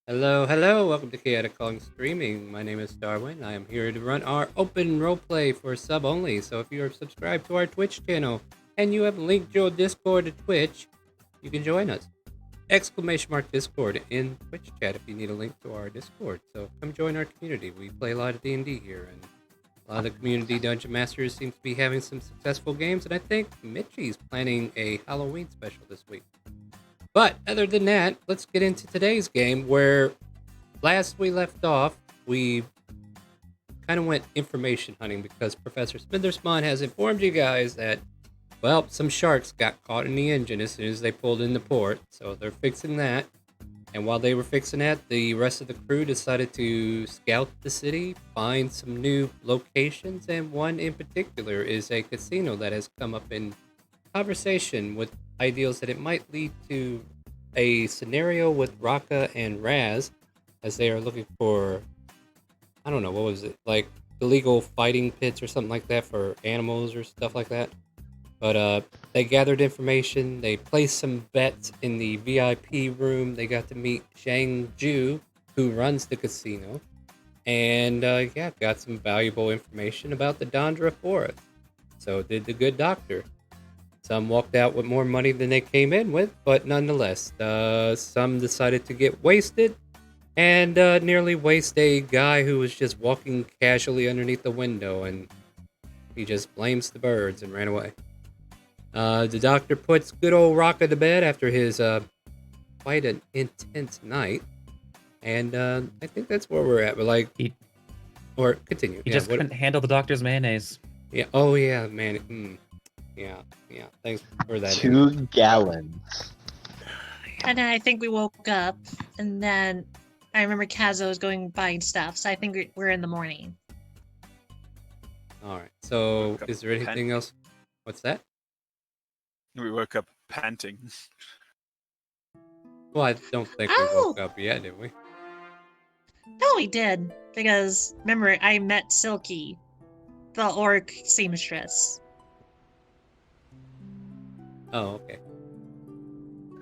Hello, hello, welcome to Chaotic Kong Streaming. My name is Darwin. I am here to run our open roleplay for sub only. So if you are subscribed to our Twitch channel and you have linked your Discord to Twitch, you can join us. Exclamation mark Discord in Twitch chat if you need a link to our Discord. So come join our community. We play a lot of D&D here, and a lot of the community dungeon masters seem to be having some successful games, and I think Mitchie's planning a Halloween special this week. But other than that, let's get into today's game, where last we left off, we kind of went information hunting because Professor Smithersmon has informed you guys that, well, some sharks got caught in the engine as soon as they pulled into port, so they're fixing that. And while they were fixing that, the rest of the crew decided to scout the city, find some new locations, and one in particular is a casino that has come up in conversation with ideals that it might lead to a scenario with Raka and Raz, as they are looking for, I don't know, what was it, like illegal fighting pits or something like that for animals or stuff like that. But they gathered information, they placed some bets in the VIP room, they got to meet Zhang Ju, who runs the casino, and yeah, got some valuable information about the Dondra Forest. So did the good doctor. Some walked out with more money than they came in with, but nonetheless, some decided to get wasted and nearly waste a guy who was just walking casually underneath the window, and he just blames the birds and ran away. The doctor puts good old Rocka to bed after his quite an intense night, and I think that's where we're at. But like, or continue. He just couldn't handle the doctor's mayonnaise. Yeah. Oh yeah, man. Yeah. Thanks for that. 2 gallons. And then I think we woke up, and then I remember Kazo was going buying stuff, so I think we're in the morning. All right. So, is there anything else? What's that? We woke up panting. Well, I don't think we woke up yet, did we? No, we did, because remember I met Silky, the orc seamstress. Oh, okay.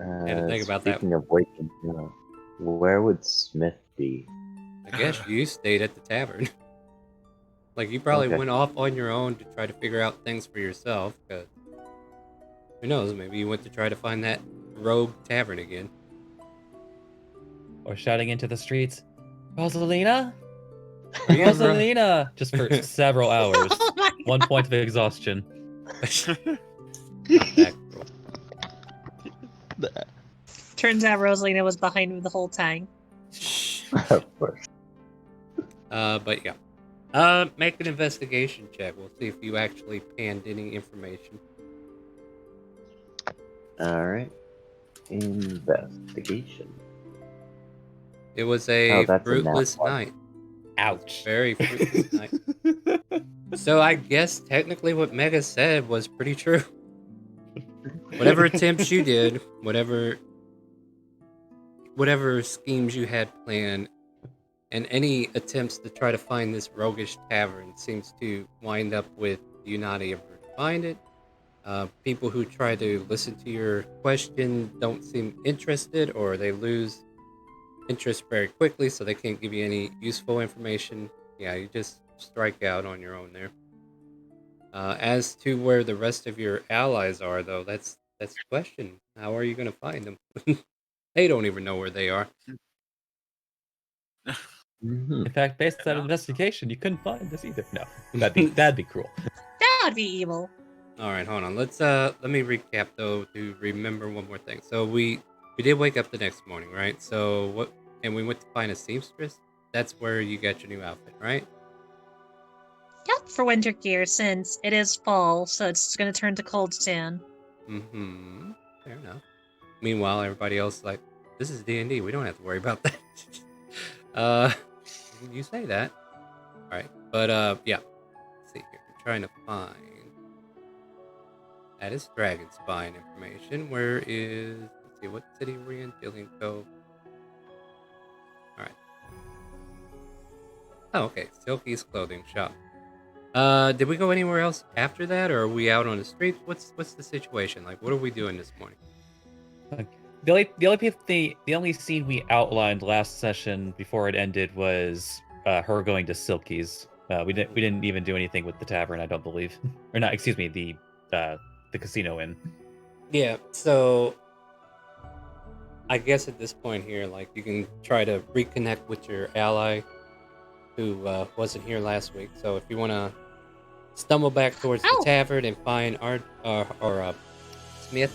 I had to think about that. Speaking of waking up, where would Smith be? I guess you stayed at the tavern. Like, you probably went off on your own to try to figure out things for yourself, because who knows, maybe you went to try to find that rogue tavern again. Or shouting into the streets, Rosalina? Yeah, Rosalina! Just for several hours. Oh 1 point of exhaustion. Turns out Rosalina was behind me the whole time. Of course. But yeah. Make an investigation check. We'll see if you actually panned any information. Alright. Investigation. It was Oh, a that's a nat fruitless one. night. Ouch. Very fruitless night. So I guess technically what Mega said was pretty true. Whatever attempts you did, whatever schemes you had planned, and any attempts to try to find this roguish tavern seems to wind up with you not able to find it. People who try to listen to your question don't seem interested, or they lose interest very quickly, so they can't give you any useful information. Yeah, you just strike out on your own there. As to where the rest of your allies are, though, that's the question. How are you going to find them? They don't even know where they are. Mhm. In fact, based on Yeah. investigation, you couldn't find this either. No, that'd be cruel. That would be evil. All right, hold on. Let me recap though to remember one more thing. So we did wake up the next morning, right? So what? And we went to find a seamstress. That's where you got your new outfit, right? Yep, for winter gear, since it is fall, so it's gonna turn to cold soon. Mm-hmm. Fair enough. Meanwhile, everybody else is like, this is D&D. We don't have to worry about that. uh, you say that. All right, but yeah. Let's see here. I'm trying to find. That is Dragon Spine information. Where is? Let's see. What city are we in? Dillian Cove. All right. Oh, okay. Silky's clothing shop. Did we go anywhere else after that, or are we out on the streets? What's the situation? Like, what are we doing this morning? The only scene we outlined last session before it ended was her going to Silky's. We didn't even do anything with the tavern, I don't believe, or not. Excuse me, the casino inn. Yeah. So, I guess at this point here, like, you can try to reconnect with your ally who wasn't here last week. So, if you want to stumble back towards the Oh. tavern and find Art or Smith,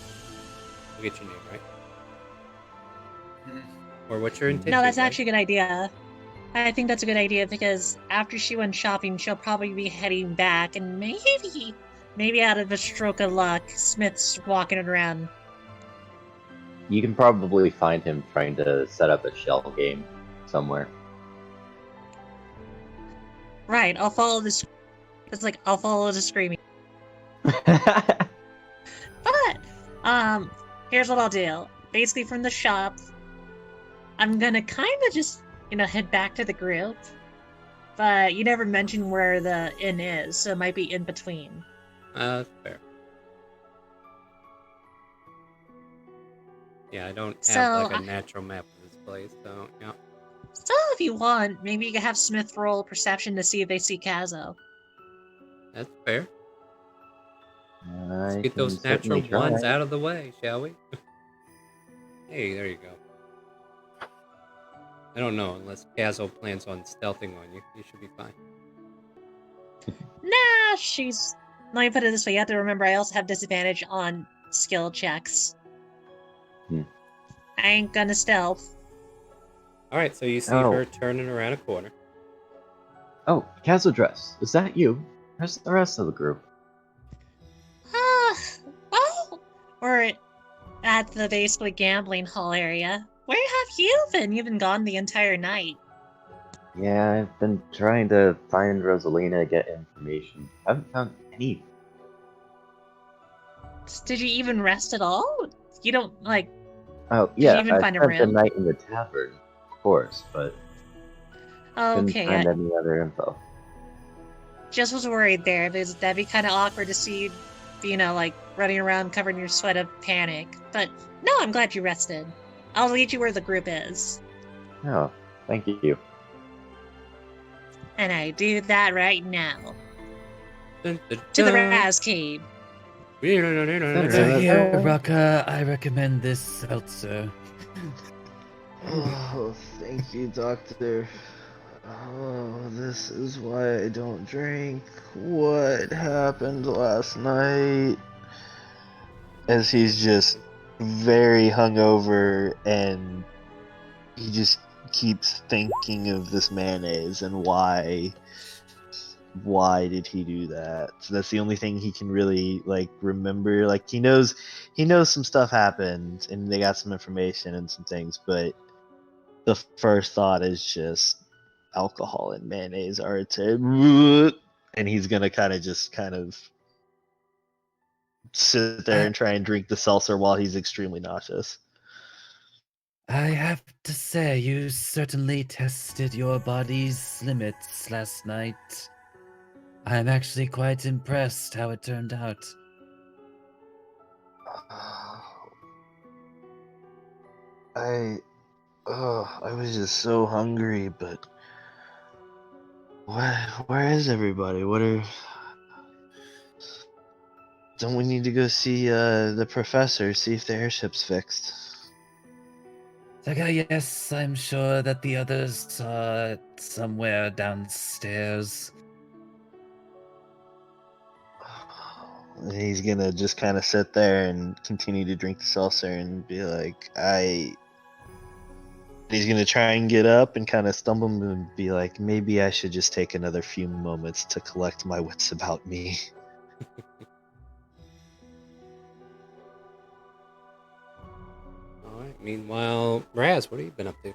I'll get your name right. Or what's your intention? No, that's right? actually a good idea. I think that's a good idea because after she went shopping, she'll probably be heading back, and maybe out of a stroke of luck, Smith's walking around. You can probably find him trying to set up a shell game somewhere. Right, I'll follow this. It's like I'll follow the screaming. Alright. But here's what I'll do. Basically, from the shop, I'm gonna kind of just head back to the group. But you never mentioned where the inn is, so it might be in between. That's fair. Yeah, I don't have So, like a natural map of this place, so yeah. So if you want, maybe you can have Smith roll perception to see if they see Kazo. That's fair. Let's I get those can certainly natural ones try. out of the way, shall we? Hey, there you go. I don't know, unless Kazo plans on stealthing on you. You should be fine. Nah, she's... Let me put it this way, you have to remember I also have disadvantage on skill checks. Hmm. I ain't gonna stealth. Alright, so you see Oh. her turning around a corner. Oh, Castle Dress. Is that you? Where's the rest of the group? Well, we're at the basically gambling hall area. Where have you been? You've been gone the entire night. Yeah, I've been trying to find Rosalina, get information. Haven't found any. Did you even rest at all? You don't, like... Oh, you yeah, even I find a spent the room? night in the tavern, of course, but couldn't Okay, find any other info. just was worried there, because that'd be kind of awkward to see you, like, running around covered in your sweat of panic. But, no, I'm glad you rested. I'll lead you where the group is. Oh, thank you. And I do that right now. Dun, dun, To the dun. Raz Cave. Here, Oh. Raka, I recommend this seltzer. Oh, thank you, Doctor. Oh, this is why I don't drink. What happened last night? As he's just very hungover and he just keeps thinking of this mayonnaise and why did he do that. So that's the only thing he can really like remember. Like he knows some stuff happened and they got some information and some things, but the first thought is just alcohol and mayonnaise are and he's gonna kind of sit there and try and drink the seltzer while he's extremely nauseous. I have to say, you certainly tested your body's limits last night. I'm actually quite impressed how it turned out. I was just so hungry, but where is everybody? Don't we need to go see the professor, see if the airship's fixed? Yes, I'm sure that the others are somewhere downstairs. And he's gonna just kind of sit there and continue to drink the seltzer and be like, He's gonna try and get up and kind of stumble and be like, maybe I should just take another few moments to collect my wits about me. All right. Meanwhile, Raz, what have you been up to?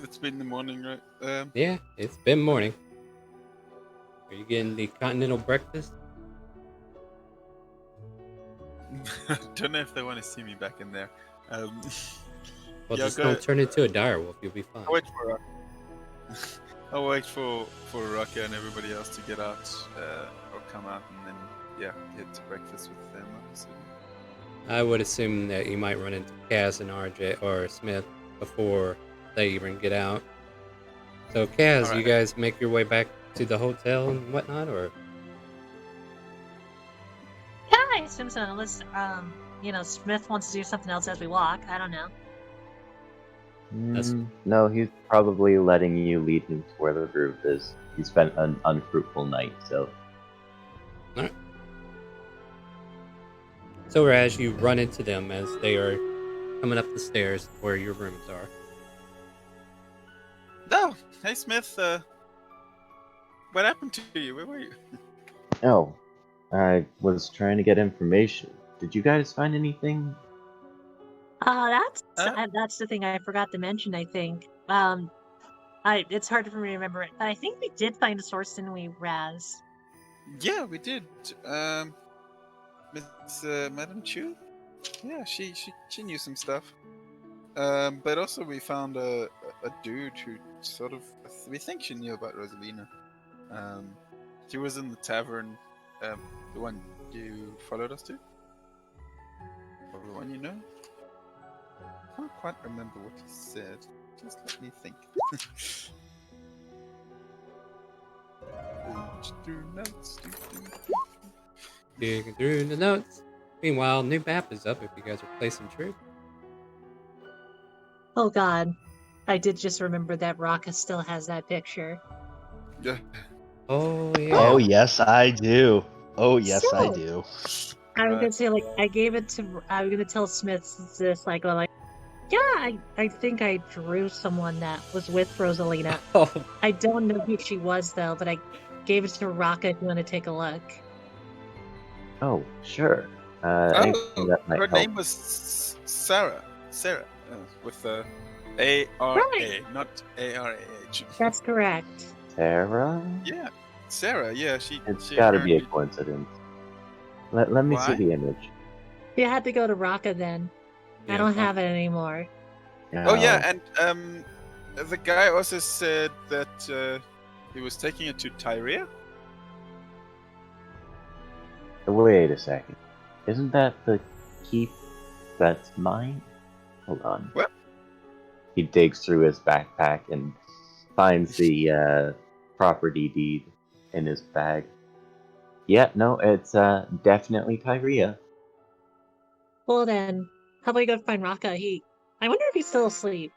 It's been the morning, right? Yeah, it's been morning. Are you getting the continental breakfast? Don't know if they want to see me back in there. Well, Yeah, just go- don't turn into a direwolf. You'll be fine. I'll wait for I'll wait for Raka and everybody else to get out or come out, and then head to breakfast with them. Obviously. I would assume that you might run into Kaz and RJ or Smith before they even get out. So, Kaz, All you right. guys make your way back to the hotel and whatnot, or? Yeah, I assume so. Unless, Smith wants to do something else as we walk. I don't know. No, he's probably letting you lead him to where the group is. He spent an unfruitful night, so. Alright. So, Raz, you run into them as they are coming up the stairs where your rooms are. Oh, hey Smith. What happened to you? Where were you? Oh, I was trying to get information. Did you guys find anything? That's the thing I forgot to mention. I think it's hard for me to remember it, but I think we did find a source, didn't we, Raz? Yeah, we did. Miss Madam Chu. Yeah, she knew some stuff. But also we found a dude who sort of, we think she knew about Rosalina. She was in the tavern, the one you followed us to, or the one you know. I can't quite remember what he said. Just let me think. Digging through the notes. Meanwhile, new map is up if you guys are placing troops. Oh God, I did just remember that Raka still has that picture. Yeah. Oh, yeah. Oh yes, I do. Oh yes, I So- do. I was Right. gonna say, like, I was gonna tell Smith this, yeah, I think I drew someone that was with Rosalina. Oh, I don't know who she was though, but I gave it to Raka if you want to take a look. Oh, sure. Anything that might her help. name was Sarah. Sarah, with A-R-A, not A-R-A-H. That's correct. Sarah? Yeah, Sarah. Yeah, It's she gotta be a apparently- coincidence. Let me see Why? the image. You had to go to Raka then. I don't have it anymore. Oh yeah, and the guy also said that he was taking it to Tyria. Wait a second. Isn't that the keep that's mine? Hold on. What? He digs through his backpack and finds the property deed in his bag. Yeah, no, it's definitely Tyria. Well then, how about you go find Raka? I wonder if he's still asleep.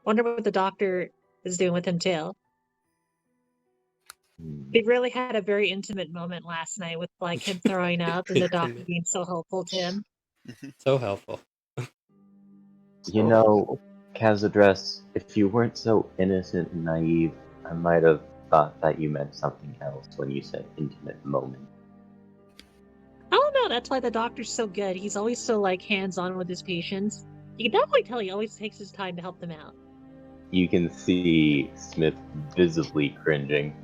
Wonder what the doctor is doing with him too. He really had a very intimate moment last night with like him throwing up and the doctor Intimate. being so helpful to him. so helpful. You know, Kazadress, if you weren't so innocent and naive, I might have thought that you meant something else when you said intimate moment. I don't know. That's why the doctor's so good. He's always so like hands-on with his patients. You can definitely tell he always takes his time to help them out. You can see Smith visibly cringing.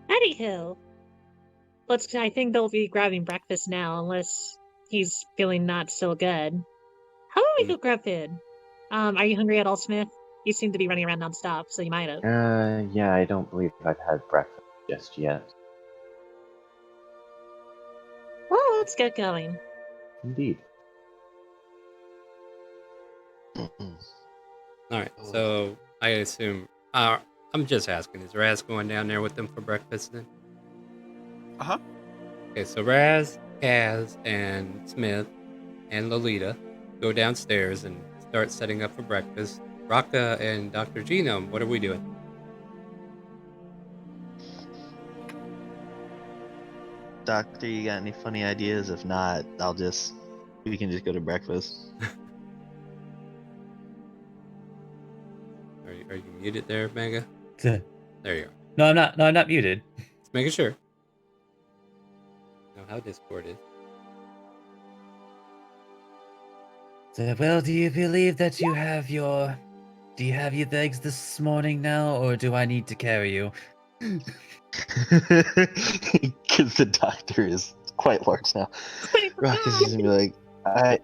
Anywho, I think they'll be grabbing breakfast now, unless he's feeling not so good. How about we go grab food? Are you hungry at all, Smith? You seem to be running around nonstop, so you might have. Yeah, I don't believe I've had breakfast just yet. Well, let's get going. Indeed. Alright, so I assume. I'm just asking, is Raz going down there with them for breakfast then? Uh-huh. Okay, so Raz, Kaz, and Smith, and Lolita go downstairs and start setting up for breakfast. Raka and Dr. Genome, what are we doing? Doctor, you got any funny ideas? If not, we can just go to breakfast. Are you muted there, Mega? No, There you are. I'm not. No, I'm not muted. Just making sure. Know how Discord is. Well, do you believe that you have your eggs this morning now, or do I need to carry you? Because the doctor is quite large now. Rock is just gonna be like, I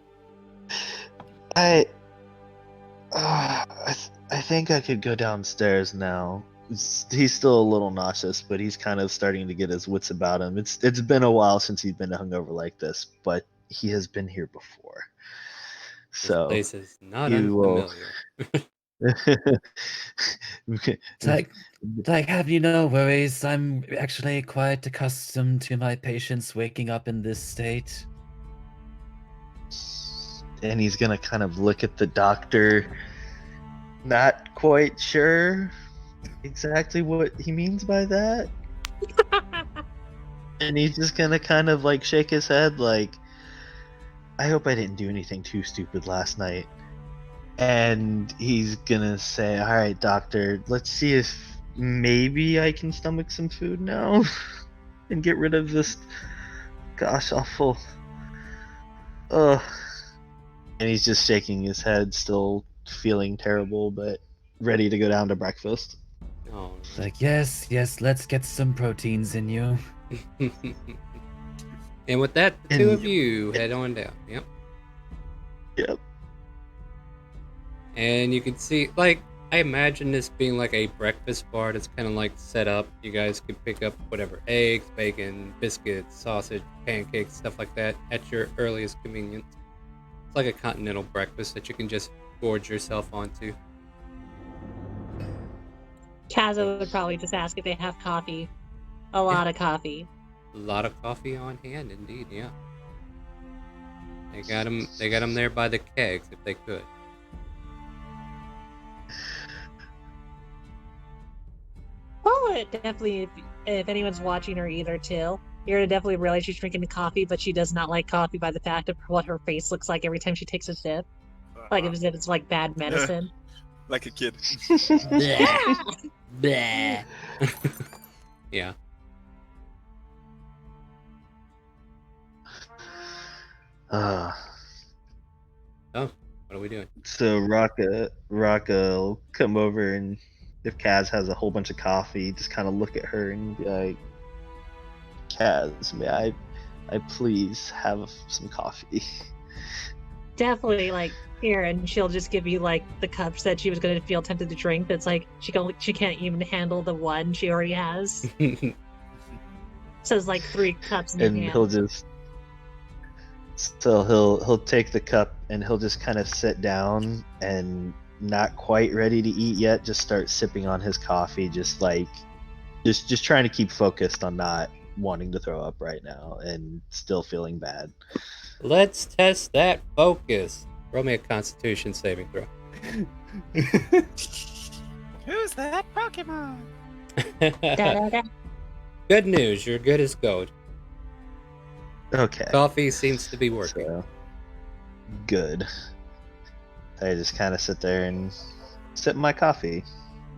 think I could go downstairs now. He's still a little nauseous, but he's kind of starting to get his wits about him. It's been a while since he's been hungover like this, but he has been here before. This So place is not you will. unfamiliar. Have you no worries. I'm actually quite accustomed to my patients waking up in this state. And he's gonna kind of look at the doctor, not quite sure exactly what he means by that. And he's just gonna kind of like shake his head like, I hope I didn't do anything too stupid last night. And he's gonna say, all right, doctor, let's see if maybe I can stomach some food now and get rid of this gosh awful and he's just shaking his head, still feeling terrible, but ready to go down to breakfast. Oh, Like, yes, let's get some proteins in you. and with that, the two of you head on down. Yep. And you can see, like, I imagine this being like a breakfast bar that's kind of like set up. You guys can pick up whatever, eggs, bacon, biscuits, sausage, pancakes, stuff like that at your earliest convenience. It's like a continental breakfast that you can just gorge yourself onto. Kaza would probably just ask if they have coffee. A lot of coffee. A lot of coffee on hand, indeed, yeah. They got them there by the kegs if they could. Well, it definitely, if anyone's watching her either too, you're gonna definitely realize she's drinking the coffee, but she does not like coffee by the fact of what her face looks like every time she takes a sip. Like as if it's like bad medicine. Like a kid. Bleh. Yeah. Oh, what are we doing? So Raka will come over, and if Kaz has a whole bunch of coffee, just kind of look at her and be like, Kaz, may I please have some coffee? Definitely, like here, and she'll just give you like the cups that she was gonna feel tempted to drink. That's like she can't even handle the one she already has. So it's like 3 cups in And hand. he'll take the cup and he'll just kind of sit down and not quite ready to eat yet, just start sipping on his coffee, just trying to keep focused on not wanting to throw up right now and still feeling bad. Let's test that focus. Roll me a Constitution saving throw. Who's that Pokemon? Da-da-da. Good news, you're good as gold. Okay. Coffee seems to be working. So, good. I just kind of sit there and sip my coffee.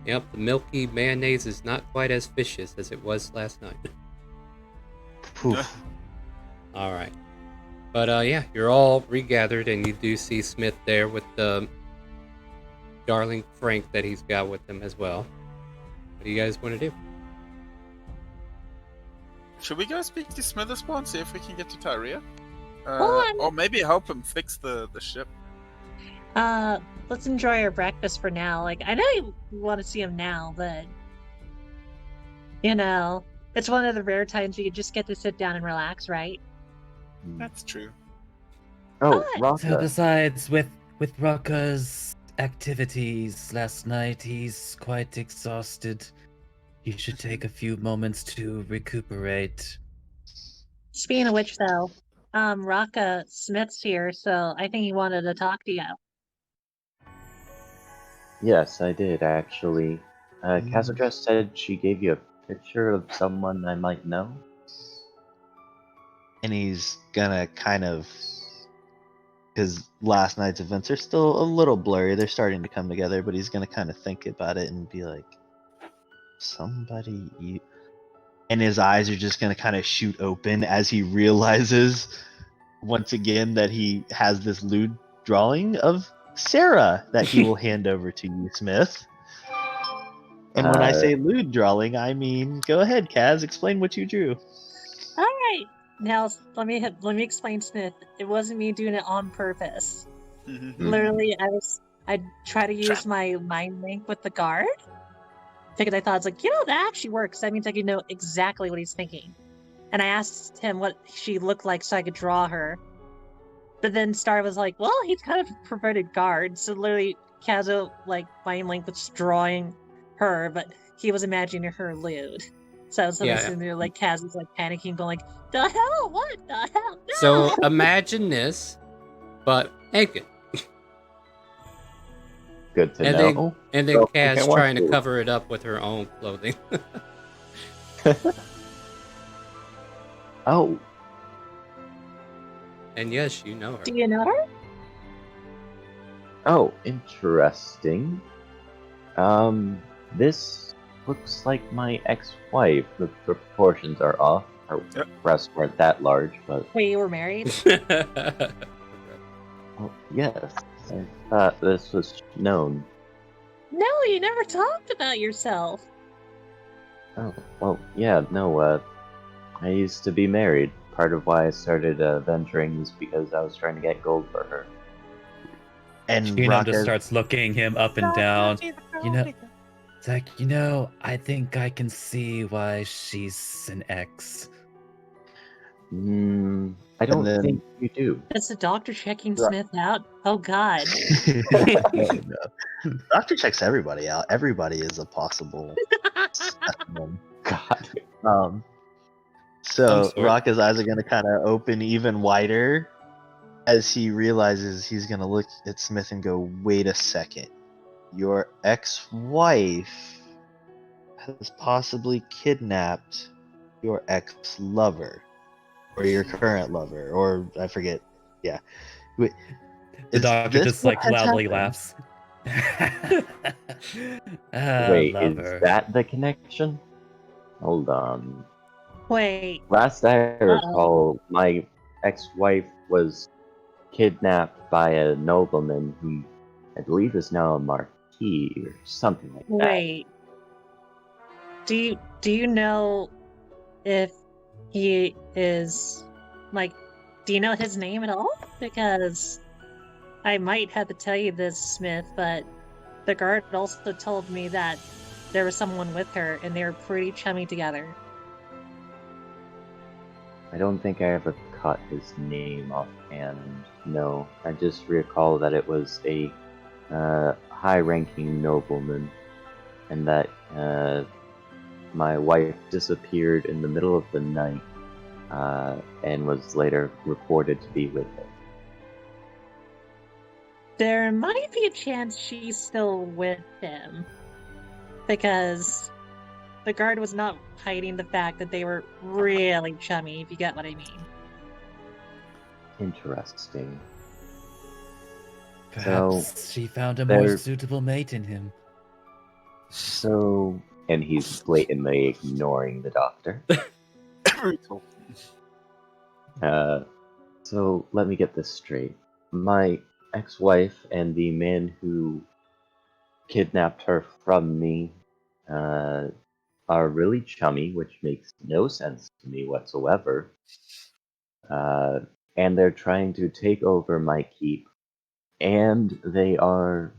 Yep, the milky mayonnaise is not quite as vicious as it was last night. Poof. All right. But yeah, you're all regathered, and you do see Smith there with the darling Frank that he's got with him as well. What do you guys want to do? Should we go speak to Smitherspawn, see if we can get to Tyria? I'm- Or maybe help him fix the ship. Let's enjoy our breakfast for now. Like, I know you want to see him now, but you know, it's one of the rare times we just get to sit down and relax, right? That's true. Oh, But- So Raka. besides with Rucka's activities last night, he's quite exhausted. You should take a few moments to recuperate. Speaking of which, though, Raka Smith's here, so I think he wanted to talk to you. Yes, I did actually. Cassandra said she gave you a picture of someone I might know. And he's gonna kind of, because last night's events are still a little blurry. They're starting to come together, but he's gonna kind of think about it and be like, somebody you. And his eyes are just gonna kind of shoot open as he realizes once again that he has this lewd drawing of Sarah that he will hand over to you, Smith. And when I say lewd drawing, I mean, go ahead, Kaz, explain what you drew. All right, now let me explain, Smith. It wasn't me doing it on purpose. Literally, I try to use my mind link with the guard because I thought it's like, that actually works. That means I can know exactly what he's thinking. And I asked him what she looked like so I could draw her. But then Star was like, well, he's kind of a perverted guard. So literally, Kazo, mind link was drawing her, but he was imagining her lewd. So I was sitting there, Kazo's panicking, going the hell? What the hell? No! So imagine this, but naked. Good to And know. then So, we Kaz can watch trying to it. cover it up with her own clothing. Oh, And yes, you know her. Do you know her? oh, interesting. This looks like my ex-wife. The proportions are off. Her Yep. breasts weren't that large, but Wait, you were married? oh, yes, I thought this was known. No, you never talked about yourself. Oh, well, yeah, no, I used to be married. Part of why I started venturing is because I was trying to get gold for her. And Keenum Raka, just starts looking him up and down. It's like, I think I can see why she's an ex. I don't then- think you do. Is the doctor checking Right. Smith out? Oh, God. No. Doctor checks everybody out. Everybody is a possible specimen. God. So Some sort. Raka's eyes are gonna kind of open even wider as he realizes he's gonna look at Smith and go, "Wait a second, your ex-wife has possibly kidnapped your ex-lover, or your current lover, or I forget. Yeah, wait, The is doctor this just what has loudly happened? laughs. Wait, Lover. is that the connection? Hold on. Wait. Last I recall, my ex-wife was kidnapped by a nobleman who I believe is now a marquis or something like that. Wait. Do you know if he is do you know his name at all? Because I might have to tell you this, Smith, but the guard also told me that there was someone with her and they were pretty chummy together. I don't think I ever caught his name offhand. No, I just recall that it was a high-ranking nobleman, and that my wife disappeared in the middle of the night, and was later reported to be with him. There might be a chance she's still with him. Because the guard was not hiding the fact that they were really chummy, if you get what I mean. Interesting. Perhaps she found a more there- suitable mate in him. And he's blatantly ignoring the doctor. Brutal. So let me get this straight. My ex-wife and the man who kidnapped her from me are really chummy, which makes no sense to me whatsoever. And they're trying to take over my keep, and they are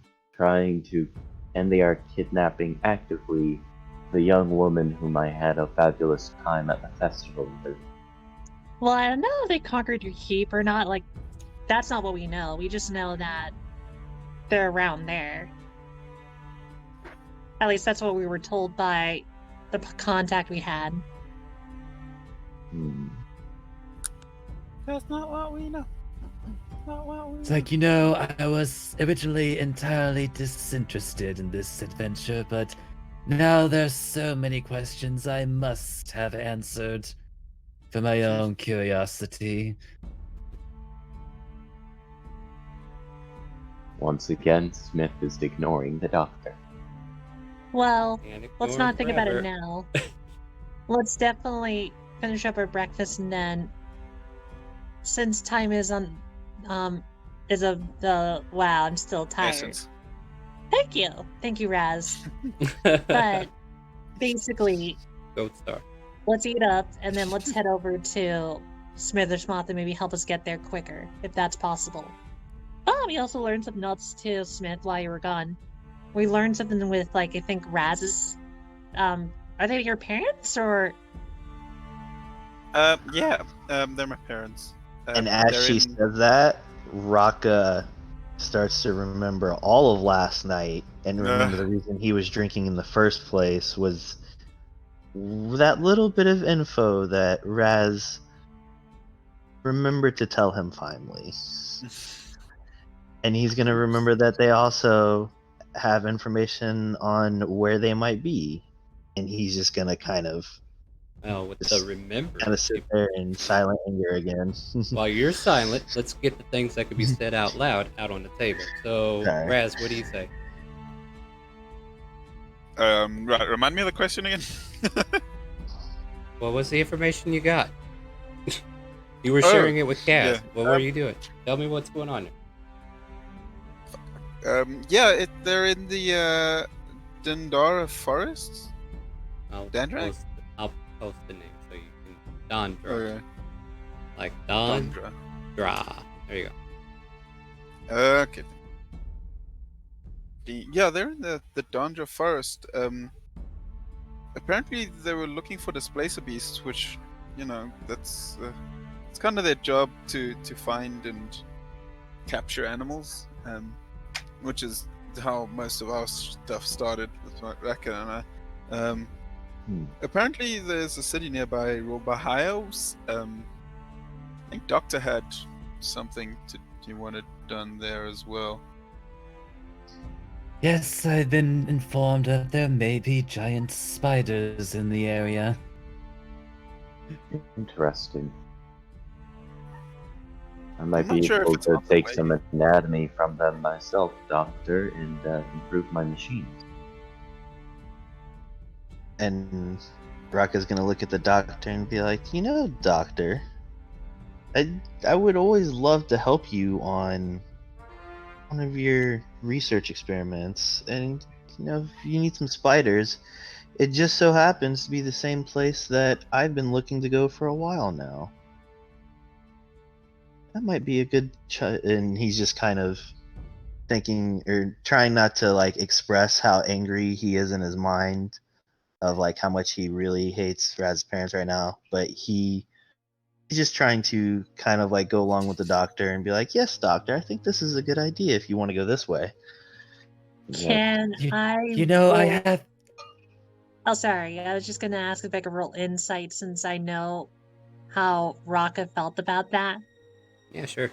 kidnapping actively the young woman whom I had a fabulous time at the festival with. Well, I don't know if they conquered your keep or not. Like, that's not what we know. We just know that they're around there. At least that's what we were told by the contact we had. That's not what we know. Not what we It's like, I was originally entirely disinterested in this adventure, but now there's so many questions I must have answered for my own curiosity. Once again, Smith is ignoring the doctor. Well, Can't let's ignore not think about it forever. now. Let's definitely finish up our breakfast, and then, since time is of the wow, I'm still tired. Essence. Thank you, Raz. But basically, Goat Star. let's eat up, and then let's head over to Smithersmoth and maybe help us get there quicker, if that's possible. Oh, we also learned something else too, Smith, while you were gone. We learned something with, like, I think Raz's. Are they your parents or? Yeah. They're my parents. And as they're she in- says that, Raka starts to remember all of last night and remember the reason he was drinking in the first place was that little bit of info that Raz remembered to tell him finally. And he's going to remember that they also have information on where they might be. And he's just going to kind of With the Just remembrance. sit there in silent anger again. While you're silent, let's get the things that could be said out loud out on the table. So, Okay. Raz, what do you say? Right. Remind me of the question again. What was the information you got? You were Oh, sharing it with Kaz. yeah, What were you doing? Tell me what's going on there. They're in the Dendara forests. I'll Dandrak? post the name so you can Dondra. Okay. Like Dondra. Dondra. There you go. Okay. They're in the Dondra forest. Apparently they were looking for displacer beasts, which, that's it's kind of their job to find and capture animals, which is how most of our stuff started with Raka and I. Apparently there's a city nearby, Robahios. I think Doctor had something he wanted done there as well. Yes, I've been informed that there may be giant spiders in the area. Interesting. I I'm might not be sure if able it's to on the take way. some anatomy from them myself, Doctor, and improve my machines. And Raka's gonna look at the doctor and be like, Doctor, I would always love to help you on one of your research experiments. And, if you need some spiders, it just so happens to be the same place that I've been looking to go for a while now. That might be a good and he's just kind of thinking or trying not to express how angry he is in his mind of how much he really hates Raz's parents right now, but he's just trying to kind of go along with the doctor and be like, yes, doctor, I think this is a good idea if you want to go this way. Can I? I have. Oh, sorry. I was just gonna ask if I could roll insight since I know how Raka felt about that. Yeah, sure.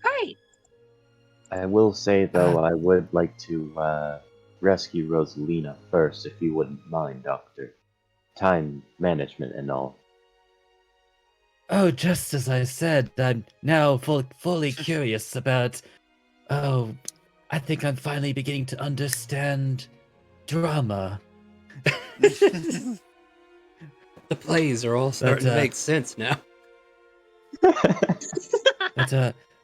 Alright. I will say, though, I would like to rescue Rosalina first, if you wouldn't mind, Doctor. Time management and all. Oh, just as I said, I'm now fully curious about. Oh, I think I'm finally beginning to understand drama. The plays are all starting to make sense now.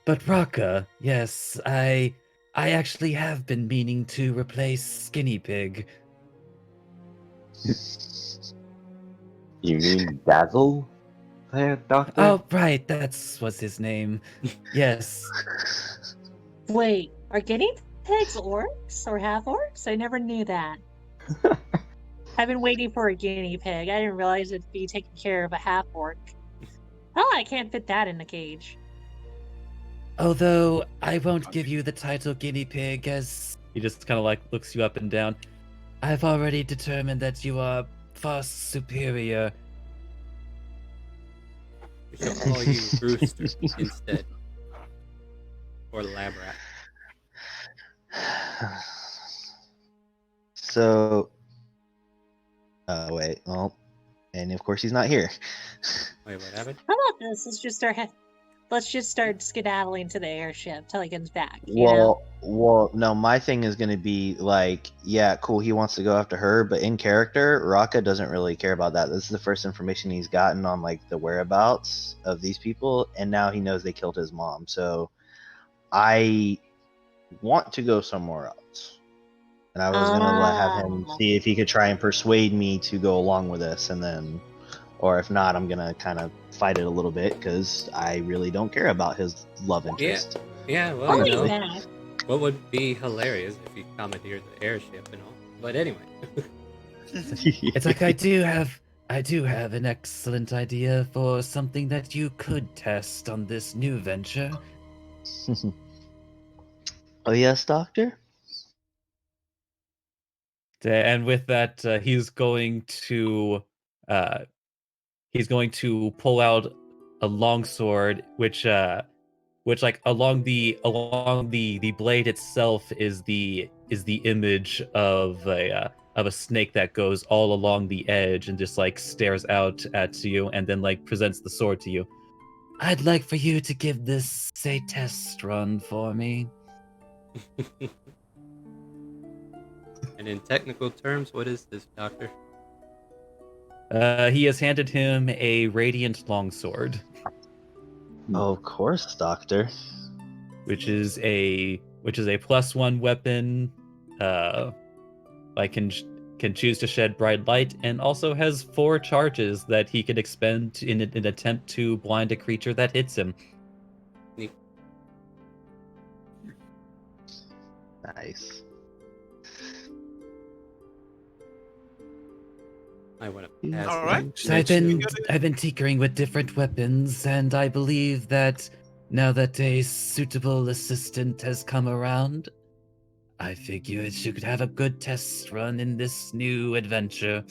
But Raka, yes, I actually have been meaning to replace Skinny Pig. You mean Dazzle, there, Doctor? Oh, right, that's what's his name. Yes. Wait, are guinea pigs orcs or half orcs? I never knew that. I've been waiting for a guinea pig. I didn't realize it'd be taking care of a half orc. Oh, I can't fit that in the cage. Although I won't give you the title guinea pig, as he just kind of like looks you up and down. I've already determined that you are far superior. We shall call you Rooster instead. Or Lab Rat. So, wait, well, and of course he's not here. Wait, what happened? How about this? Let's just start skedaddling to the airship till he comes back. You know? Well, no, my thing is going to be like, yeah, cool, he wants to go after her, but in character, Raka doesn't really care about that. This is the first information he's gotten on like the whereabouts of these people, and now he knows they killed his mom. So I want to go somewhere else. And I was going to have him see if he could try and persuade me to go along with this, and then, or if not, I'm going to kind of fight it a little bit because I really don't care about his love interest. Yeah, well, I'll you leave know, that. what would be hilarious if he commandeered the airship and all. But anyway. It's like I do have an excellent idea for something that you could test on this new venture. Oh, yes, Doctor? And with that, he's going to pull out a longsword, which like along the blade itself is the image of a snake that goes all along the edge and just like stares out at you, and then like presents the sword to you. I'd like for you to give this a test run for me. And in technical terms, what is this, Doctor? He has handed him a radiant longsword, Oh, of course, Doctor. which is a +1 weapon. Like can choose to shed bright light, and also has 4 charges that he can expend in an attempt to blind a creature that hits him. Nice. I want to pass. All right. So I've been tinkering with different weapons, and I believe that now that a suitable assistant has come around, I figured you could have a good test run in this new adventure.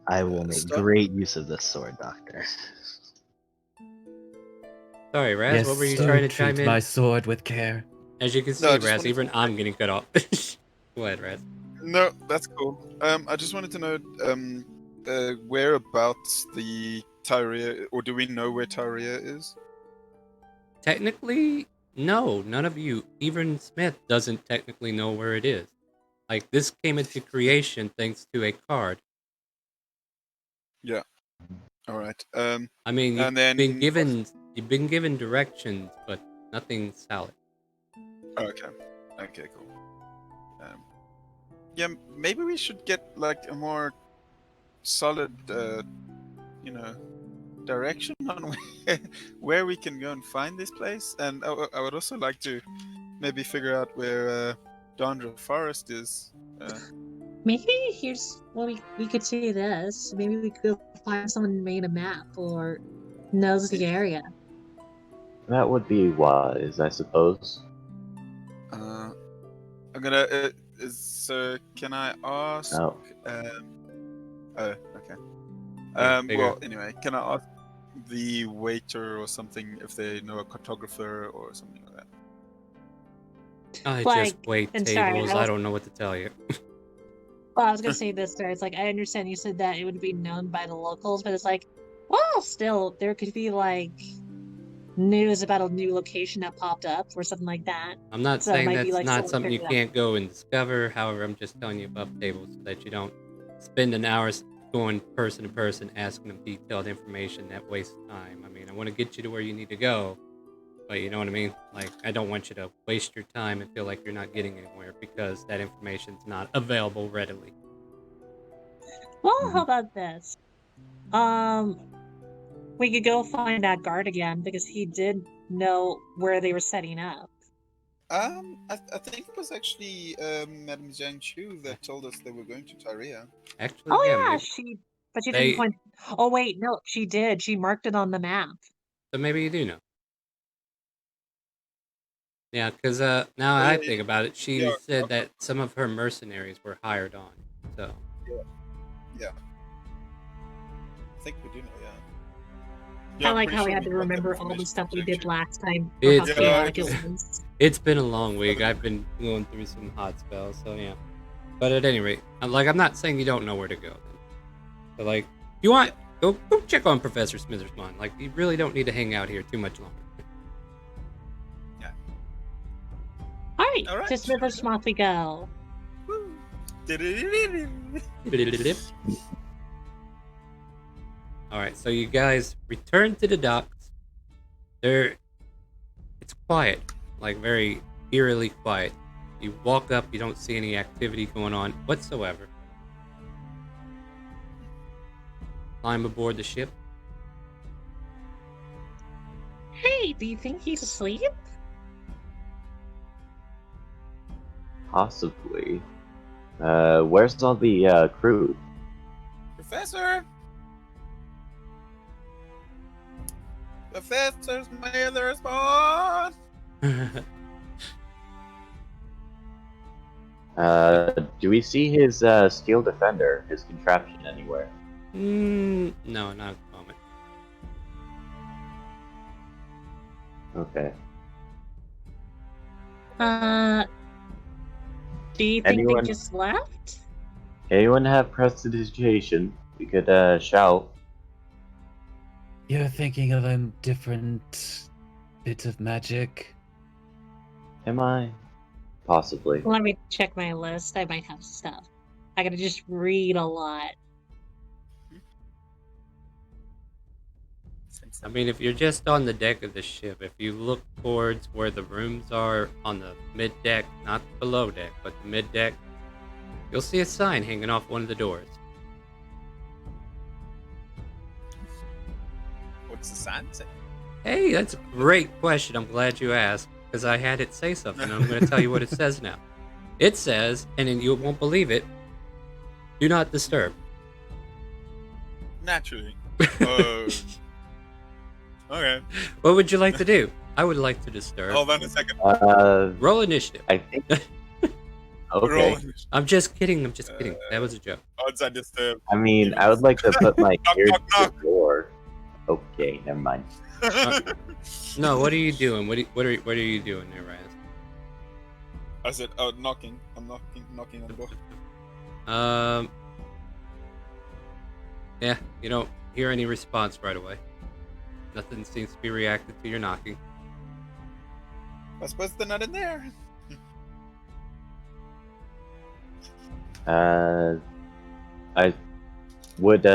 I will make great use of this sword, Doctor. Sorry, Raz, Yes, what were you so trying to treat chime in? my sword with care. As you can see, No, I just Raz, wanted- even I'm getting cut off. Go ahead, Raz. No, that's cool. I just wanted to know whereabouts the Tyria, or do we know where Tyria is? Technically, no, none of you, even Smith doesn't technically know where it is. Like, this came into creation thanks to a card. Yeah. All right. I mean, And then- you've been given directions, but nothing solid. Okay. Okay. Cool. Yeah, maybe we should get like a more solid, direction on where we can go and find this place. And I would also like to maybe figure out where Dondra Forest is. Maybe here's what we could do this. Maybe we could find someone who made a map or knows the area. That would be wise, I suppose. I'm gonna. So can I ask? Oh. Okay. figure. Well, anyway, can I ask the waiter or something if they know a cartographer or something like that? I Like, just wait and sorry, tables. I I was- don't know what to tell you. Well, I was gonna say this there. It's like I understand you said that it would be known by the locals, but it's like, well, still there could be like news about a new location that popped up or something like that. I'm not So it saying might be that's like not someone something you picked it up. can't go and discover. However, I'm just telling you above table so that you don't spend an hour going person to person asking them detailed information that wastes time. I mean, I want to get you to where you need to go, but you know what I mean? Like, I don't want you to waste your time and feel like you're not getting anywhere because that information's not available readily. Well, how about this? We could go find that guard again because he did know where they were setting up. I think it was actually Madame Jiang Chu that told us they were going to Taria. Actually, Oh yeah, yeah, maybe, but she They- didn't point. Oh wait, no, she did. She marked it on the map. so maybe you do know. Yeah, because now Oh, I yeah, think about it, she yeah, said that some of her mercenaries were hired on. So I think we do know, yeah. I I'm like pretty how we sure had to got that remember all the information stuff from we Jiang did Chu. last time for It's how been- chaotic it was. it's been a long week. I've been going through some hot spells, so yeah. But at any rate, I'm not saying you don't know where to go. Then. But like, if you want, go check on Professor Smithersmon. Like, you really don't need to hang out here too much longer. All right, All right, to sure. Smithers Moth we go. Woo. All right, so you guys return to the docks. It's quiet, like very eerily quiet. You walk up, you don't see any activity going on whatsoever. Climb aboard the ship. Hey, do you think he's asleep? Possibly. Where's all the crew? Professor! Professor's mother spawn! Do we see his steel defender, his contraption anywhere? No, not at the moment. Okay. Do you think Anyone- they just left? Anyone have prestidigitation? We could shout. You're thinking of a different bit of magic. Am I? Possibly. Let me check my list. I might have stuff. I gotta just read a lot. I mean, if you're just on the deck of the ship, if you look towards where the rooms are on the mid deck, not below deck, but the mid deck, you'll see a sign hanging off one of the doors. What's the sign say? Hey, that's a great question. I'm glad you asked, because I had it say something. I'm going to tell you what it says now. It says, and then you won't believe it, do not disturb. Naturally. Okay. What would you like to do? I would like to disturb. Hold on a second. Roll initiative. I think. Okay. Roll. I'm just kidding. That was a joke. Odds I disturb. I mean, I would like to put my Knock, ear to knock, knock. the door. Okay, never mind. No, what are you doing? What are you doing there, Raz? I said, knocking. I'm knocking on the door. Yeah, you don't hear any response right away. Nothing seems to be reacted to your knocking. I suppose they're not in there. I would.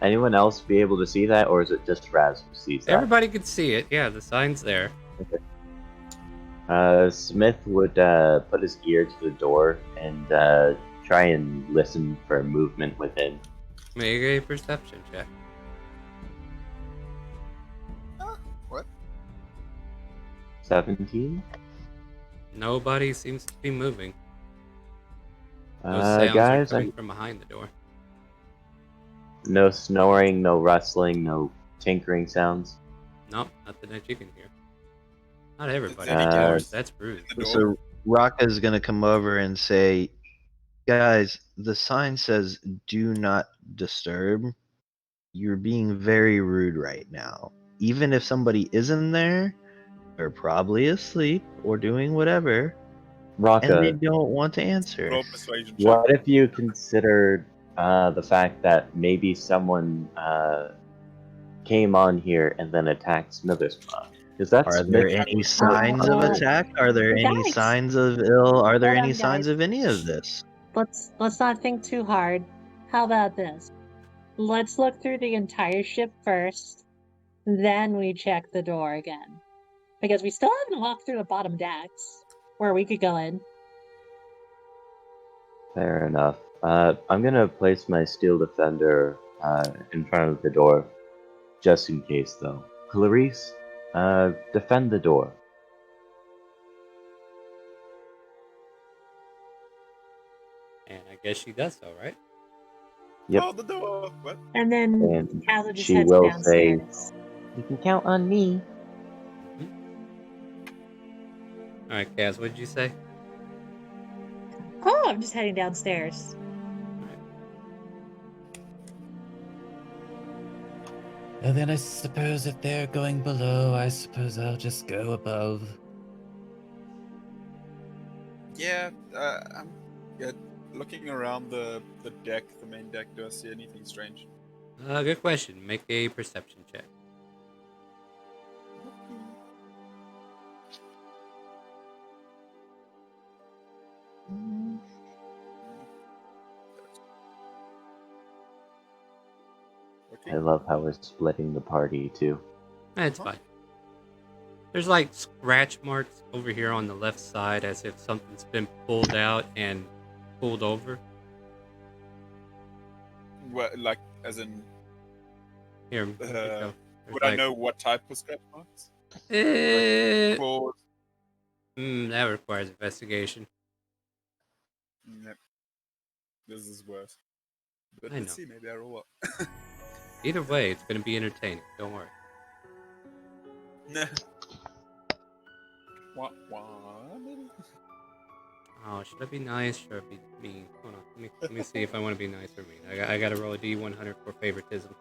Anyone else be able to see that, or is it just Raz who sees that? Everybody can see it. Yeah, the sign's there. Smith would put his ear to the door and try and listen for movement within. Make a perception check. What? 17? Nobody seems to be moving. Those sounds Guys, are coming from behind the door. no snoring, no rustling, no tinkering sounds. Nope, nothing that you can hear. Not everybody. Any doors? That's rude. The door? So Raka's gonna come over and say, "Guys, the sign says do not disturb. You're being very rude right now. Even if somebody is in there, they're probably asleep or doing whatever. and they Raka, don't want to answer. Roll persuasion check. what if you considered the fact that maybe someone came on here and then attacked Smithersma? Because that's Are there Smith. any signs of attack? Are there any Guys. signs of ill? Are there Hold any on, signs guys. of any of this? Let's not think too hard. How about this? Let's look through the entire ship first, then we check the door again. Because we still haven't walked through the bottom decks where we could go in. Fair enough. I'm gonna place my steel defender in front of the door, just in case, though. Clarice, defend the door. And I guess she does so, right? Yep. Hold the door. What? And then And Kazla just she heads will downstairs. You can count on me. All right, Kaz, what did you say? Oh, I'm just heading downstairs. Well, then I suppose if they're going below, I suppose I'll just go above. Yeah, I'm looking around the deck, the main deck. Do I see anything strange? Good question. Make a perception check. I love how we're splitting the party, too. That's fine. There's like scratch marks over here on the left side as if something's been pulled out and pulled over. What, like, as in, Here, you go. There's would I know what type of scratch marks? Eh, Claws? that requires investigation. Yep. This is worse. But I let's know. see, maybe I roll up. Either way, it's going to be entertaining. Don't worry. Nah. What? Maybe? Oh, should I be nice? Should I be mean? Hold on. Let me see if I want to be nice or mean. I got to roll a D100 for favoritism.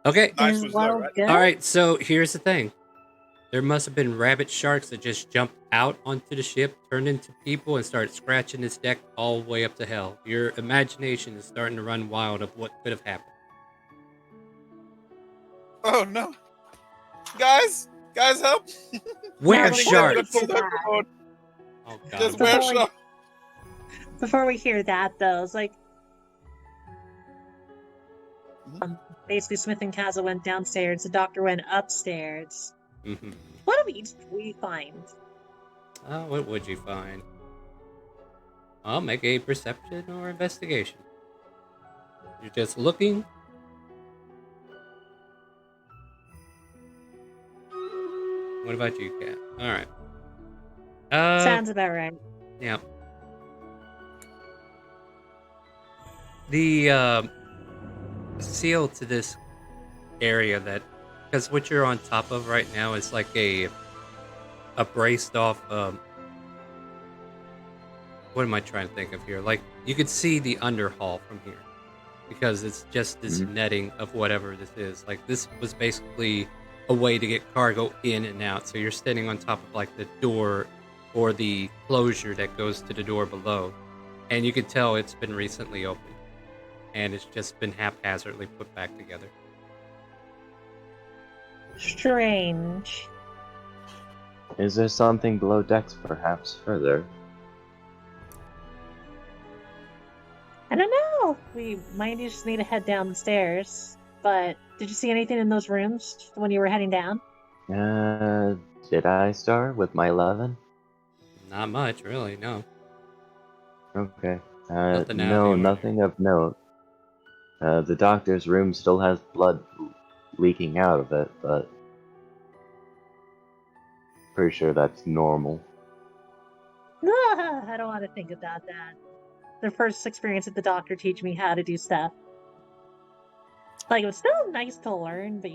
Okay. Nice Is was low, right? good? All right. So here's the thing. There must have been rabbit sharks that just jumped out onto the ship, turned into people, and started scratching this deck all the way up to hell. Your imagination is starting to run wild of what could have happened. Oh no. Guys, help! Where Now, sharks? Pulled overboard. Oh Just god. where Before we- sharks? Before we hear that, though, it's like Mhm. basically Smith and Kazla went downstairs. The doctor went upstairs. Mm-hmm. What did we find? Oh, what would you find? I'll make a perception or investigation. You're just looking. What about you, Kat? All right. Sounds about right. Yeah. The seal to this area that, because what you're on top of right now is like a braced off. What am I trying to think of here? Like you could see the underhaul from here, because it's just this netting of whatever this is. Like this was basically a way to get cargo in and out. So you're standing on top of like the door or the closure that goes to the door below, and you can tell it's been recently opened, and it's just been haphazardly put back together. Strange. Is there something below decks, perhaps further? I don't know. We might just need to head downstairs. But did you see anything in those rooms when you were heading down? Did I start with my 11? Not much, really. No. Okay. Nothing out of the No, ordinary. nothing of note. The doctor's room still has blood leaking out of it, but pretty sure that's normal. I don't want to think about that. The first experience at the doctor teach me how to do stuff. Like, it was still nice to learn, but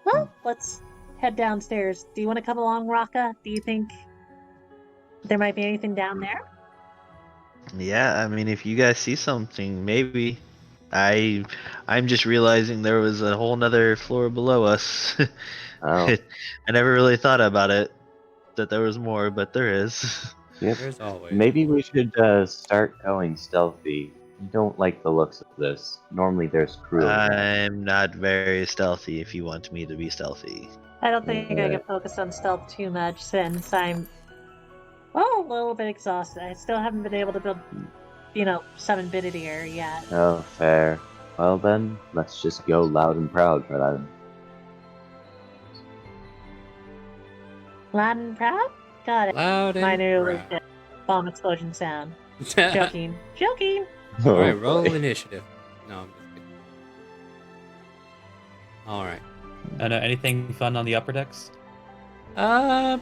well, let's head downstairs. Do you want to come along, Raka? Do you think there might be anything down there? Yeah, I mean, if you guys see something, maybe. I'm just realizing there was a whole nother floor below us. Oh, I never really thought about it, that there was more, but there is. yep. There's always. Maybe we should start going stealthy. I don't like the looks of this. Normally there's crew around. I'm not very stealthy if you want me to be stealthy. I don't think I can focus on stealth too much since I'm, well, a little bit exhausted. I still haven't been able to build, summon Bididir yet. Oh, fair. Well then, let's just go loud and proud for that. Loud and proud? Got it. Loud and Minor proud. legit bomb explosion sound. Joking. Joking! Alright, roll boy. initiative. No, I'm just kidding. Alright. Anything fun on the upper decks? Yeah,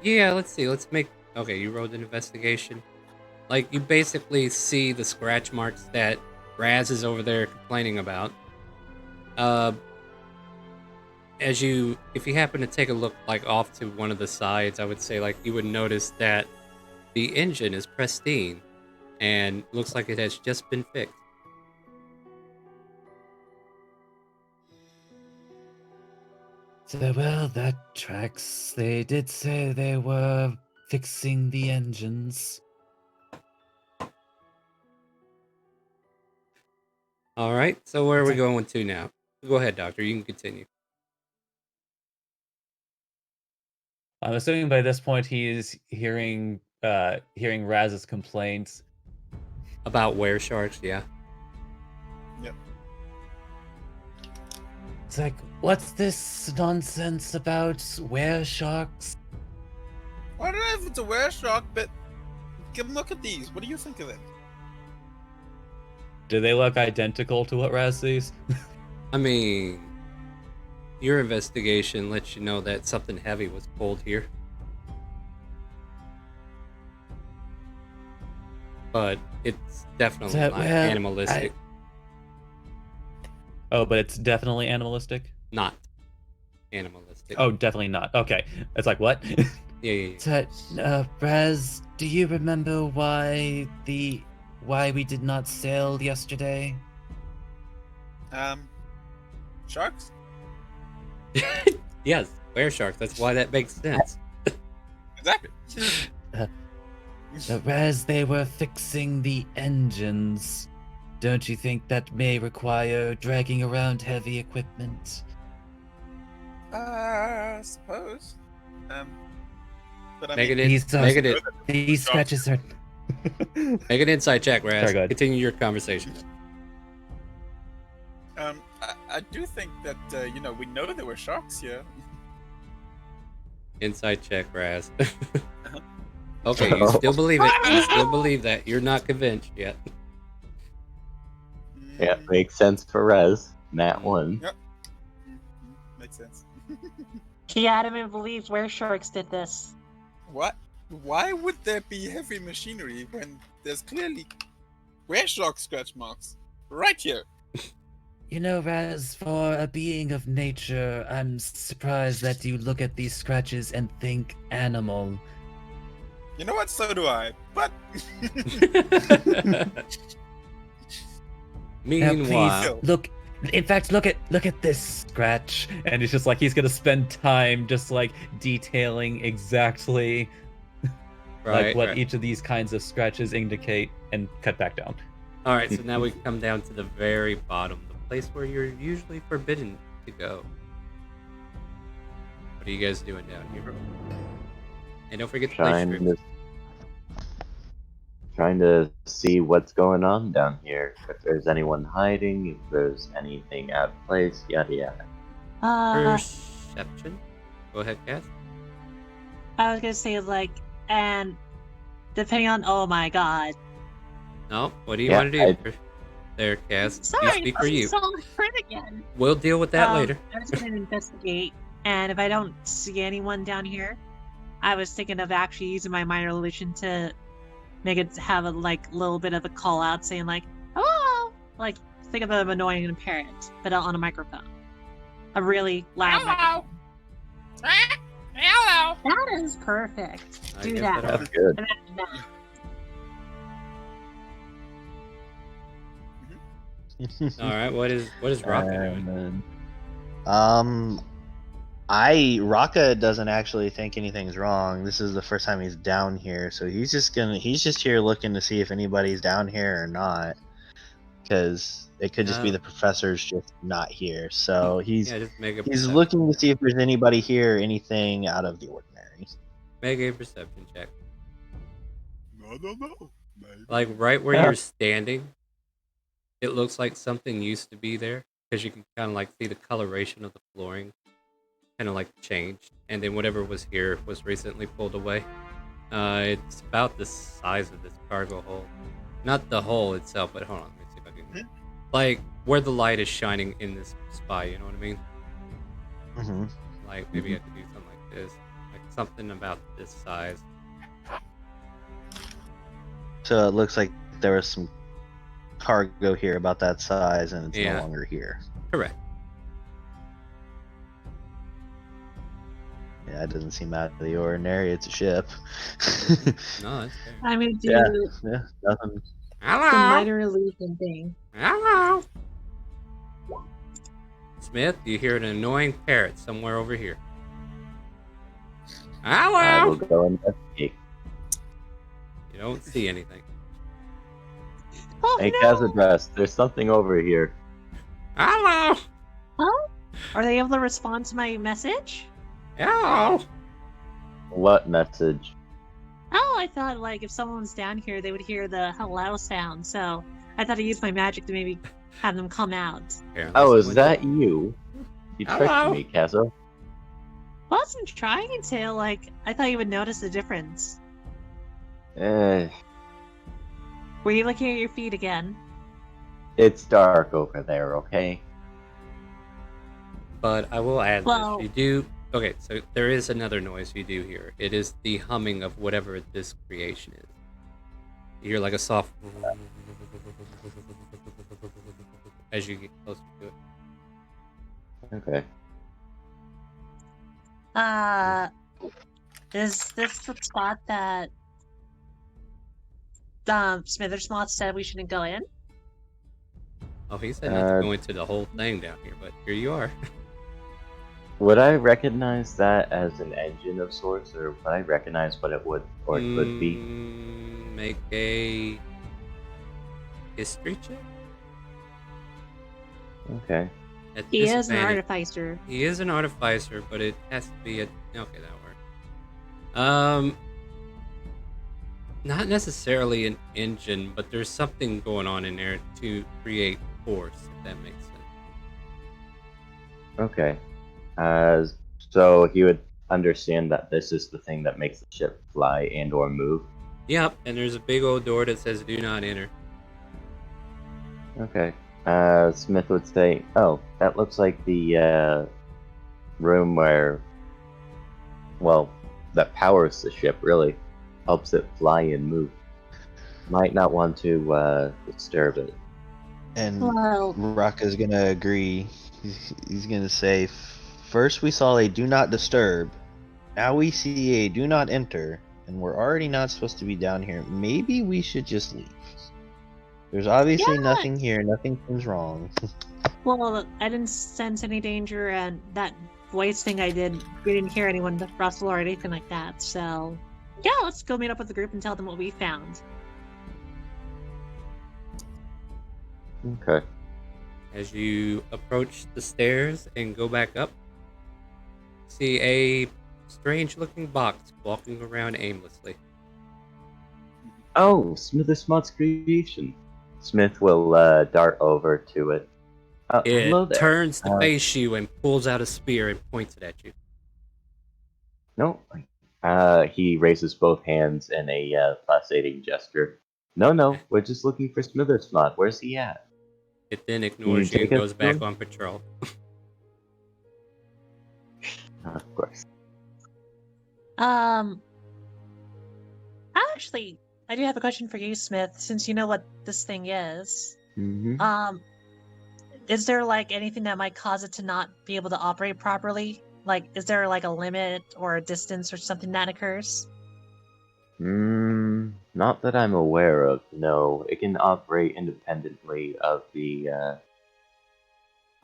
let's see. Let's make... Okay, you rolled an investigation. Like, you basically see the scratch marks that Raz is over there complaining about. If you happen to take a look, like, off to one of the sides, I would say, like, you would notice that the engine is pristine and looks like it has just been fixed. So, well, that tracks. They did say they were fixing the engines. Alright, so where are we going to now? Go ahead, Doctor. You can continue. I'm assuming by this point he's hearing Raz's complaints. About were sharks, yeah. It's like, what's this nonsense about were sharks? I don't know if it's a were shark, but give a look at these. What do you think of it? Do they look identical to what Raz sees? I mean, your investigation lets you know that something heavy was pulled here. But it's definitely That- not well, animalistic. Oh, but it's definitely animalistic? Not animalistic. Oh, definitely not. Okay. It's like, what? Yeah. Raz, do you remember why we did not sail yesterday? Sharks? Yes, were sharks. That's why that makes sense. Exactly. Raz, they were fixing the engines. Don't you think that may require dragging around heavy equipment? I suppose. But I Make mean, it in, make it in, These scratches are. make an insight check, Raz. Sorry, go ahead. Continue your conversation. I do think that we know that there were sharks here. Insight check, Raz. Okay, you still believe it. You still believe that. You're not convinced yet. Yeah, makes sense for Rez. Nat 1. Yep. Makes sense. He adamantly believes were sharks did this. What? Why would there be heavy machinery when there's clearly were shark scratch marks right here? You know, Raz, for a being of nature, I'm surprised that you look at these scratches and think animal. You know what? So do I. But Meanwhile, please. Look. In fact, look at this scratch, and it's just like he's gonna spend time just like detailing exactly like what each of these kinds of scratches indicate, and cut back down. All right, so now we come down to the very bottom, the place where you're usually forbidden to go. What are you guys doing down here? And don't forget to play strips. Trying to see what's going on down here. If there's anyone hiding, if there's anything out of place, yada yada. Perception. Go ahead, Cass. I was gonna say, and depending on, oh my god. No, what do you Yeah, want to do there, Cass? Sorry, You speak for you. solid print again. We'll deal with that later. I was gonna investigate, and if I don't see anyone down here, I was thinking of actually using my minor illusion to make it have a little bit of a call out saying hello, think of an annoying parent, but on a microphone, a really loud microphone. Hello. That is perfect. I Do guess that. that'll- That's good. Imagine that. All right, what is Raka doing? And then, Raka doesn't actually think anything's wrong. This is the first time he's down here, so he's just here looking to see if anybody's down here or not, because it could just be the professor's just not here. So he's Yeah, just make a he's perception. looking to see if there's anybody here, anything out of the ordinary. Make a perception check. No. Like right where you're standing, it looks like something used to be there because you can kind of like see the coloration of the flooring, kind of like changed, and then whatever was here was recently pulled away. It's about the size of this cargo hold, not the hole itself, but hold on, let me see if I can. Like where the light is shining in this spy, you know what I mean? Mm-hmm. Like maybe I could do something like this, like something about this size. So it looks like there was some cargo here about that size, and it's Yeah. no longer here. Correct. Yeah, it doesn't seem out of the ordinary. It's a ship. No, that's fair. I'm gonna do Yeah, nothing. the Hello. minor illusion thing. Hello. Smith, you hear an annoying parrot somewhere over here. I will Hello. go investigate. You don't see anything. Oh Hey, no! Kazadress, there's something over here. Hello. Huh? Are they able to respond to my message? Hello. What message? Oh, I thought like if someone was down here, they would hear the hello sound. So I thought I'd use my magic to maybe have them come out. Apparently Oh, is someone that did. you? You Hello? tricked me, Kazo. Wasn't trying to. Like I thought you would notice the difference. Eh, Were you looking at your feet again? it's dark over there, okay? But I will add Well- this. You do. Okay, so there is another noise you do hear. It is the humming of whatever this creation is. You hear like a soft as you get closer to it. Okay. Is this the spot that Smithersmoth said we shouldn't go in? Oh, he said not to go into the whole thing down here, but here you are. Would I recognize that as an engine of sorts, or would I recognize what it would or could be? Make a history check. Okay. At He is an disadvantage. artificer. He is an artificer, but it has to be a. Okay, that'll work. Not necessarily an engine, but there's something going on in there to create force, if that makes sense. Okay. So he would understand that this is the thing that makes the ship fly and or move. Yep, and there's a big old door that says "Do not enter." Okay. Smith would say, "Oh, that looks like the room where, well, that powers the ship. Really helps it fly and move. Might not want to disturb it." And Well, Raka's gonna agree. He's gonna say, first we saw a do not disturb, now we see a do not enter, and we're already not supposed to be down here. Maybe we should just leave. There's obviously Yeah. nothing here, nothing seems wrong. well, I didn't sense any danger, and that voice thing I did, we didn't hear anyone rustle or anything like that. So, yeah, let's go meet up with the group and tell them what we found. Okay. As you approach the stairs and go back up, see a strange-looking box walking around aimlessly. Oh, Smithersmoth's creation. Smith will dart over to it. Hello It there. turns to face you and pulls out a spear and points it at you. No. He raises both hands in a placating gesture. No, we're just looking for Smithersmoth. Where's he at? It then ignores you and take us goes back through? on patrol. Of course. Actually, I do have a question for you, Smith, since you know what this thing is. Mm-hmm. Is there like anything that might cause it to not be able to operate properly? Like, is there like a limit or a distance or something that occurs? Not that I'm aware of, no. It can operate independently of the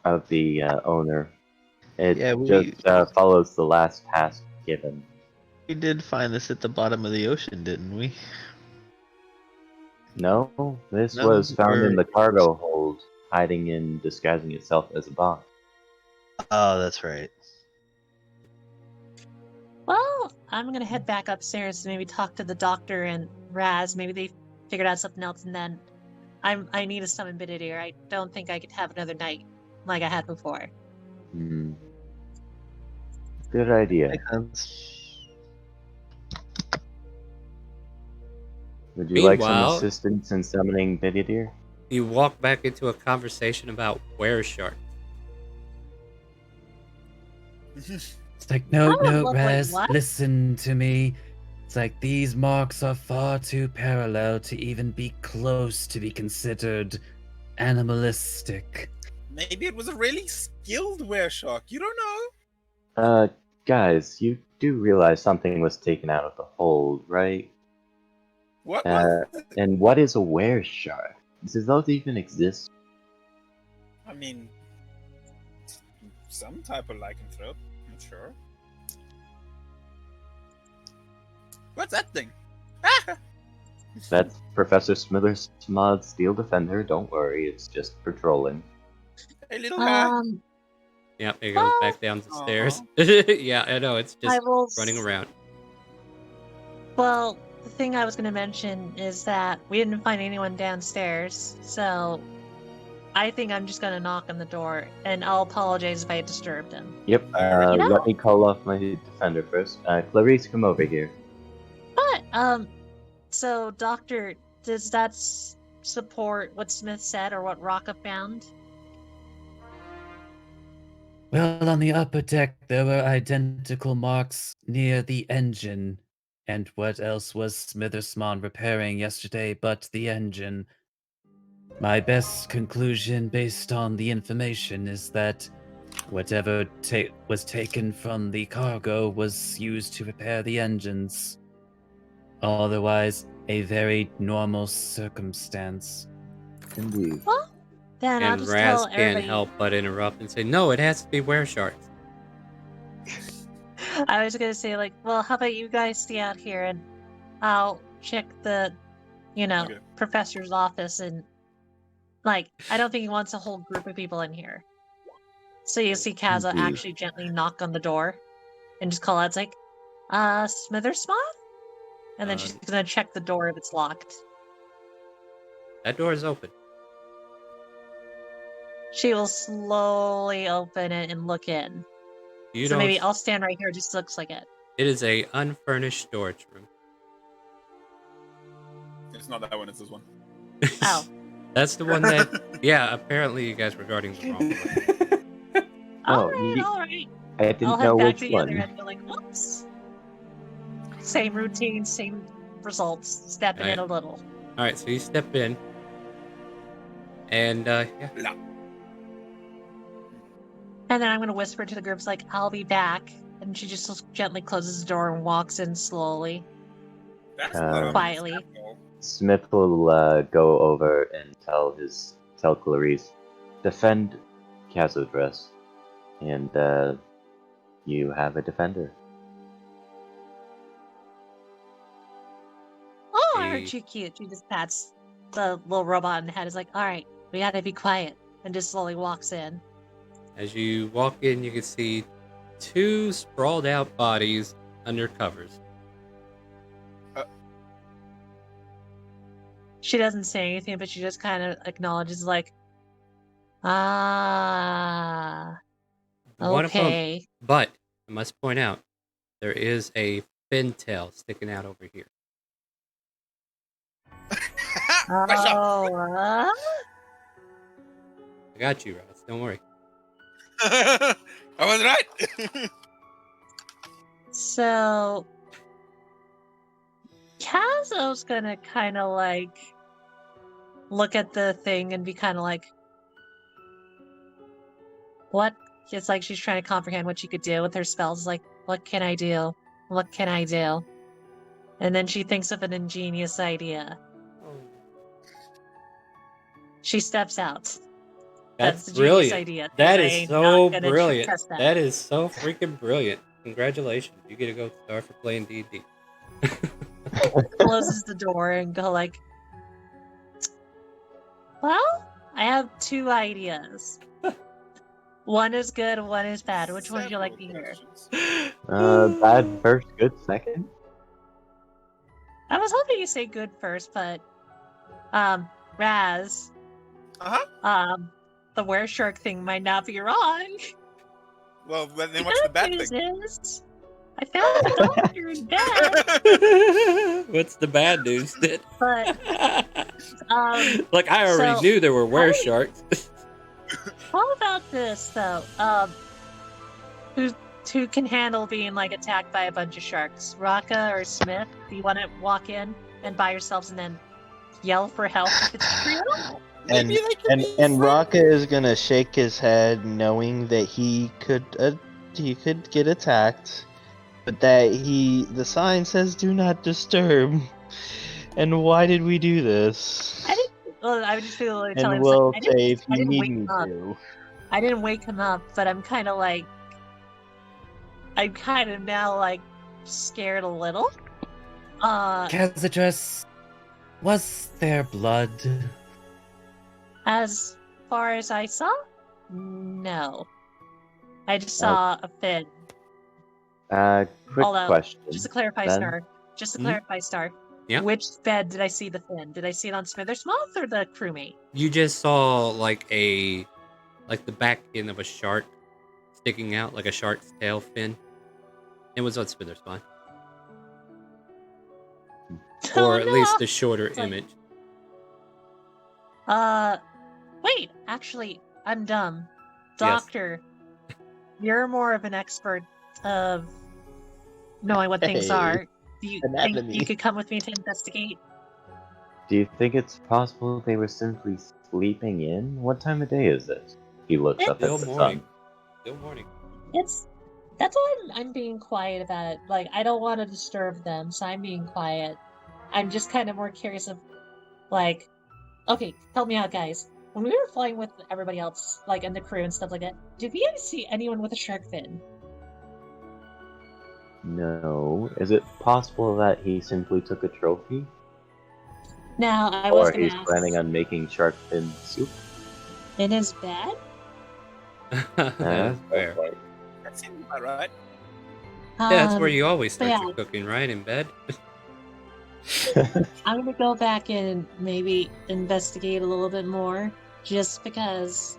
owner. It Yeah, just follows the last task given. we did find this at the bottom of the ocean, didn't we? No, this No, was found in or the cargo hold, hiding in disguising itself as a box. oh, that's right. Well, I'm gonna head back upstairs and maybe talk to the doctor and Raz. Maybe they figured out something else, and then I need to summon Bididir. I don't think I could have another night like I had before. Hmm. Good idea. Makes sense. Would you like some Meanwhile- assistance in summoning Bididir? You walk back into a conversation about were-shark. It's like, no, I would no, look like Raz, what? listen to me. It's like these marks are far too parallel to even be close to be considered animalistic. Maybe it was a really skilled wereshark. You don't know. Guys, you do realize something was taken out of the hold, right? What was it? And what is a were-shark? Does those even exist? I mean, some type of lycanthrope, I'm sure. What's that thing? Ah! That's Professor Smithers' mod Steel Defender. Don't worry, it's just patrolling. Hey, little guy. Yep, it goes back down the Aw. stairs. Yeah, I know, it's I just will. running around. Well, the thing I was gonna mention is that we didn't find anyone downstairs, so I think I'm just gonna knock on the door, and I'll apologize if I disturbed him. Yep, You know- let me call off my defender first. Clarice, come over here. But so Doctor, does that support what Smith said or what Rocka found? Well, on the upper deck, there were identical marks near the engine. And what else was Smithersmon repairing yesterday but the engine? My best conclusion, based on the information, is that whatever was taken from the cargo was used to repair the engines. Otherwise, a very normal circumstance. Indeed. Well, then I'll And just Raz tell can't everybody. help but interrupt and say, no, it has to be were-sharks. I was gonna say, like, well, how about you guys stay out here and I'll check the, Okay. professor's office, and like, I don't think he wants a whole group of people in here. So you see Kaza Indeed. actually gently knock on the door and just call out, it's like, Smithersmon? And then she's gonna check the door if it's locked. That door is open. She will slowly open it and look in. You So don't. maybe I'll stand right here, it just looks like it. It is a unfurnished storage room. It's not that one, it's this one. Oh. That's the one that. Yeah, apparently you guys were guarding the wrong one. Oh, Alright. I I'll didn't head know back which to the other one. end and be like, whoops. Same routine, same results. Stepping in a little. All right, so you step in, and yeah, And then I'm gonna whisper to the groups like, I'll be back. And she just gently closes the door and walks in slowly. That's Um, not Quietly. understandable. Smith will go over and tell Clarice, defend Kaza's dress, and you have a defender. Oh, I Hey. heard you cute. She just pats the little robot on the head. Is like, alright, we gotta be quiet. And just slowly walks in. as you walk in, you can see two sprawled out bodies under covers. She doesn't say anything, but she just kind of acknowledges, like, ah, One of them, okay. but I must point out, there is a fin tail sticking out over here. Oh, I got you, Raz. Don't worry. I was right. So, Kazo's gonna kind of like look at the thing and be kind of like, what? It's like she's trying to comprehend what she could do with her spells. Like, what can I do? What can I do? And then she thinks of an ingenious idea. She steps out. That's the genius brilliant. idea. That I is ain't so not gonna brilliant. trust that. That is so freaking brilliant. Congratulations. You get to go star for playing D&D. Closes the door and go like, well, I have 2 ideas. One is good, one is bad. Which one would you like to hear? Bad first, good second. I was hoping you say good first, but Raz, the were shark thing might not be wrong. Well, then The what's the good bad news thing? is I found the doctor in bed. What's the bad news then? But like I already so knew there were were how- sharks. how about this though? Who can handle being like attacked by a bunch of sharks? Raka or Smith? Do you want to walk in and by yourselves and then yell for help if it's true? And Maybe they could be and friends. Raka is gonna shake his head, knowing that he could get attacked, but that the sign says "Do not disturb." And why did we do this? I would just feel like telling And him will I say if I you didn't need wake me him up. to. I didn't wake him up, but I'm kind of now like scared a little. Cazadress, was there blood? As far as I saw, no. I just saw a fin. Quick Although, question. just to clarify, Ben? Star. Just to Hmm? clarify, Star. Yeah? Which bed did I see the fin? Did I see it on Smithersmouth or the crewmate? You just saw like the back end of a shark sticking out, like a shark's tail fin. It was on Spinner's spine. Or at least the shorter It's like- image. Wait, actually, I'm dumb. Yes. Doctor, you're more of an expert of knowing what things Hey, are. Do you think anatomy. you could come with me to investigate? Do you think it's possible they were simply sleeping in? What time of day is it? He looks up at Still the morning. sun. Still morning. That's why I'm being quiet about it. Like, I don't want to disturb them, so I'm being quiet. I'm just kind of more curious of, like, okay, help me out, guys. When we were flying with everybody else, like, and the crew and stuff like that, did we ever see anyone with a shark fin? No. Is it possible that he simply took a trophy? Now, I was Or gonna he's ask, planning on making shark fin soup? in his bed? That is fair. That seems about right. Yeah, that's where you always start yeah. your cooking, right? In bed? I'm gonna go back and maybe investigate a little bit more, just because.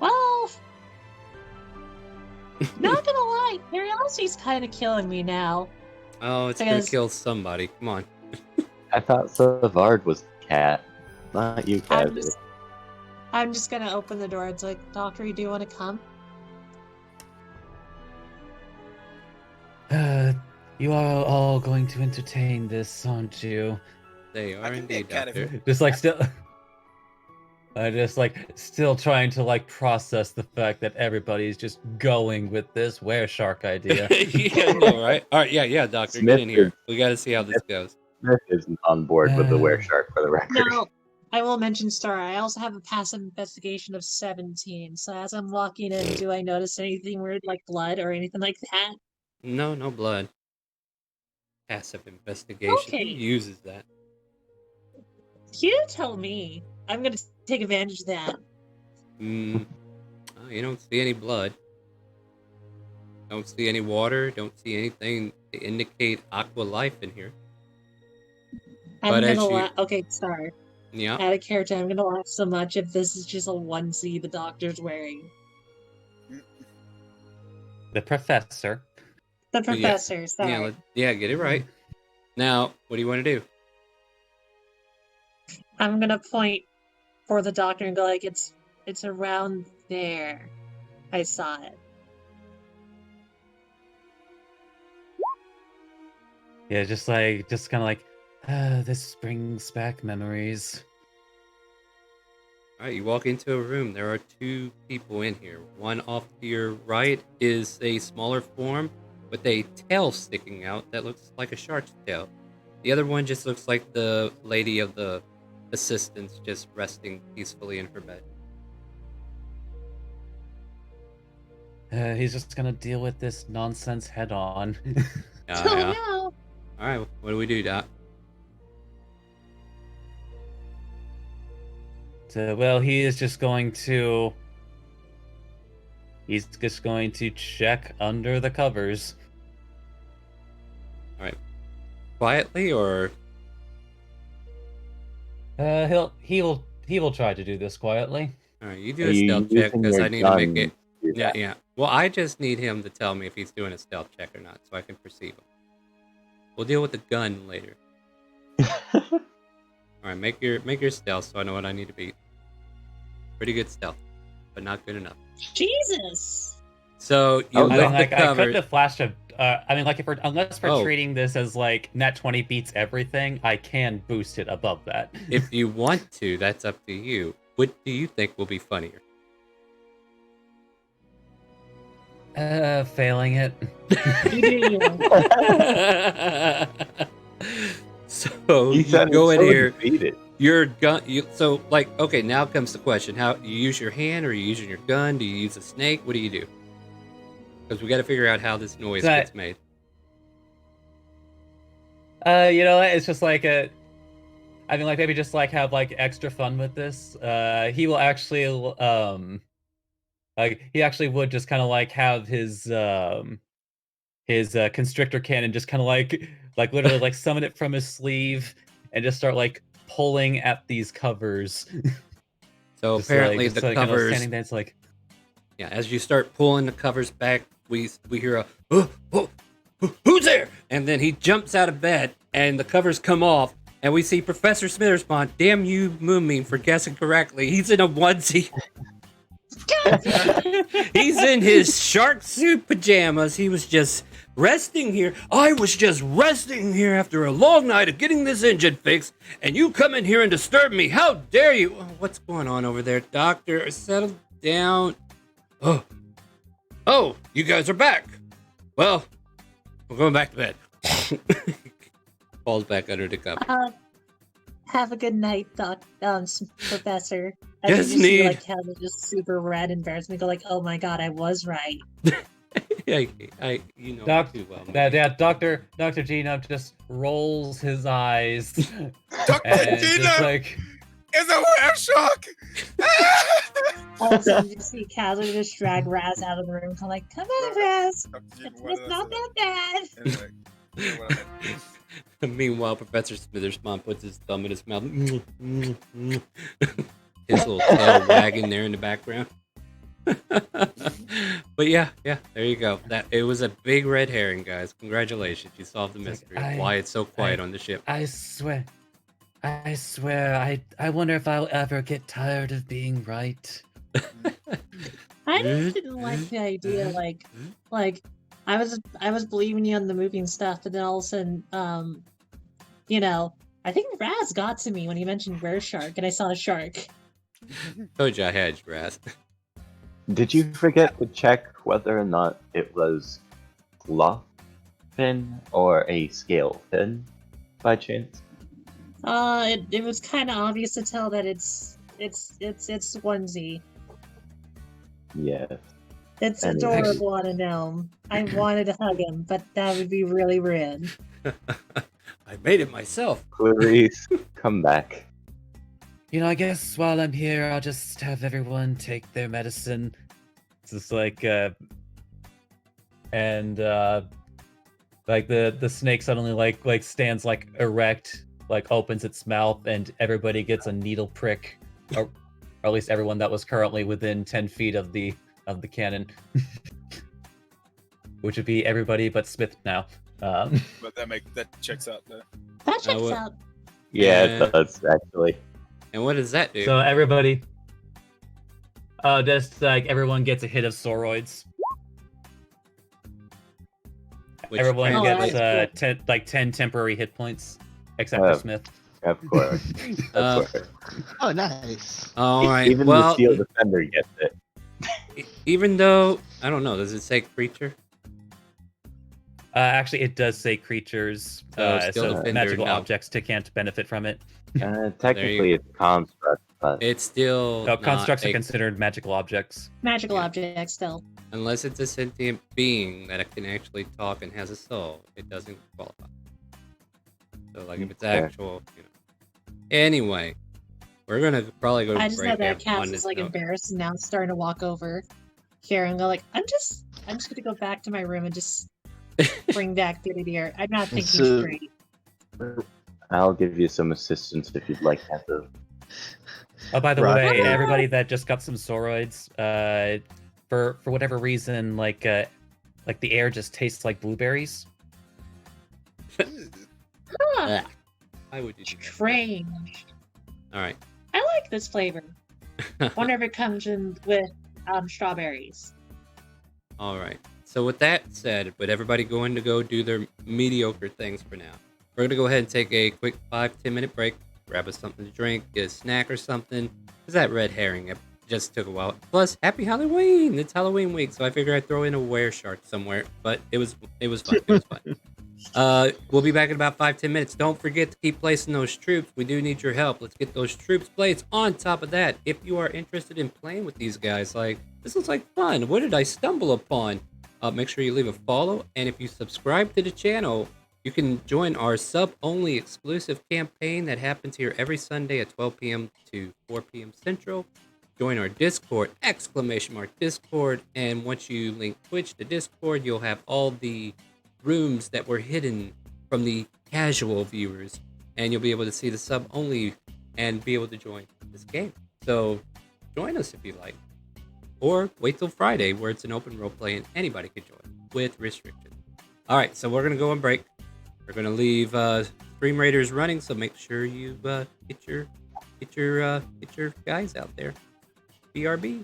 Well, not gonna lie, curiosity's kind of killing me now. Oh, it's Because- gonna kill somebody. Come on. I thought Savard was cat. Not you, I'm Kaz. just, I'm just gonna open the door. It's like, Doctor, you do want to come? You are all going to entertain this, aren't you? They are I can be a indeed, cat if Doctor. Just like still, I just like still trying to like process the fact that everybody's just going with this were shark idea. Yeah, no, right? Alright, yeah, Doctor, Smith get in here. is- We gotta see how this goes. Smith isn't on board with the were shark for the record. No, I will mention Star. I also have a passive investigation of 17. So as I'm walking in, do I notice anything weird like blood or anything like that? No blood. Passive investigation. Okay. Who uses that? You tell me. I'm gonna take advantage of that. Oh, you don't see any blood. Don't see any water. Don't see anything to indicate aqua life in here. I'm But as gonna you- laugh. Okay, Star. Yeah. Out of character, I'm gonna laugh so much if this is just a onesie the doctor's wearing. The professor. The Yeah. professor, sorry. Yeah, get it right. Now, what do you want to do? I'm gonna point for the doctor and go like, it's around there. I saw it. Yeah, just kind of like, this brings back memories. All right, you walk into a room. There are 2 people in here. One off to your right is a smaller form with a tail sticking out that looks like a shark's tail. The other one just looks like the lady of the assistants just resting peacefully in her bed. He's just gonna deal with this nonsense head on. Yeah, Oh yeah. no! All right, what do we do, Doc? So, well, he's just going to check under the covers. All right, quietly or He will try to do this quietly. all right? You do Are a you stealth check using because your I need to make gun it. to do Yeah, that? yeah. Well, I just need him to tell me if he's doing a stealth check or not, so I can perceive him. We'll deal with the gun later. All right, make your stealth so I know what I need to beat. Pretty good stealth, but not good enough. Jesus! So you Oh, I lift mean, like, the I cover. could have flashed a. I mean, like, unless we're Oh. treating this as like nat 20 beats everything, I can boost it above that. If you want to, that's up to you. What do you think will be funnier? Failing it. You do you. So He you sounded go in so here. defeated. Your gun. So like, okay, now comes the question: how you use your hand, or you using your gun? Do you use a snake? What do you do? Because we got to figure out how this noise That- gets made. You know, it's just like a. I mean, like, maybe just like have like extra fun with this. He will actually like, he actually would just kind of like have his constrictor cannon just kind of like literally like summon it from his sleeve and just start like pulling at these covers. So Just, apparently like, the just, like, kind of covers. standing there, it's like, Yeah, as you start pulling the covers back, we hear a who's there? And then he jumps out of bed, and the covers come off, and we see Professor Smitherspawn. Damn you, Moonbeam, for guessing correctly. He's in a onesie. He's in his shark suit pajamas. He was just resting here. I was just resting here after a long night of getting this engine fixed, and you come in here and disturb me. How dare you? Oh, what's going on over there, Doctor? Settle down. Oh, you guys are back. Well, we're going back to bed. Falls back under the cover. Have a good night, Professor. I Yes, can just see, Need. like, how they're just super red and embarrassed me. Go like, oh my god, I was right. I you know Doc- too well. yeah, Dr. Gino just rolls his eyes Dr. and Gino just like, is a whale shark! All of a sudden, you see casually just drag Raz out of the room. Go like, come on, Raz. Dr. Gino, It's what did I not say? that bad. Anyway, you know what I meant. Meanwhile, Professor Smitherspawn puts his thumb in his mouth. His little tail wagging there in the background. But yeah, there you go. That it was a big red herring, guys. Congratulations, you solved the It's like, mystery of why it's so quiet I- on the ship. I swear, I wonder if I'll ever get tired of being right. I just didn't like the idea, like I was believing you on the moving stuff, but then all of a sudden, you know, I think Raz got to me when he mentioned rare shark, and I saw a shark. Told you I had you, Raz. Did you forget to check whether or not it was cloth fin or a scale fin by chance? It was kind of obvious to tell that it's onesie. Yeah. It's And- adorable on a gnome. I wanted to hug him, but that would be really rude. I made it myself. Clarice, come back. You know, I guess while I'm here, I'll just have everyone take their medicine. It's just like, and like the snake suddenly like stands like erect, like opens its mouth, and everybody gets a needle prick, or at least everyone that was currently within 10 feet of the cannon, which would be everybody but Smith now. But that checks out there. That checks what- out. Yeah, Yeah. it does, actually. And what does that do? So everybody, just like everyone gets a hit of soroids. Which Everyone Oh, gets that's 10 temporary hit points, except Oh. for Smith. Of course. Uh, Of course. Oh, nice. all right. Even well, the Steel Defender gets it. even though I don't know, does it say creature? Actually, it does say creatures, So still so defender, magical no. objects can't benefit from it. Technically, it's construct, but It's still Oh, not constructs are a, considered magical objects. Magical Yeah. object still. unless it's a sentient being that can actually talk and has a soul. It doesn't qualify. So like if it's Okay. actual, you know. Anyway, we're gonna probably go I to just know break that on Cass this is like note. embarrassed and now starting to walk over here and go like, I'm just gonna go back to my room and just bring back Biddy Deer. I'm not thinking So- straight. I'll give you some assistance if you'd like, Heather. Oh, by the Rock way, it. everybody that just got some soroids, for whatever reason, like the air just tastes like blueberries. Ew. Huh, Ugh. Why would you do that? strange. All right. I like this flavor. Wonder if it comes in with strawberries. All right. So with that said, with everybody going to go do their mediocre things for now, we're gonna go ahead and take a quick 5-10 minute break, grab us something to drink, get a snack or something. Cause that red herring it just took a while. Plus, happy Halloween! It's Halloween week, so I figured I'd throw in a were shark somewhere. But it was fun. It was fun. We'll be back in about 5-10 minutes. Don't forget to keep placing those troops. We do need your help. Let's get those troops placed. On top of that, if you are interested in playing with these guys, like this looks like fun. What did I stumble upon? Make sure you leave a follow, and if you subscribe to the channel, you can join our sub-only exclusive campaign that happens here every Sunday at 12 p.m. to 4 p.m. Central. Join our Discord, !Discord, and once you link Twitch to Discord, you'll have all the rooms that were hidden from the casual viewers, and you'll be able to see the sub-only and be able to join this game. So join us if you like. Or wait till Friday where it's an open roleplay and anybody can join with restrictions. All right, so we're going to go on break. We're going to leave StreamRaiders running, so make sure you get your guys out there. BRB.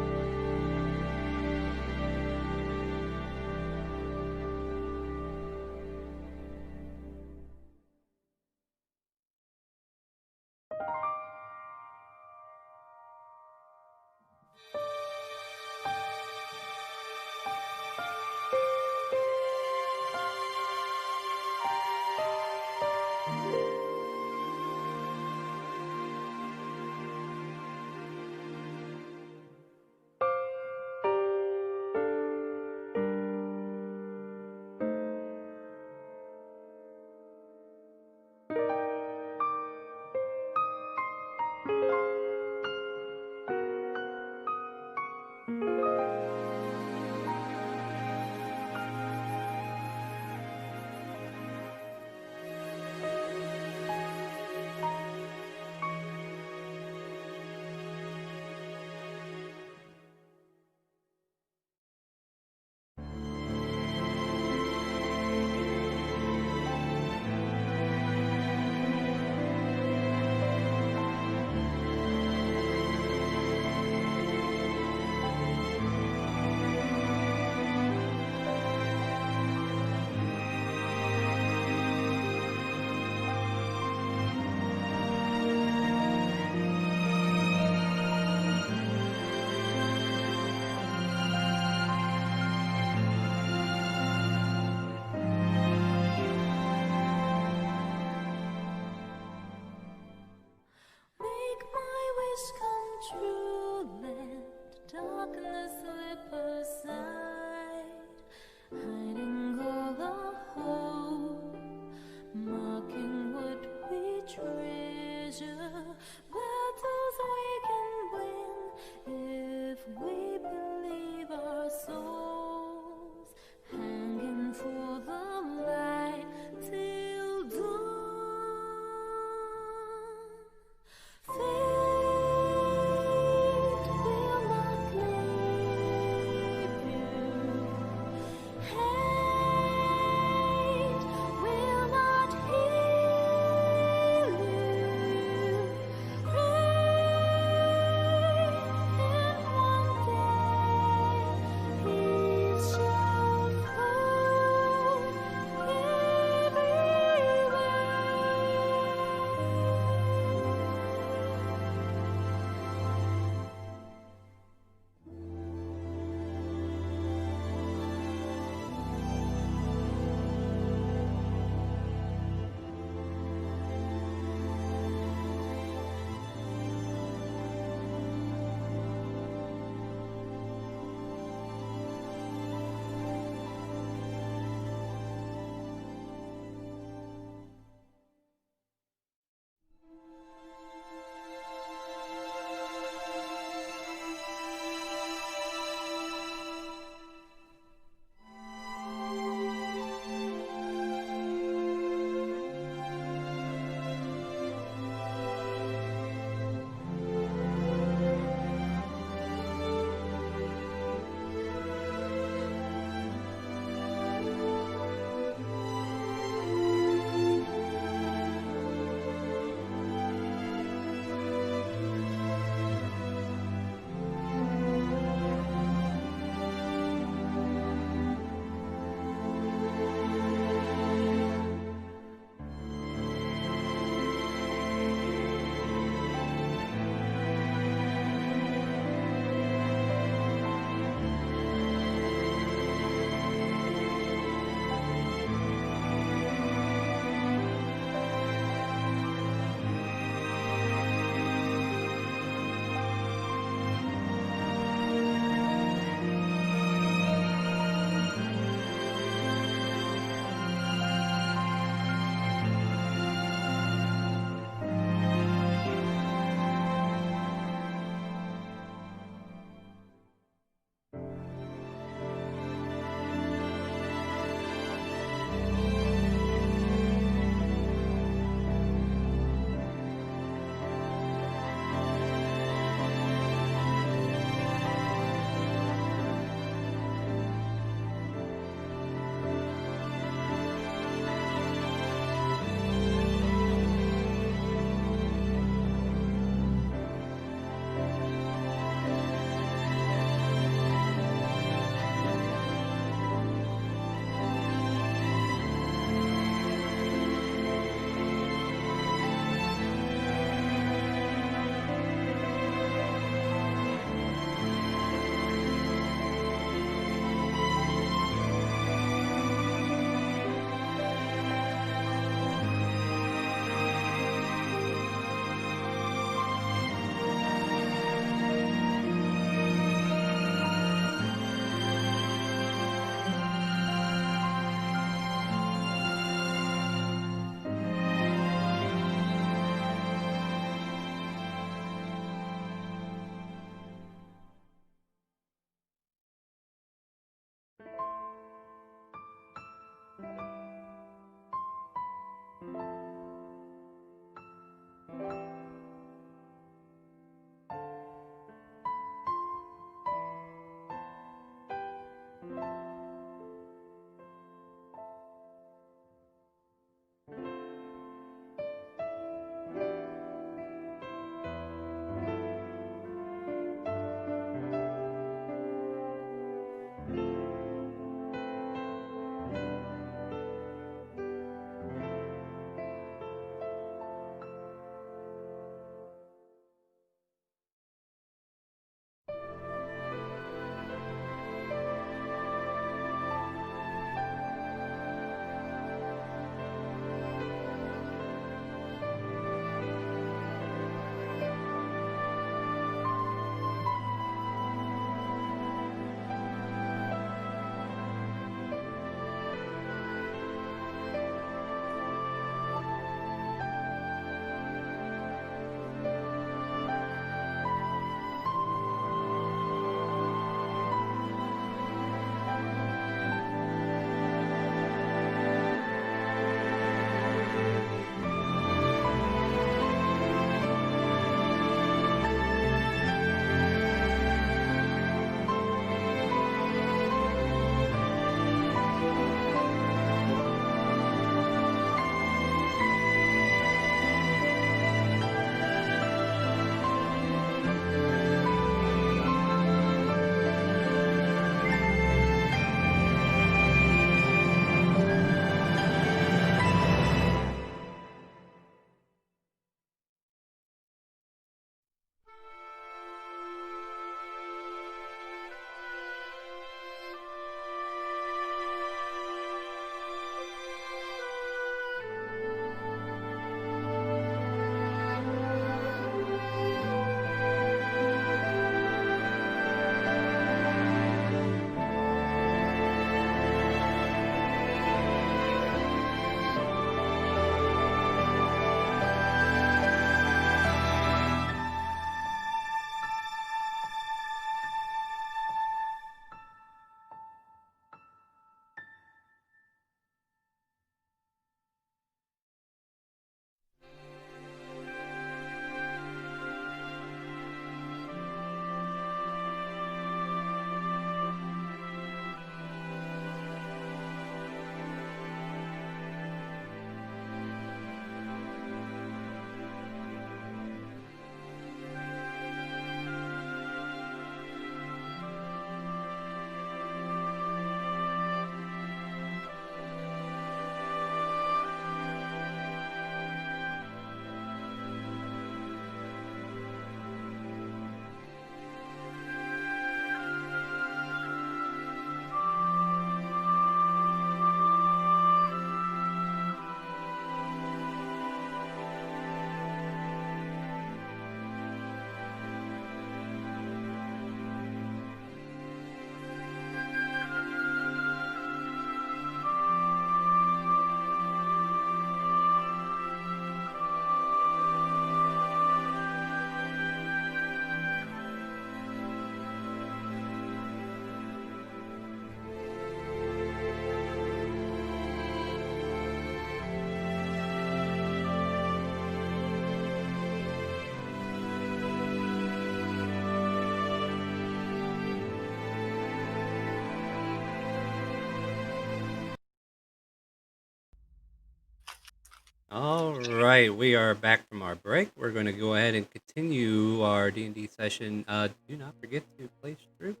All right, we are back from our break. We're going to go ahead and continue our D&D session. Do not forget to place troops.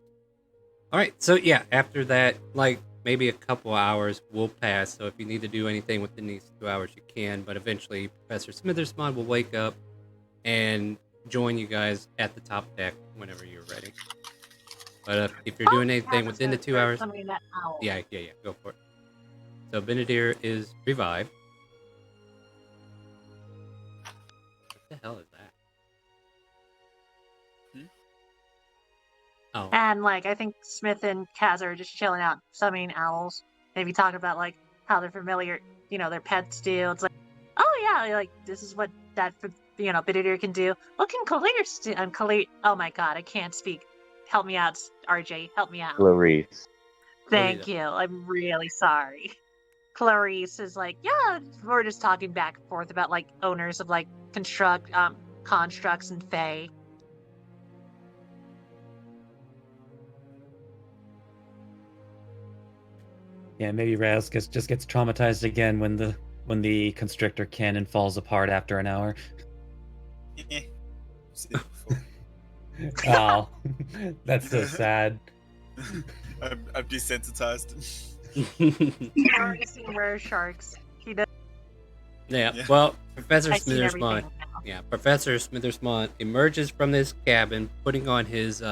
All right, so yeah, after that, like maybe a couple hours will pass. So if you need to do anything within these 2 hours, you can. But eventually, Professor Smithersmon will wake up and join you guys at the top deck whenever you're ready. But if you're doing anything within the 2 hours, yeah, go for it. So Benedier is revived. What the hell is that? Oh, And like I think Smith and Kaz are just chilling out, summoning owls. Maybe talking about like how they're familiar, their pets do. It's like, oh yeah, like this is what that Benedict can do. What can Clarice do? Oh my god, I can't speak. Help me out, RJ. Help me out. Clarice. Thank you. I'm really sorry. Clarice is like, yeah, we're just talking back and forth about like owners of like constructs and fae. Yeah, maybe Raz just gets traumatized again when the constrictor cannon falls apart after an hour. Yeah. Seen it before. Oh, that's so sad. I'm desensitized. He's already seen rare sharks. He does. yeah. Yeah. Well, Professor I've seen everything Smithersmon. now. Yeah, Professor Smithersmon emerges from this cabin, putting on his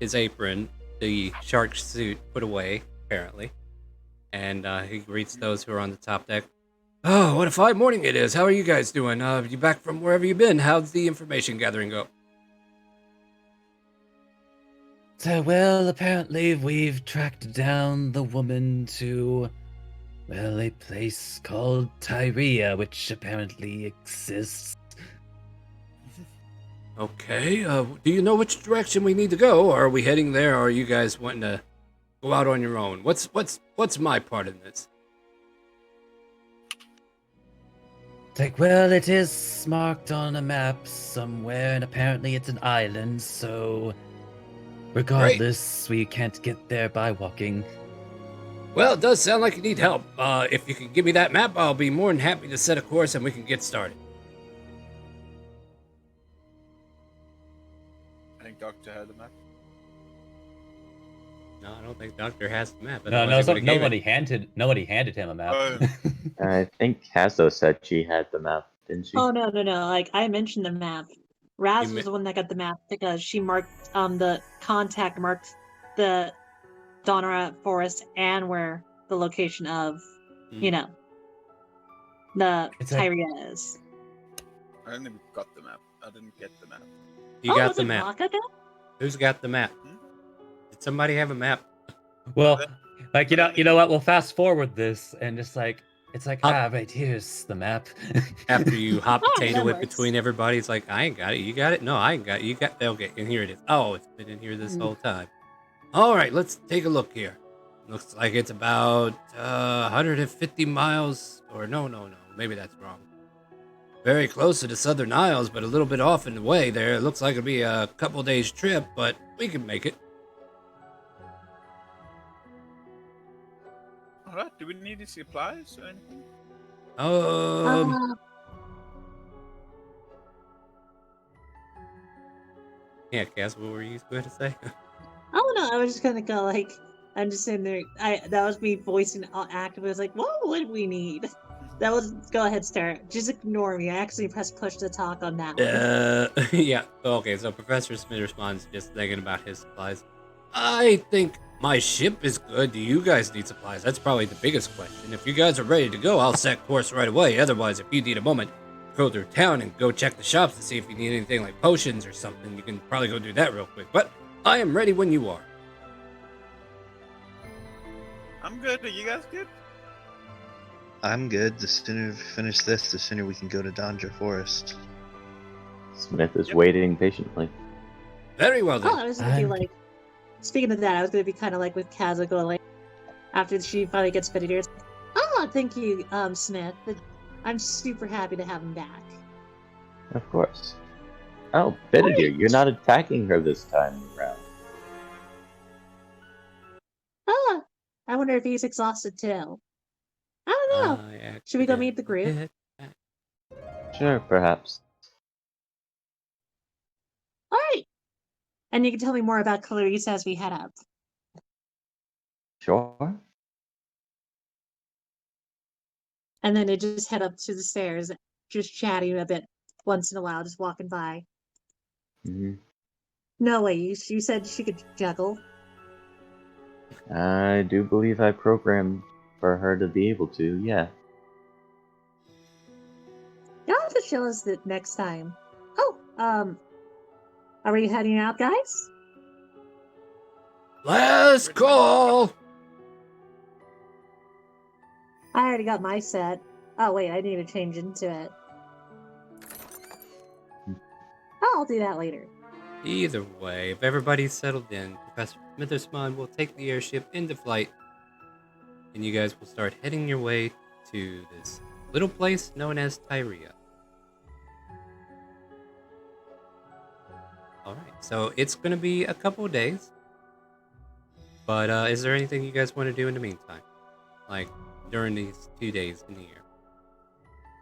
apron, the shark suit put away apparently, and he greets those who are on the top deck. Oh, what a fine morning it is! How are you guys doing? You back from wherever you've been? How's the information gathering go? So, well, apparently we've tracked down the woman to, well, a place called Tyria, which apparently exists. Okay. Do you know which direction we need to go? Or are we heading there, or are you guys wanting to go out on your own? What's my part in this? It's like, well, it is marked on a map somewhere, and apparently it's an island, so regardless, we can't get there by walking. Well, it does sound like you need help. If you can give me that map, I'll be more than happy to set a course and we can get started. I think Doctor had the map. No, I don't think Doctor has the map. Nobody handed him a map. Oh. I think Casso said she had the map, didn't she? Oh no. Like I mentioned the map. Raz You was the one that got the map because she marked the contact marked the Donora Forest and where the location of the It's like- Tyria is. I only got the map. I didn't get the map. You got was the it map. Baka then? Who's got the map? Did somebody have a map? Well, like you know what? We'll fast forward this and just like it's like right here's the map. After you hot Oh, potato that it works. between everybody, it's like, I ain't got it. You got it? No, I ain't got it. You got okay, and here it is. Oh, it's been in here this whole time. All right, let's take a look here. Looks like it's about 150 miles, or no, maybe that's wrong. Very close to the Southern Isles, but a little bit off in the way there. It looks like it'll be a couple days trip, but we can make it. Alright, do we need any supplies or anything? Yeah, Cass, what were you going to say? Oh no, I was just gonna go like I'm just sitting there. That was me voicing actively. I was like, what would we need? That was go ahead, Sarah. Just ignore me. I actually pressed push to talk on that one. Yeah. Okay, so Professor Smith responds just thinking about his supplies. I think my ship is good. Do you guys need supplies? That's probably the biggest question. If you guys are ready to go, I'll set course right away. Otherwise, if you need a moment, go through town and go check the shops to see if you need anything like potions or something. You can probably go do that real quick. But I am ready when you are. I'm good. Are you guys good? I'm good. The sooner we finish this, the sooner we can go to Dondra Forest. Smith is waiting patiently. Very well then. Oh, I was gonna be like, speaking of that, I was gonna be kind of like with Kaza going like, after she finally gets fitted here. Oh, thank you, Smith. I'm super happy to have him back. Of course. Oh, Benedict, you're not attacking her this time around. Oh, I wonder if he's exhausted too. I don't know. Should we go meet the group? Sure, perhaps. All right. And you can tell me more about Clarice as we head up. Sure. And then they just head up to the stairs, just chatting a bit once in a while, just walking by. hmm No way, you said she could juggle. I do believe I programmed for her to be able to, yeah. You'll have to show us the next time. Oh, are we heading out, guys? Last call! I already got my set. Oh, wait, I need to change into it. Oh, I'll do that later. Either way, if everybody's settled in, Professor Smithersmon will take the airship into flight, and you guys will start heading your way to this little place known as Tyria. Alright, so it's going to be a couple of days, but is there anything you guys want to do in the meantime? Like, during these 2 days in the year?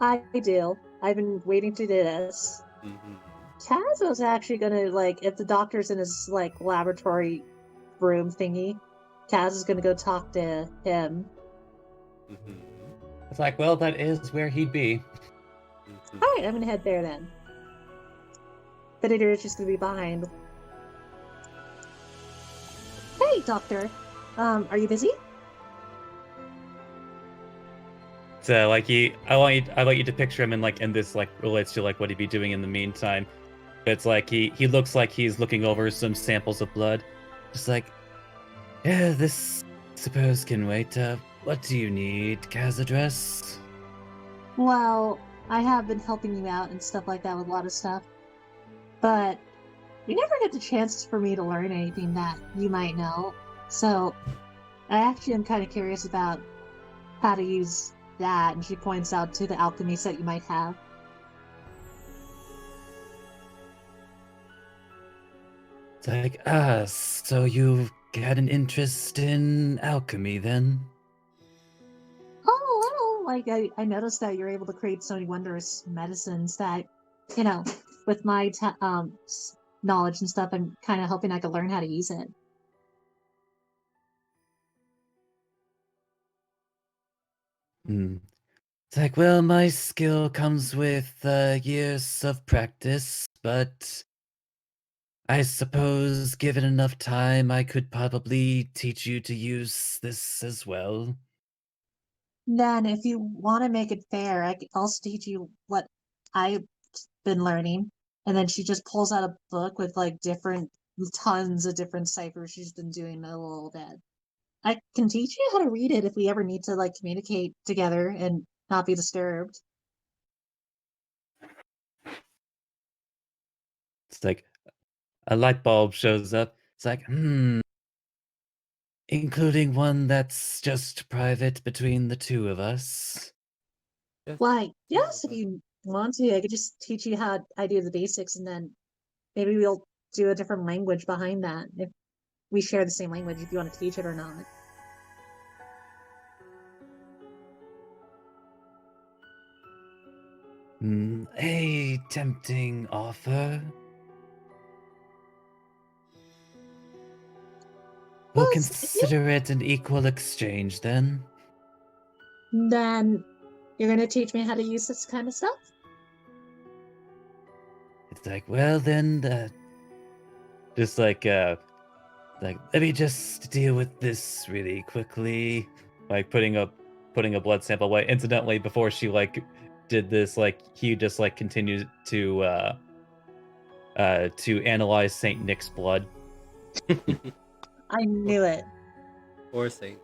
I do. I've been waiting to do this. Mm-hmm. Taz was actually gonna, like, if the doctor's in his, like, laboratory room thingy, Taz is gonna go talk to him. Mm-hmm. It's like, well, that is where he'd be. Mm-hmm. Alright, I'm gonna head there then. But it is just gonna be behind. Hey, doctor. Are you busy? So like I want you to picture him in this like relates to like what he'd be doing in the meantime. It's like he looks like he's looking over some samples of blood. Just like, yeah, this suppose can wait. What do you need? Kaz address? Well, I have been helping you out and stuff like that with a lot of stuff. But you never get the chance for me to learn anything that you might know. So I actually am kind of curious about how to use that, and she points out to the alchemy set you might have. It's like, so you've got an interest in alchemy then? Oh, well, like I noticed that you're able to create so many wondrous medicines that, you know, with my knowledge and stuff, I'm kind of hoping I could learn how to use it. It's like, well, my skill comes with years of practice, but I suppose given enough time, I could probably teach you to use this as well. Then, if you want to make it fair, I can also teach you what I've been learning. And then she just pulls out a book with like tons of different ciphers she's been doing a little bit. I can teach you how to read it if we ever need to like communicate together and not be disturbed. It's like a light bulb shows up. It's like, including one that's just private between the two of us. Why, yes, if you want to, I could just teach you how I do the basics, and then maybe we'll do a different language behind that if we share the same language, if you want to teach it or not. A tempting offer. We'll Well, consider it an equal exchange then. then you're going to teach me how to use this kind of stuff? It's like, well then, just like let me just deal with this really quickly. Like putting a blood sample away. Incidentally, before she like did this, like he just like continued to analyze Saint Nick's blood. I knew it. Or Saint.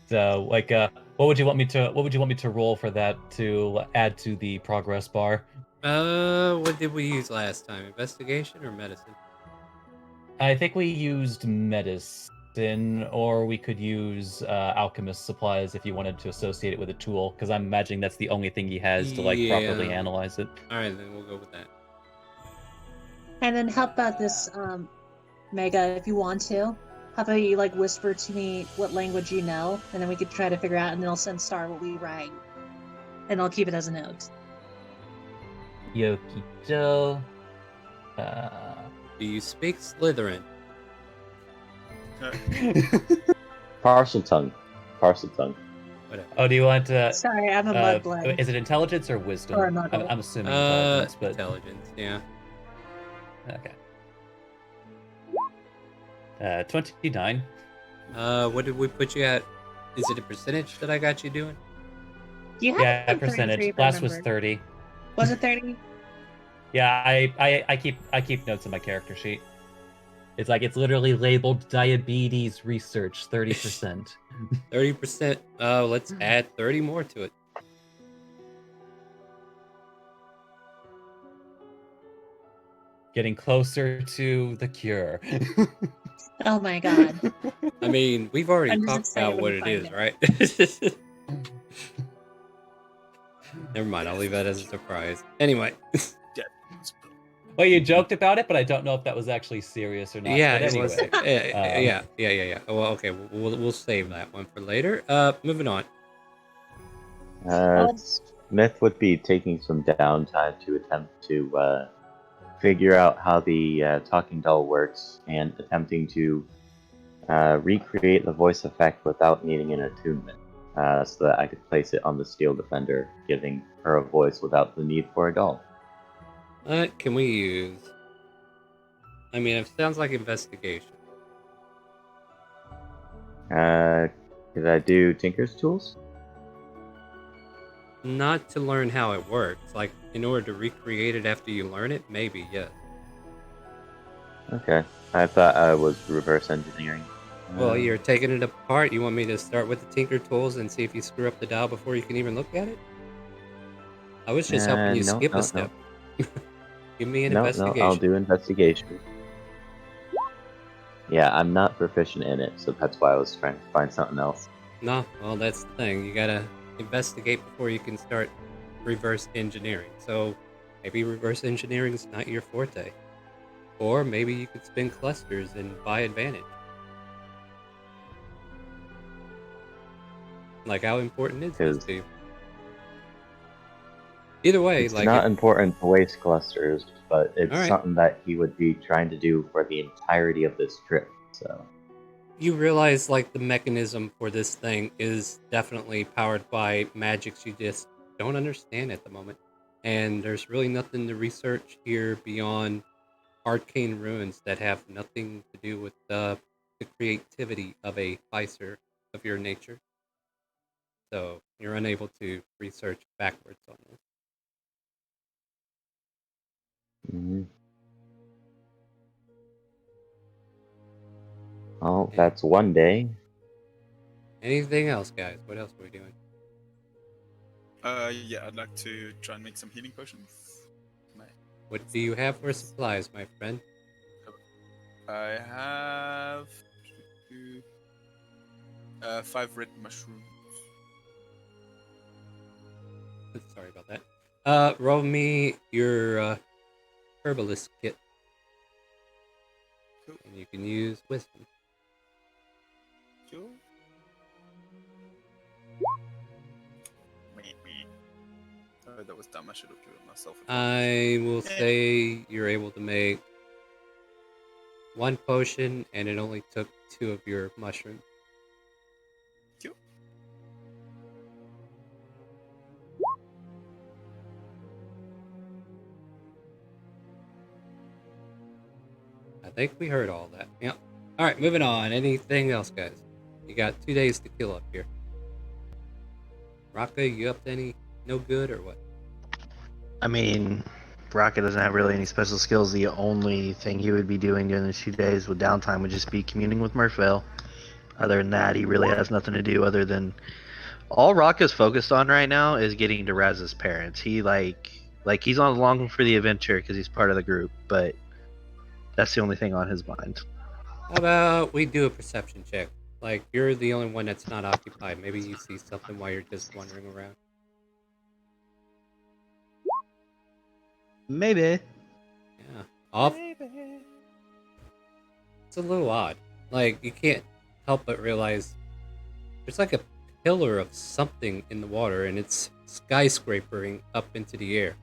So like what would you want me to roll for that to add to the progress bar? What did we use last time? Investigation or medicine? I think we used medicine, or we could use alchemist supplies if you wanted to associate it with a tool, because I'm imagining that's the only thing he has to like properly Yeah. analyze it. Alright, then we'll go with that. And then how about this, Mega, if you want to? How about you like whisper to me what language you know, and then we could try to figure out, and then I'll send Star what we write, and I'll keep it as a note. Yokijo. Do you speak Slytherin? Parcel tongue. Parcel tongue. Whatever. Oh, do you want Sorry, I'm a mudblood. is it intelligence or wisdom? Or a muggle. I'm assuming intelligence, but Intelligence, yeah. okay. 29. What did we put you at? Is it a percentage that I got you doing? You had Yeah, like 33, percentage. if I Last was remember. 30. Was it 30? Yeah, I keep notes on my character sheet. It's like it's literally labeled diabetes research 30%. 30%. Let's add 30 more to it. Getting closer to the cure. Oh my god. I mean, we've already I'm just talked excited about when what we it find is, right? Never mind, I'll leave that as a surprise. Anyway. Well, you joked about it, but I don't know if that was actually serious or not. Yeah, but it anyway, was. Yeah. Well, okay, we'll save that one for later. Moving on. Smith would be taking some downtime to attempt to figure out how the talking doll works and attempting to recreate the voice effect without needing an attunement, so that I could place it on the Steel Defender, giving her a voice without the need for a doll. What can we use? I mean, it sounds like investigation. Could I do Tinker's Tools? Not to learn how it works. Like, in order to recreate it after you learn it, maybe, yes. Okay. I thought I was reverse engineering. Well, you're taking it apart. You want me to start with the Tinker Tools and see if you screw up the dial before you can even look at it? I was just helping you skip a step. Give me an investigation. No, I'll do investigation. Yeah, I'm not proficient in it, so that's why I was trying to find something else. No, well, that's the thing. You gotta investigate before you can start reverse engineering. So maybe reverse engineering is not your forte. Or maybe you could spin clusters and buy advantage. Like, how important is this to you? Either way, It's like, not important to waste clusters, but it's Alright. something that he would be trying to do for the entirety of this trip. So you realize, like, the mechanism for this thing is definitely powered by magics you just don't understand at the moment. And there's really nothing to research here beyond arcane ruins that have nothing to do with the creativity of a Pfizer of your nature. So you're unable to research backwards on this. Well, Yeah. that's one day. Anything else, guys? What else are we doing? Yeah, I'd like to try and make some healing potions. What do you have for supplies, my friend? I have 5 red mushrooms. Sorry about that. Roll me your herbalist kit. Cool. And you can use wisdom. Cool. Oh, that was dumb. I should have given myself. I will say you're able to make 1 potion, and it only took 2 of your mushrooms. Cool. I think we heard all that. Yep. All right, moving on. Anything else, guys? You got 2 days to kill up here. Raka, you up to any no good or what? I mean, Rocket doesn't have really any special skills. The only thing he would be doing during the 2 days with downtime would just be communing with Murphvale. Other than that, he really has nothing to do other than all Rock is focused on right now is getting to Raz's parents. He like he's on along for the adventure because he's part of the group, but that's the only thing on his mind. How about we do a perception check? Like, you're the only one that's not occupied. Maybe you see something while you're just wandering around. Maybe. Yeah. Off. It's a little odd. like you can't help but realize there's like a pillar of something in the water, and it's skyscrapering up into the air.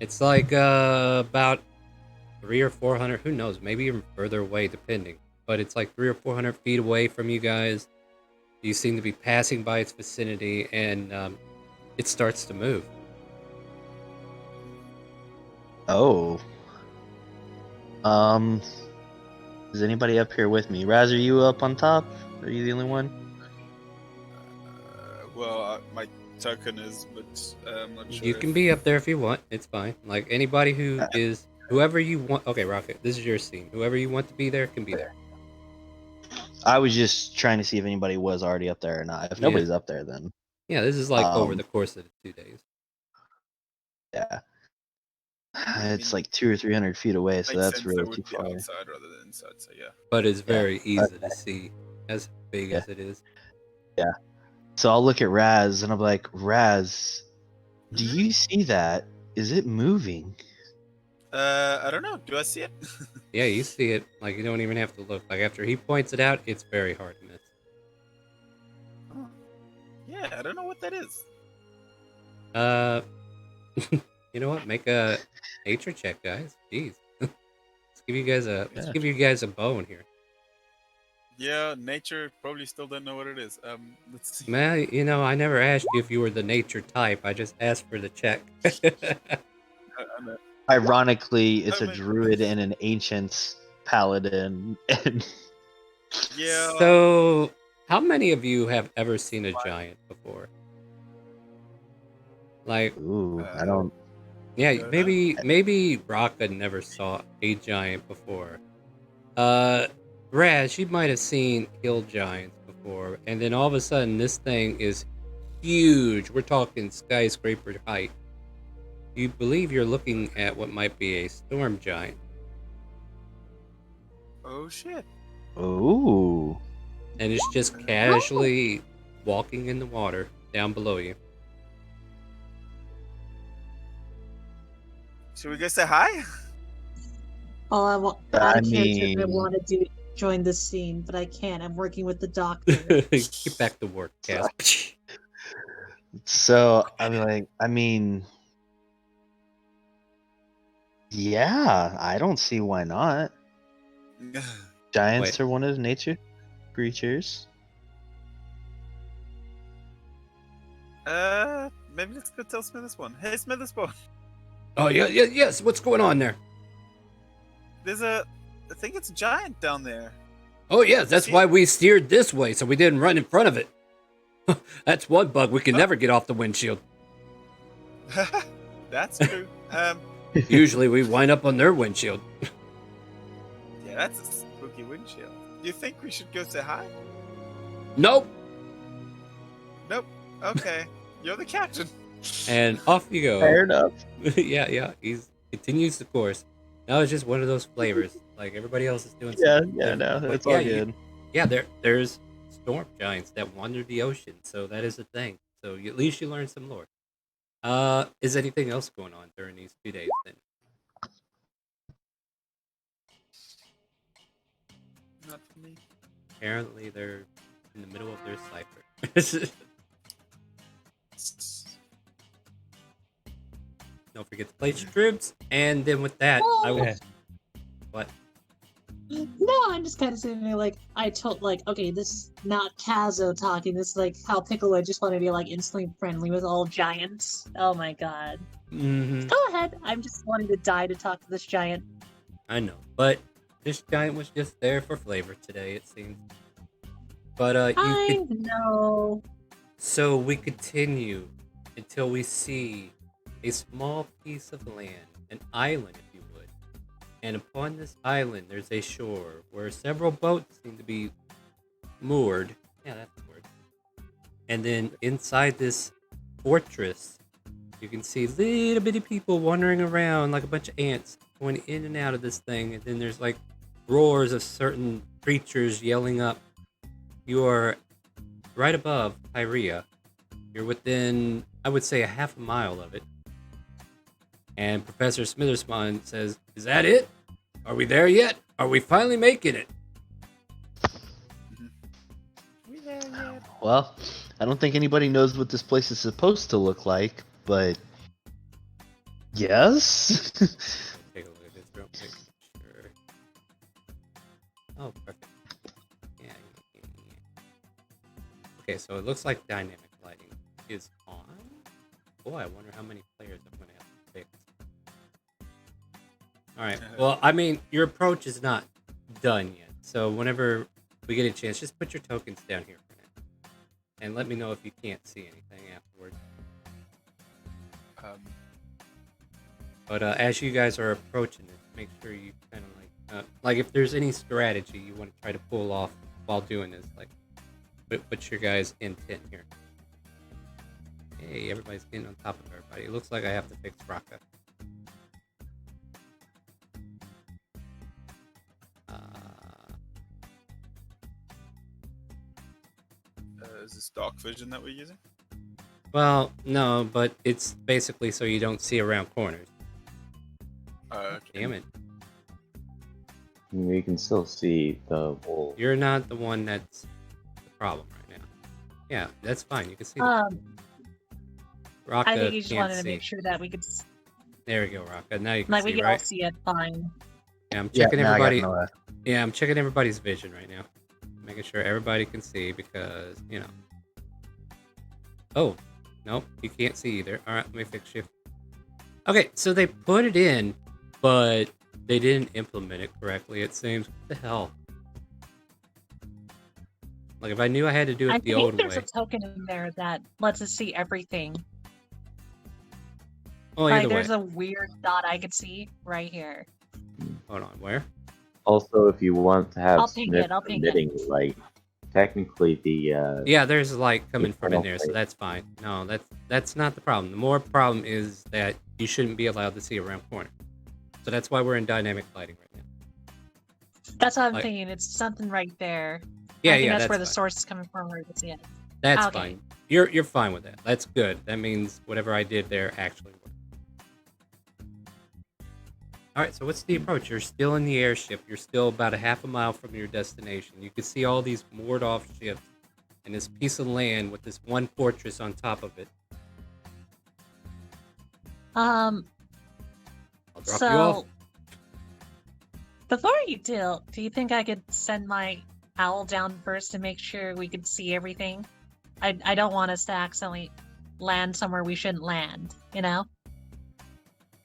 It's like about 300 or 400, who knows, maybe even further away, depending. But it's like 300 or 400 feet away from you guys. You seem to be passing by its vicinity, and it starts to move. Oh. Is anybody up here with me? Raz, are you up on top? Are you the only one? Well, my token is, but I'm not sure. You can be up there if you want. It's fine. Like anybody who is, whoever you want. Okay, Rocket, this is your scene. Whoever you want to be there can be there. I was just trying to see if anybody was already up there or not. If Yeah. nobody's up there, then Yeah, this is like over the course of the 2 days. yeah. It's like 200 or 300 feet away, so Makes that's sense, really that too would be far. outside rather than inside. So yeah. But it's very easy Okay. to see, as big Yeah. as it is. Yeah. So I'll look at Raz and I'm like, Raz, do Mhm. you see that? Is it moving? I don't know. Do I see it? Yeah, you see it. Like you don't even have to look. Like after he points it out, it's very hard to miss. Oh. Yeah, I don't know what that is. You know what? Make a nature check, guys. Jeez. Let's give you guys a bone here. Yeah, nature probably still don't know what it is. Let's see. Man, you know, I never asked you if you were the nature type. I just asked for the check. I'm a- Ironically, it's a I'm a- druid and an ancient paladin. And Yeah. So, how many of you have ever seen a giant before? Like, ooh, I don't. yeah, no. maybe Raka never saw a giant before. Raz, you might have seen hill giants before, and then all of a sudden, this thing is huge. We're talking skyscraper height. You believe you're looking at what might be a storm giant, Oh shit. Ooh. and it's just casually walking in the water down below you. Should we go say hi? Oh, I want I out of character. I mean- want to join this scene, but I can't. I'm working with the doctor. Get back to work, Cass. So I mean, yeah, I don't see why not. Giants Wait. are one of the nature creatures. Maybe let's go tell Smitherspawn. Hey, Smitherspawn. Oh yes. What's going on there? I think it's a giant down there. Oh yeah, that's See? why we steered this way, so we didn't run in front of it. That's one bug we can never get off the windshield. That's true. Usually we wind up on their windshield. Yeah, that's a spooky windshield. Do you think we should go say hi? Nope. Nope. Okay. You're the captain. And off you go. Fair enough. yeah. He continues the course. Now it's just one of those flavors. Like everybody else is doing. Yeah, something yeah, different. no, But it's all good. There's storm giants that wander the ocean, so that is a thing. So at least you learn some lore. Is anything else going on during these 2 days then? Not for me. Apparently they're in the middle of their cipher. Don't forget to place your troops, and then with that, I will. Okay. What? No, I'm just kind of sitting there like, I told, like, okay, this is not Kazo talking. This is like how Piccolo just want to be like instantly friendly with all giants. Oh my god. Mm-hmm. Go ahead. I'm just wanting to die to talk to this giant. I know, but this giant was just there for flavor today, it seems. But I know. So we continue until we see a small piece of land, an island, if you would. And upon this island, there's a shore where several boats seem to be moored. Yeah, that's the word. And then inside this fortress, you can see little bitty people wandering around like a bunch of ants, going in and out of this thing. And then there's like roars of certain creatures yelling up. You are right above Pyrea. You're within, I would say, a half a mile of it. And Professor Smitherspawn says, "Is that it? Are we there yet? Are we finally making it?" Well, I don't think anybody knows what this place is supposed to look like, but yes. Take a look at this real quick. Sure. Oh, perfect. Yeah. Okay, so it looks like dynamic lighting is on. Boy, I wonder how many players I'm going to have to fix. Alright, well, I mean, your approach is not done yet. So whenever we get a chance, just put your tokens down here for now. And let me know if you can't see anything afterwards. But as you guys are approaching it, make sure you kind of like if there's any strategy you want to try to pull off while doing this, like what's your guys' intent here? Hey, everybody's getting on top of everybody. It looks like I have to fix Raka. Is this dark vision that we're using? Well, no, but it's basically so you don't see around corners. Okay. Damn it. You can still see the whole. You're not the one that's the problem right now. Yeah, that's fine. You can see the I Raka think you just can't wanted to see. make sure that we could, There we go, Raka. Now you can like, we see, could all right? see it fine. Yeah, I'm Yeah, checking now I got everybody. no- Yeah, I'm checking everybody's vision right now. Making sure everybody can see because, you know. Oh, nope, you can't see either. Alright, let me fix you. Okay, so they put it in, but they didn't implement it correctly, it seems. What the hell? Like, if I knew I had to do it I the think old there's way. a token in there that lets us see everything. Well, Like, either way. there's a weird dot I could see right here. Hold on, where? Also, if you want to have I'll ping Smith it, I'll ping it. emitting light, technically the Yeah, there's light coming from in Eternal there, so light. that's fine. No, that's not the problem. The more problem is that you shouldn't be allowed to see around corners. So that's why we're in dynamic lighting right now. That's what I'm Like- thinking. It's something right there. Yeah, I think yeah, that's where the fine. source is coming from, where we can see it. That's Okay. fine. You're fine with that. That's good. That means whatever I did there actually worked. Alright, so what's the approach? You're still in the airship. You're still about a half a mile from your destination. You can see all these moored off ships and this piece of land with this one fortress on top of it. I'll drop you off. So, before you do you think I could send my owl down first to make sure we could see everything? I don't want us to accidentally land somewhere we shouldn't land, you know?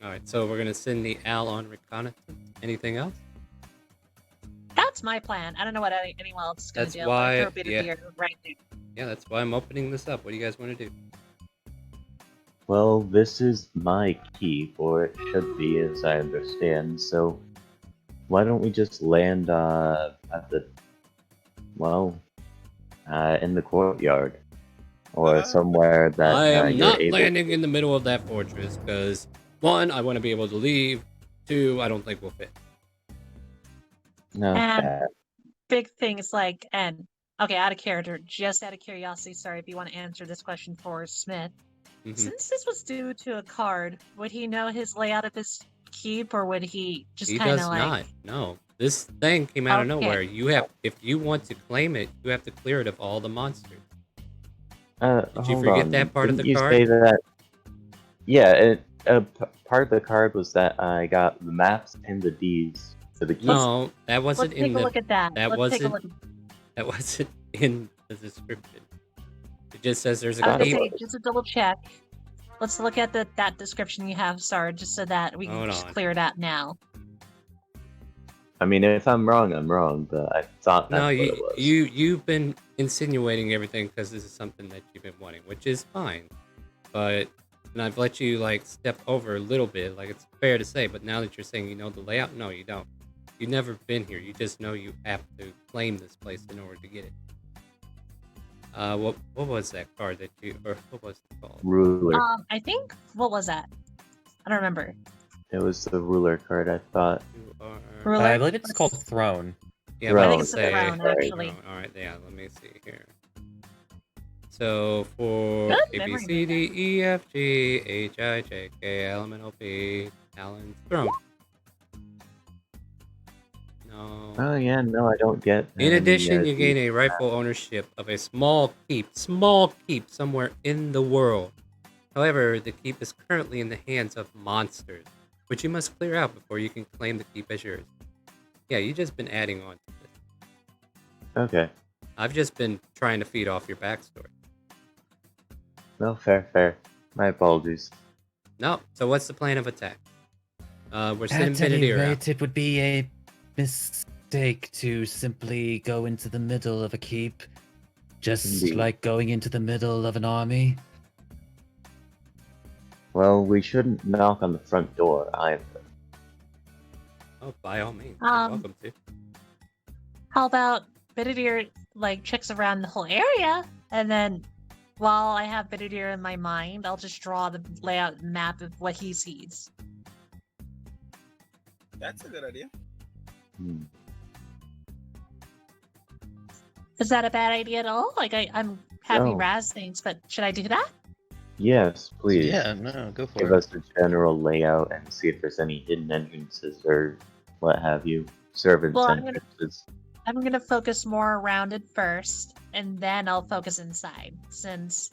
Alright, so we're gonna send the owl on reconnaissance. Anything else? That's my plan. I don't know what anyone else is going to That's do. why- I'll throw a bit yeah. of beer right there. Yeah, that's why I'm opening this up. What do you guys want to do? Well, this is my key, or it should be, as I understand. So, why don't we just land at the, well, in the courtyard, or somewhere that I am you're not able. landing in the middle of that fortress because, one, I want to be able to leave. Two, I don't think we'll fit. No, And- that- Big thing is like, and okay, out of character, just out of curiosity, sorry if you want to answer this question for Smith. Mhm. Since this was due to a card, would he know his layout of his keep, or would he just He kind does of like? not. No, this thing came out of Okay. nowhere. You have, if you want to claim it, you have to clear it of all the monsters. Did you hold forget on. that part of Didn't the you card? say that? Yeah, part of the card was that I got the maps and the deeds to the keys. No, that Let's wasn't take in a the. look at that. that Let's take a wasn't- look. That wasn't in the description. It just says there's a I was key. gonna say, just a double check. Let's look at that description you have, Sar, just so that we can Hold just on. clear it out now. I mean, if I'm wrong, I'm wrong, but I thought that's No, what it was. you've been insinuating everything because this is something that you've been wanting, which is fine. But and I've let you like step over a little bit, like it's fair to say. But now that you're saying you know the layout, no, you don't. You've never been here. You just know you have to claim this place in order to get it. What was that card that you, or what was it called? Ruler. I think, what was that? I don't remember. It was the ruler card, I thought. You are. Ruler? I believe it's called Throne. Yeah, but I think I'll it's the say. throne, actually. All right, yeah. Let me see here. So for Good A, B, memory, C, D, E, F, G, H, I, J, K, L, M, N, O, P, Alan's throne. No, Oh yeah, no, I don't get. In addition, you gain the- a rightful ownership of a small keep somewhere in the world. However, the keep is currently in the hands of monsters, which you must clear out before you can claim the keep as yours. Yeah, you've just been adding on to this. Okay. I've just been trying to feed off your backstory. No, fair. My apologies. No, so what's the plan of attack? We're sending At any Benadir out. rate, it would be a mistake to simply go into the middle of a keep, just Indeed. like going into the middle of an army. Well, we shouldn't knock on the front door either. Oh, by all means, you're Um, welcome to. How about Benadir like checks around the whole area, and then while I have Benadir in my mind, I'll just draw the layout map of what he sees. That's a good idea. Hmm. Is that a bad idea at all? Like I'm having No. Raz things, but should I do that? Yes, please. Yeah, no, go for Give it. us a general layout and see if there's any hidden entrances or what have you. Servants' Well, I'm gonna- entrances. I'm gonna focus more around it first, and then I'll focus inside, since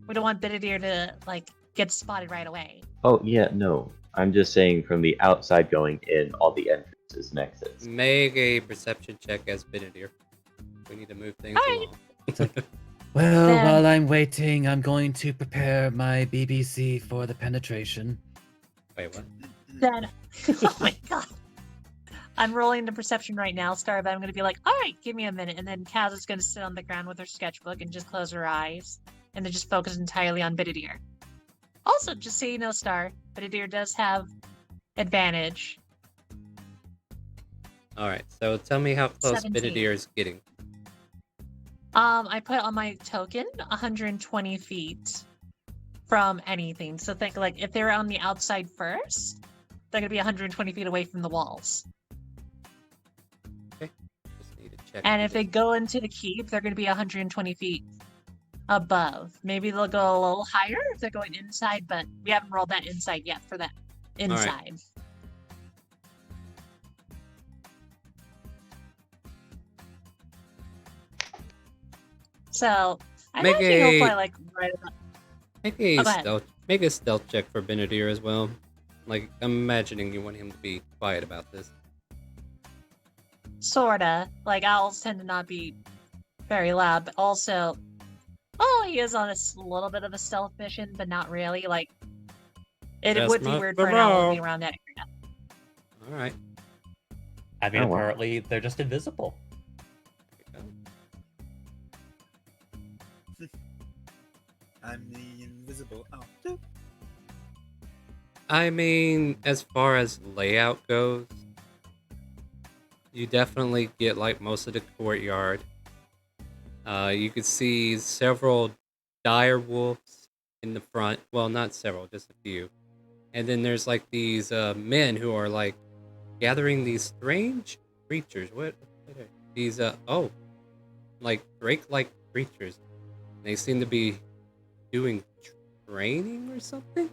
we don't want Benadir to like get spotted right away. Oh yeah, no. I'm just saying from the outside going in, all the entrances and exits. Make a perception check as Benadir. We need to move things Alright. along. Well, Then- while I'm waiting, I'm going to prepare my BBC for the penetration. Wait, what? Then, oh my god. I'm rolling the perception right now, Star, but I'm going to be like, all right, give me a minute. And then Kaz is going to sit on the ground with her sketchbook and just close her eyes and then just focus entirely on Benadir. Also, just so you know, Star, Benadir does have advantage. Alright, so tell me how close 17. Benadir is getting. I put on my token 120 feet from anything. So think like if they're on the outside first, they're going to be 120 feet away from the walls. Just need to check. And if they go into the keep, they're going to be 120 feet above. Maybe they'll go a little higher if they're going inside, but we haven't rolled that inside yet for that inside. So I Make imagine he'll a- play like right about. Make a Oh, go ahead. stealth check for Benadir as well. Like, I'm imagining you want him to be quiet about this. Sorta. Like owls tend to not be very loud, but also, oh, he is on a little bit of a stealth mission, but not really. Like, it Just would be not weird for an owl to be for around that area. Alright. I mean, Oh, wow. apparently they're just invisible. I'm the invisible owl. I mean, as far as layout goes, you definitely get like most of the courtyard. You could see several dire wolves in the front. Well, not several, just a few. And then there's like these men who are like gathering these strange creatures. What are these? Like Drake-like creatures. They seem to be doing training or something.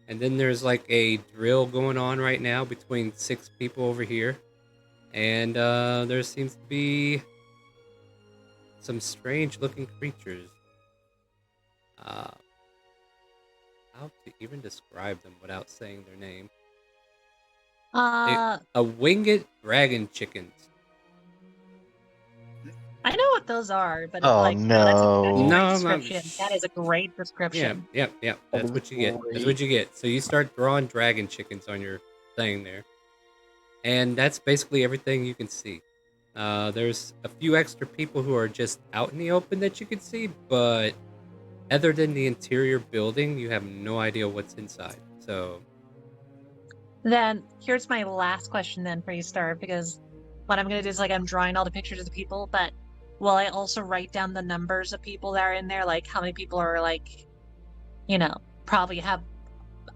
And then there's like a drill going on right now between 6 people over here. And there seems to be some strange looking creatures. How to even describe them without saying their name? A winged dragon chickens. I know what those are, but Oh, like, no. that's a great No, no. description. That is a great Yeah, description. yep. That's what you get. That's what you get. So you start drawing dragon chickens on your thing there. And that's basically everything you can see. There's a few extra people who are just out in the open that you can see, but other than the interior building, you have no idea what's inside. So, Then here's my last question then for you, Star, because what I'm gonna do is like I'm drawing all the pictures of the people, but will I also write down the numbers of people that are in there, like how many people are like, probably have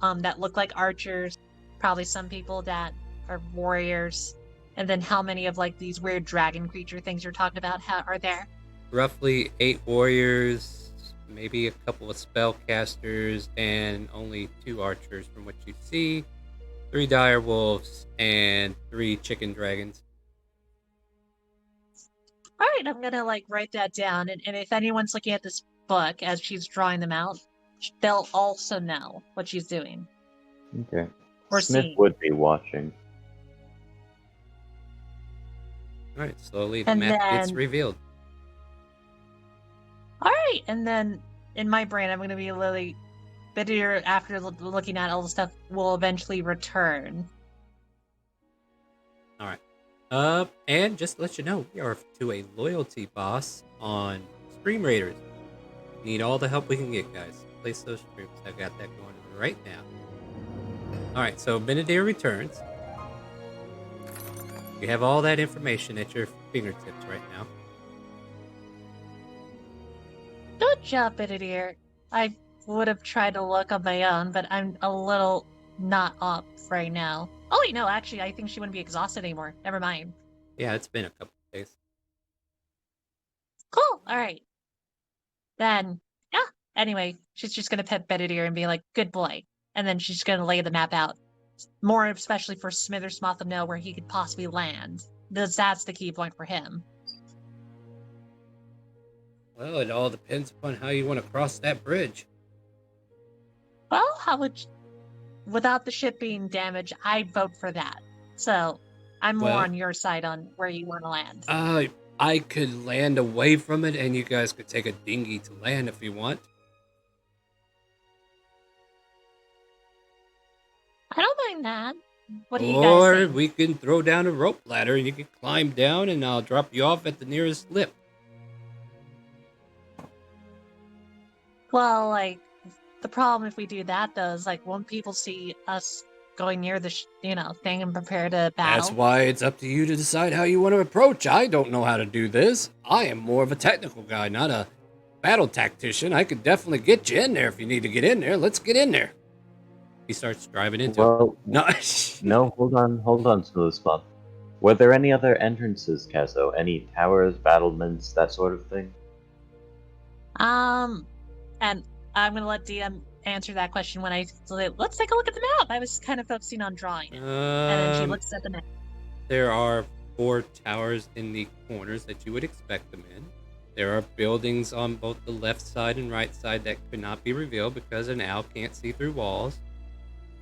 that look like archers, probably some people that are warriors, and then how many of like these weird dragon creature things you're talking about are there? roughly 8 warriors, maybe a couple of spellcasters, and only 2 archers from what you see. 3 dire wolves and 3 chicken dragons. All right, I'm gonna like write that down, and if anyone's looking at this book as she's drawing them out, they'll also know what she's doing Okay. or Smith seeing. would be watching. All right, slowly the And map gets then- revealed. All right, and then in my brain, I'm gonna be literally Bitter after looking at all the stuff will eventually return. All right. And just to let you know, we are to a loyalty boss on StreamRaiders. Need all the help we can get, guys. Place those streams. I've got that going right now. All right, so Benedir returns. You have all that information at your fingertips right now. Good job, Bitter. I would have tried to look on my own, but I'm a little not up right now. Oh, wait, no, actually, I think she wouldn't be exhausted anymore. Never mind. Yeah, it's been a couple of days. Cool. All right. Then, yeah. Anyway, she's just gonna pet Benedict and be like, "Good boy," and then she's gonna lay the map out, more especially for Smithersmoth to know where he could possibly land. That's the key point for him. Well, it all depends upon how you want to cross that bridge. Well, how would without the ship being damaged, I vote for that. So I'm more Well- on your side on where you want to land. I could land away from it, and you guys could take a dinghy to land if you want. I don't mind that. What do you guys Or think? we can throw down a rope ladder, and you can climb down, and I'll drop you off at the nearest lip. Well, like, the problem if we do that, though, is, like, won't people see us going near the, thing and prepare to battle? That's why it's up to you to decide how you want to approach. I don't know how to do this. I am more of a technical guy, not a battle tactician. I could definitely get you in there if you need to get in there. Let's get in there. He starts driving into it. Well, No. no, hold on, Smoothspot. Were there any other entrances, Caso? Any towers, battlements, that sort of thing? And I'm gonna let DM answer that question when let's take a look at the map. I was kind of focusing on drawing it. And then she looks at the map. There are 4 towers in the corners that you would expect them in. There are buildings on both the left side and right side that could not be revealed because an owl can't see through walls.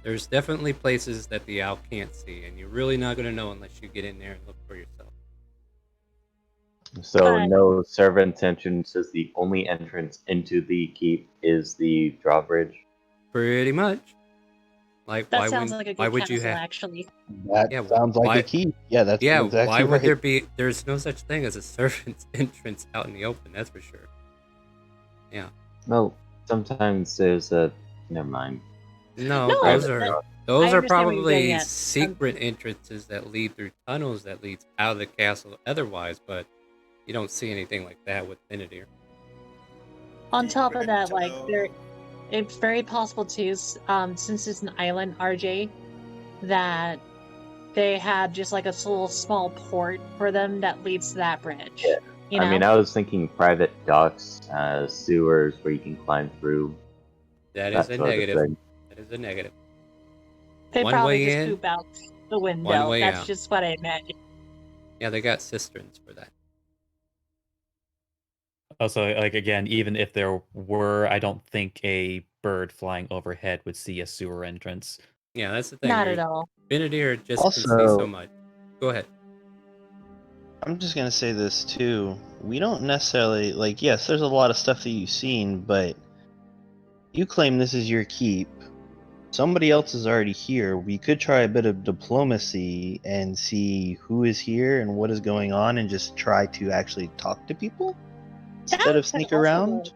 There's definitely places that the owl can't see, and you're really not going to know unless you get in there and look for yourself. So But- no servants' entrances. The only entrance into the keep is the drawbridge. Pretty much. Like, That why sounds would like a why good would you castle, have? actually. That Yeah, sounds like why- a key. Yeah, that's Yeah, exactly why would right. there be? There's no such thing as a servant's entrance out in the open. That's for sure. Yeah. Well, sometimes there's a. Never mind. No, No, those but- are I those are understand what you're probably getting at. secret entrances that lead through tunnels that leads out of the castle otherwise, but you don't see anything like that with Benedir. On top of that, like, Tunnel. it's very possible too, since it's an island, RJ, that they had just like a little small port for them that leads to that bridge. Yeah. You know? I mean, I was thinking private docks, sewers where you can climb through. That That is a sort of negative. thing. That is a negative. they one probably way just in, poop out the window. one way That's out. just what I imagine. Yeah, they got cisterns for that. Also, like again, even if there were, I don't think a bird flying overhead would see a sewer entrance. Yeah, that's the thing. Not at all. Benedir just can see so Also- much. Go ahead. I'm just gonna say this too. We don't necessarily like. Yes, there's a lot of stuff that you've seen, but you claim this is your keep. Somebody else is already here. We could try a bit of diplomacy and see who is here and what is going on, and just try to actually talk to people instead That of could sneak also around. work.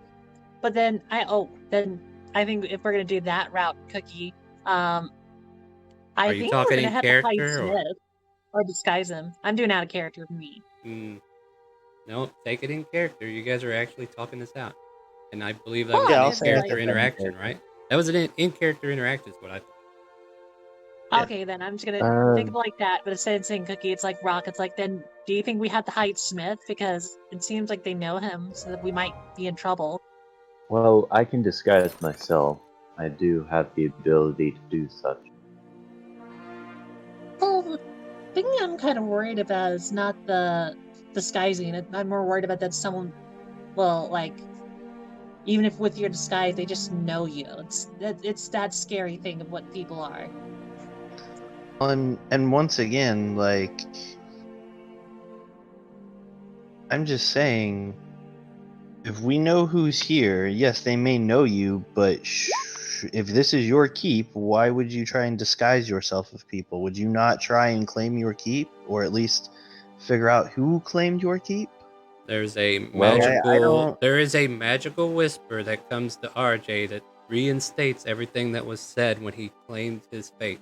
But then I think if we're gonna do that route, Cookie, I Are you think talking we're gonna in have to hide character, or- Smith or disguise him. I'm doing out of character for me. No, take it in character. You guys are actually talking this out, and I believe that Well, was Yeah, an I'll in say character that in interaction, character. right? That was an in character interaction. Is what I thought. Yeah. Okay, then I'm just gonna think of Um, it like that. But instead of saying Cookie, it's like Rock. It's like, then do you think we have to hide Smith because it seems like they know him, so that we might be in trouble? Well, I can disguise myself. I do have the ability to do such. Well, the thing I'm kind of worried about is not the disguising it. I'm more worried about that someone will, like, even if with your disguise, they just know you. It's that scary thing of what people are. And once again, like, I'm just saying, if we know who's here, yes, they may know you, but if this is your keep, why would you try and disguise yourself with people? Would you not try and claim your keep, or at least figure out who claimed your keep? There's a Well, magical. There is a magical whisper that comes to RJ that reinstates everything that was said when he claimed his fate.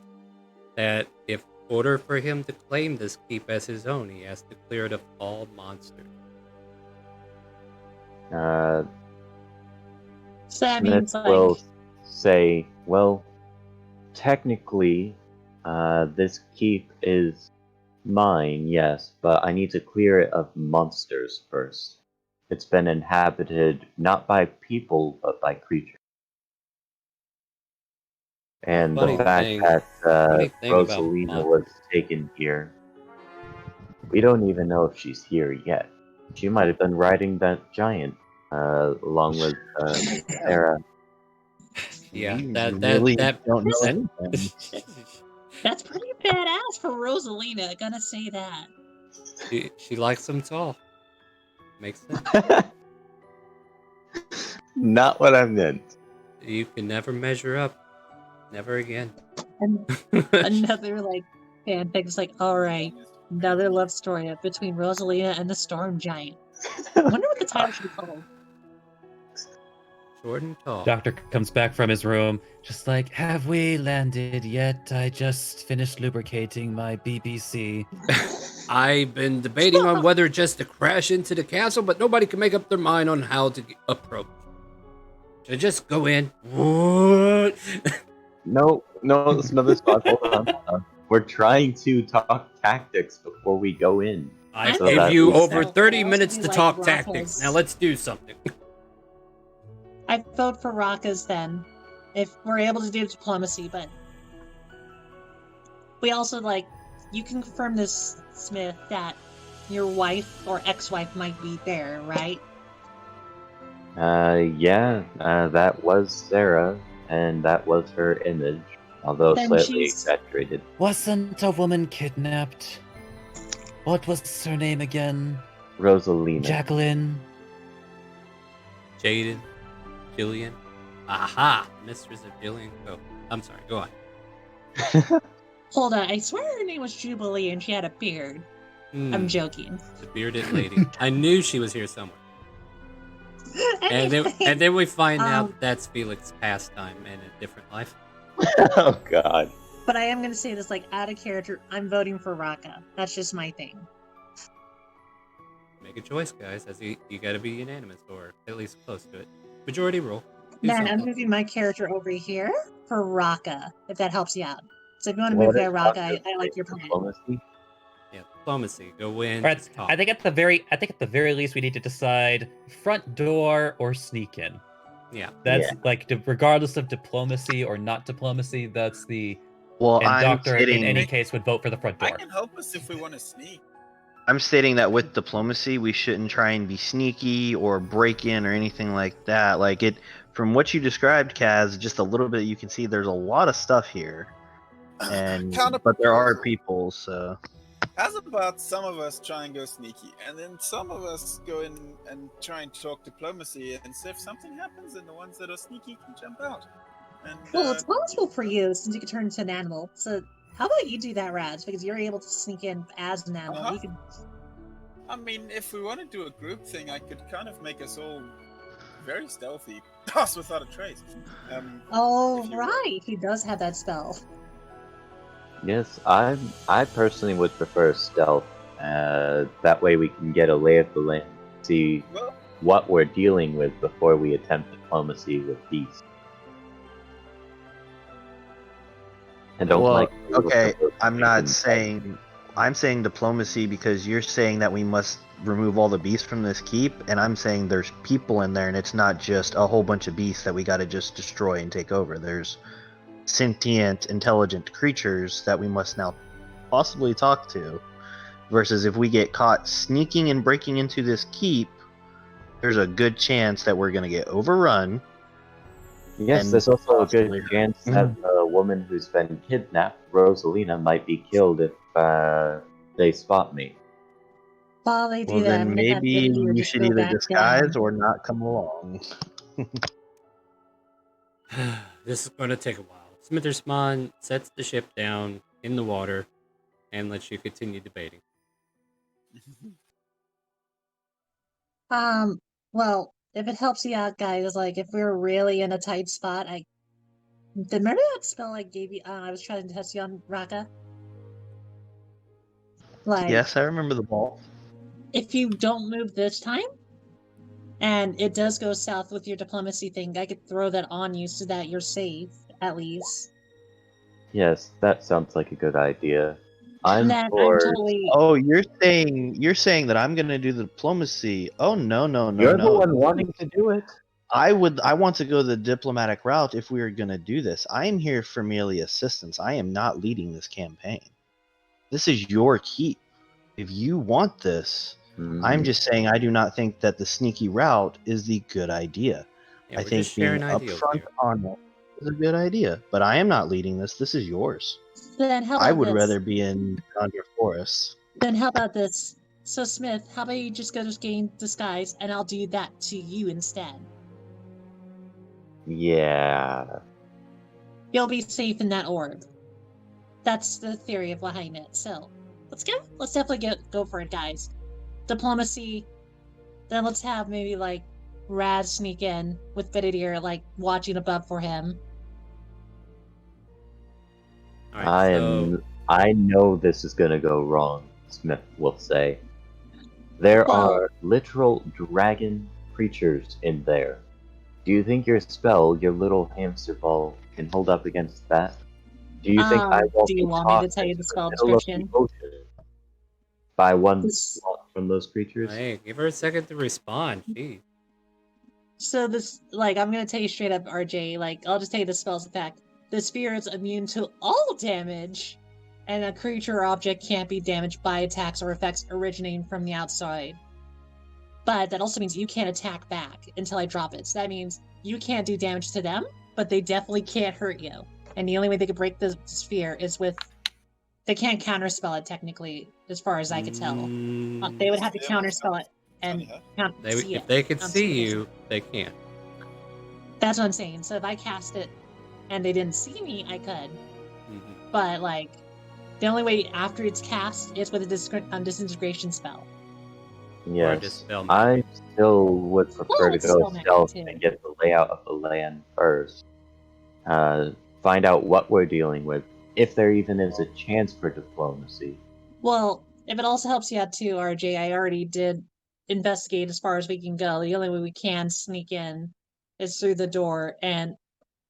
That in order for him to claim this keep as his own, he has to clear it of all monsters. Uh, So that Smith means, like, will say, well, technically, this keep is mine, yes, but I need to clear it of monsters first. It's been inhabited not by people, but by creatures. And the Funny fact thing- that funny thing about Rosalina was taken here, we don't even know if she's here yet. She might have been riding that giant, along with Sarah. Yeah, We that really that don't know that- anything. that's pretty badass for Rosalina. Gonna say that. she likes them tall. Makes sense. Not what I meant. You can never measure up. Never again. And another, like, fanfic is like, all right, another love story between Rosalina and the Storm Giant. I wonder what the title should be called. Short and tall. Doctor comes back from his room, just like, have we landed yet? I just finished lubricating my BBC. I've been debating on whether just to crash into the castle, but nobody can make up their mind on how to approach. Should I just go in? What? No, Smithers, hold on. We're trying to talk tactics before we go in. I So gave that you we- over So, 30 I also minutes do to like talk Raffles. tactics. Now let's do something. I vote for Raka's then, if we're able to do diplomacy, but we also, like, you can confirm this, Smith, that your wife or ex-wife might be there, right? Yeah, that was Sarah, and that was her image, although Then slightly she's- exaggerated. Wasn't a woman kidnapped? What was her name again? Rosalina. Jacqueline? Jaden, Jillian. Aha! Mistress of Jillian. Go. I'm sorry, go on. Hold on, I swear her name was Jubilee and she had a beard. I'm joking. The bearded lady. I knew she was here somewhere. Anyway, And then we find out um, that's Felix's pastime in a different life. Oh God. but I am going to say this, like, out of character, I'm voting for Raka. That's just my thing. Make a choice, guys. As you gotta be unanimous, or at least close to it. Majority rule. Do Man, I'm something. moving my character over here for Raka, if that helps you out. So if you want to What move is there, Raka, I Doctor like your Strange plan. diplomacy? Yeah, diplomacy. Go in. Right, Just talk. I think at the very least we need to decide front door or sneak in. Yeah. That's like regardless of diplomacy or not diplomacy, that's the Well, and I'm Doctor in stating, any case would vote for the front I door. can help us if we want to sneak. I'm stating that with diplomacy, we shouldn't try and be sneaky or break in or anything like that. Like it, from what you described, Kaz, just a little bit, you can see there's a lot of stuff here, and but there are people, so. How's about some of us try and go sneaky, and then some of us go in and try and talk diplomacy, and so if something happens, then the ones that are sneaky can jump out. And Well, it's possible for you since you could turn into an animal. So how about you do that, Raz? Because you're able to sneak in as an animal. Uh-huh. You could. I mean, if we want to do a group thing, I could kind of make us all very stealthy, pass without a trace. Oh, if you right. He does have that spell. Yes, I personally would prefer stealth. That way we can get a lay of the land, see Well, what we're dealing with before we attempt diplomacy with peace. And don't Well, like. okay, I'm not saying. I'm saying diplomacy because you're saying that we must remove all the beasts from this keep, and I'm saying there's people in there, and it's not just a whole bunch of beasts that we got to just destroy and take over. There's sentient, intelligent creatures that we must now possibly talk to. Versus if we get caught sneaking and breaking into this keep, there's a good chance that we're going to get overrun. Yes, And there's also a good possibly- chance that the woman who's been kidnapped, Rosalina, might be killed if they spot me. While they do Well, that, I'm then gonna have maybe Video you just should go either back disguise down. or not come along. This is going to take a while. Smithersmon sets the ship down in the water and lets you continue debating. Well, if it helps you out, guys, like if we're really in a tight spot, remember that spell I gave you? I was trying to test you on Raka. Like, Yes, I remember the ball. if you don't move this time, and it does go south with your diplomacy thing, I could throw that on you so that you're safe, at least. Yes, that sounds like a good idea. I'm Then for. I'm totally. Oh, you're saying that I'm gonna do the diplomacy. Oh no. You're the one wanting to do it. I want to go the diplomatic route if we are gonna do this. I am here for merely assistance. I am not leading this campaign. This is your keep. If you want this, I'm just saying I do not think that the sneaky route is the good idea. Yeah, I we're think just being sharing ideals upfront here. on it is a good idea. But I am not leading this. This is yours. Then how about I would this? rather be in Conjure Forest. Then how about this? So Smith, how about you just go to gain disguise, and I'll do that to you instead. Yeah. You'll be safe in that orb. That's the theory behind it. So let's definitely go for it, guys. Diplomacy. Then let's have maybe like Raz sneak in with Bedidir like watching above for him. All right, I know this is gonna go wrong, Smith will say. There Well- are literal dragon creatures in there. Do you think your spell, your little hamster ball, can hold up against that? Do you think I won't do be you want me to tossed tell you into the spell middle of description? the ocean by one This- swat from those creatures? hey, give her a second to respond. Jeez. So this, like, I'm gonna tell you straight up, RJ. Like, I'll just tell you the spell's effect. The sphere is immune to all damage, and a creature or object can't be damaged by attacks or effects originating from the outside. But that also means you can't attack back until I drop it. So that means you can't do damage to them, but they definitely can't hurt you. And the only way they could break the sphere is with. They can't counterspell it, technically, as far as I could tell. They would have to Yeah, counterspell it and funny, huh? see If it. they could on see space. you, they can't. That's what I'm saying. So if I cast it and they didn't see me, I could. Mhm. But like, the only way after it's cast is with a disintegration spell. Or Yes. dispel I magic. still would prefer to dispel go magic, stealth too. and get the layout of the land first. Find out what we're dealing with, if there even is a chance for diplomacy. Well, if it also helps you out too, RJ, I already did investigate as far as we can go. The only way we can sneak in is through the door, and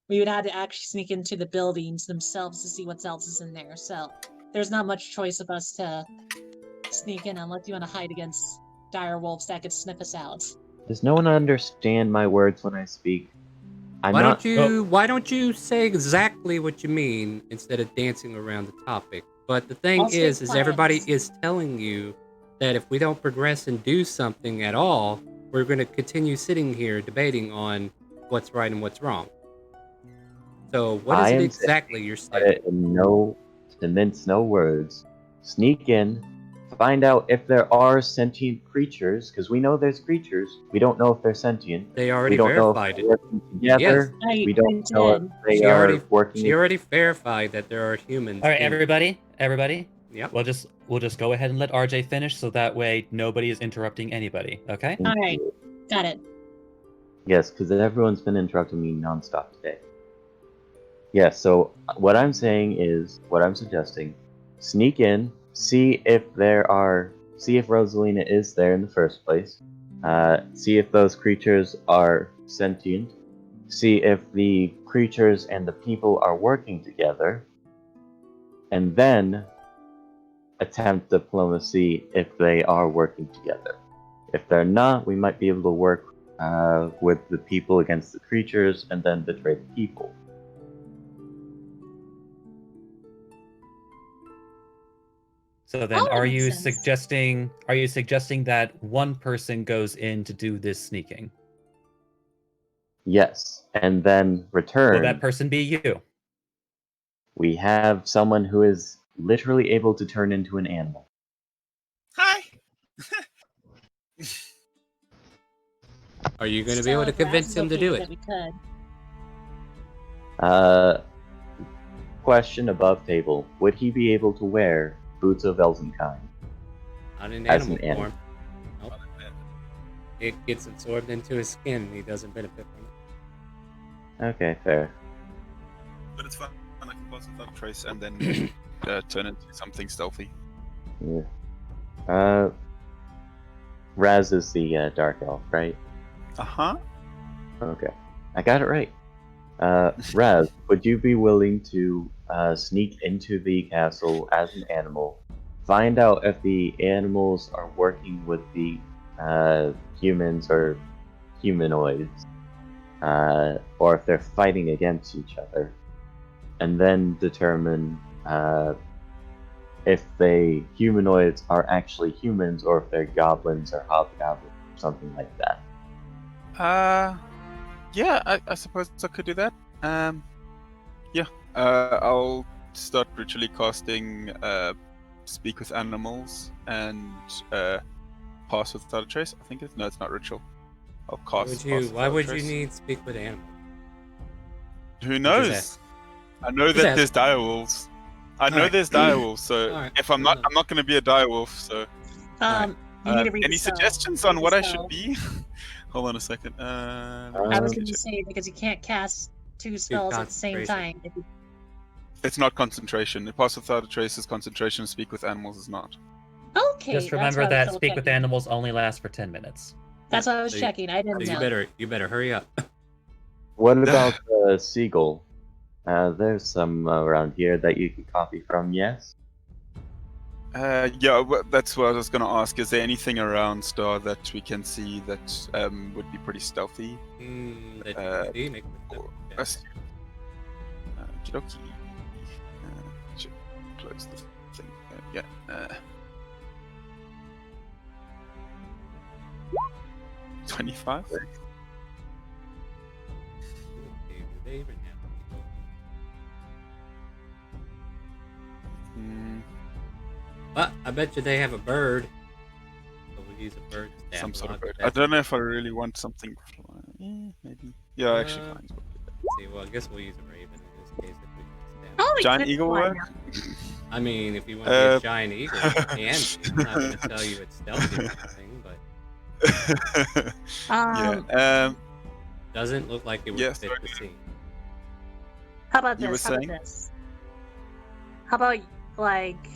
we would have to actually sneak into the buildings themselves to see what else is in there. So there's not much choice of us to sneak in unless you want to hide against dire wolves that could sniff us out. Does no one understand my words when I speak? I'm Why not. don't you say exactly what you mean instead of dancing around the topic? But the thing I'll stay is everybody quiet. is telling you that if we don't progress and do something at all, we're going to continue sitting here debating on what's right and what's wrong. So what is I it am exactly you're But saying? to mince no words, sneak in, find out if there are sentient creatures, because we know there's creatures. We don't know if they're sentient. They We already don't know if verified they're it. working together. Yes. We don't I know if did. they She are already working. She already verified that there are humans. All right, in- everybody. Yep. We'll just go ahead and let RJ finish, so that way nobody is interrupting anybody. Okay? All right. Got it. Yes, because everyone's been interrupting me nonstop today. Yes, so what I'm suggesting, sneak in, see if Rosalina is there in the first place, see if those creatures are sentient, see if the creatures and the people are working together, and then attempt diplomacy if they are working together. If they're not, we might be able to work with the people against the creatures and then betray the people. So then, that are makes you sense. suggesting that one person goes in to do this sneaking? Yes, and then return. Will that person be you? We have someone who is literally able to turn into an animal. Hi. Are you going to be able to So, Raz convince is him to okay do with it? We could. Question above table. Would he be able to wear boots of Elvenkind? Not in As animal an animal. form. Nope. It gets absorbed into his skin and he doesn't benefit from it. Okay, fair. But it's fine. I can pass without trace and then turn into something stealthy. Yeah. Raz is the dark elf, right? Uh-huh. Okay. I got it right. Raz, would you be willing to sneak into the castle as an animal, find out if the animals are working with the humans or humanoids, or if they're fighting against each other, and then determine if the humanoids are actually humans or if they're goblins or hobgoblins or something like that? Yeah, I suppose I could do that. Yeah. I'll start ritually casting Speak with Animals and Pass Without a Trace. I think it's no, it's not ritual. I'll cast. Why would you need speak with animals? Who Just knows? ask. I know Just that ask. there's direwolves. I know Alright. there's direwolves, so Alright, if I'm fair not going to be a direwolf. So, Alright. You need to read any the spell. suggestions Read on the what I spell. should be? Hold on a second. I was Um, going to say because you can't cast two spells at the same time. concentration. It's not concentration. Pass Without a Trace is concentration. Speak with Animals is not. Okay. Just remember that speak with animals only lasts for 10 minutes. That's what I was So checking. I didn't know. you better hurry up. What about the seagull? There's some around here that you can copy from, yes? Yeah, that's what I was going to ask. Is there anything around Star that we can see that would be pretty stealthy? That you can see, make me Kidoki. Should close the thing. Yeah. 25. Do they even have Well, I bet you they have a bird. So we'll use a bird stat Some sort of block. bird. I don't know if I really want something. Maybe. Yeah, actually, fine. Let's see, well, I guess we'll use a raven in this case if we can Oh, we Giant could eagle fly work? now. I mean, if you want to be a giant eagle, you can. I'm not going to tell you it's stealthy or anything, but Yeah. doesn't look like it would Yes, fit sorry. the scene. How about You this? were How saying? about this? How about like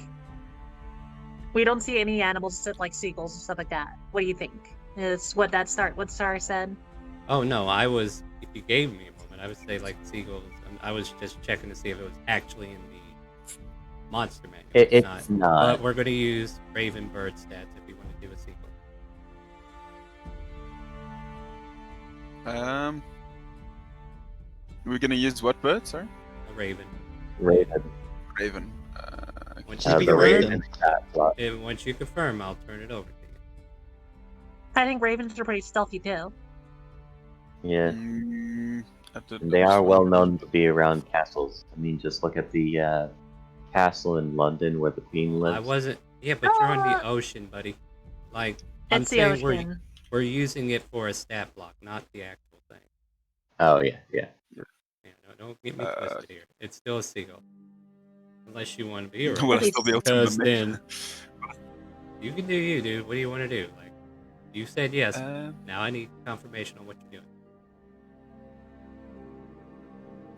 we don't see any animals except like seagulls and stuff like that. What do you think? Is what Star said? Oh no, if you gave me a moment, I would say like seagulls. I was just checking to see if it was actually in the monster manual. It's not. But we're going to use raven bird stats if we want to do a sequel. We're gonna use what bird? Sorry. A raven. Raven. Raven. Once Keep you it The raven Raven. stat block. and once you confirm, I'll turn it over to you. I think ravens are pretty stealthy too. Yeah. I don't And they know are which well one. known to be around castles. I mean, just look at the castle in London where the Queen lives. I wasn't. Yeah, but you're on the ocean, buddy. Like I'm It's the saying, ocean. we're using it for a stat block, not the actual thing. Oh, yeah, yeah. Yeah, don't get me twisted here. It's still a seagull, unless you want to be a Will I still be able to because mimic? then you can do you, dude. What do you want to do? Like, you said yes. Now I need confirmation on what you're doing.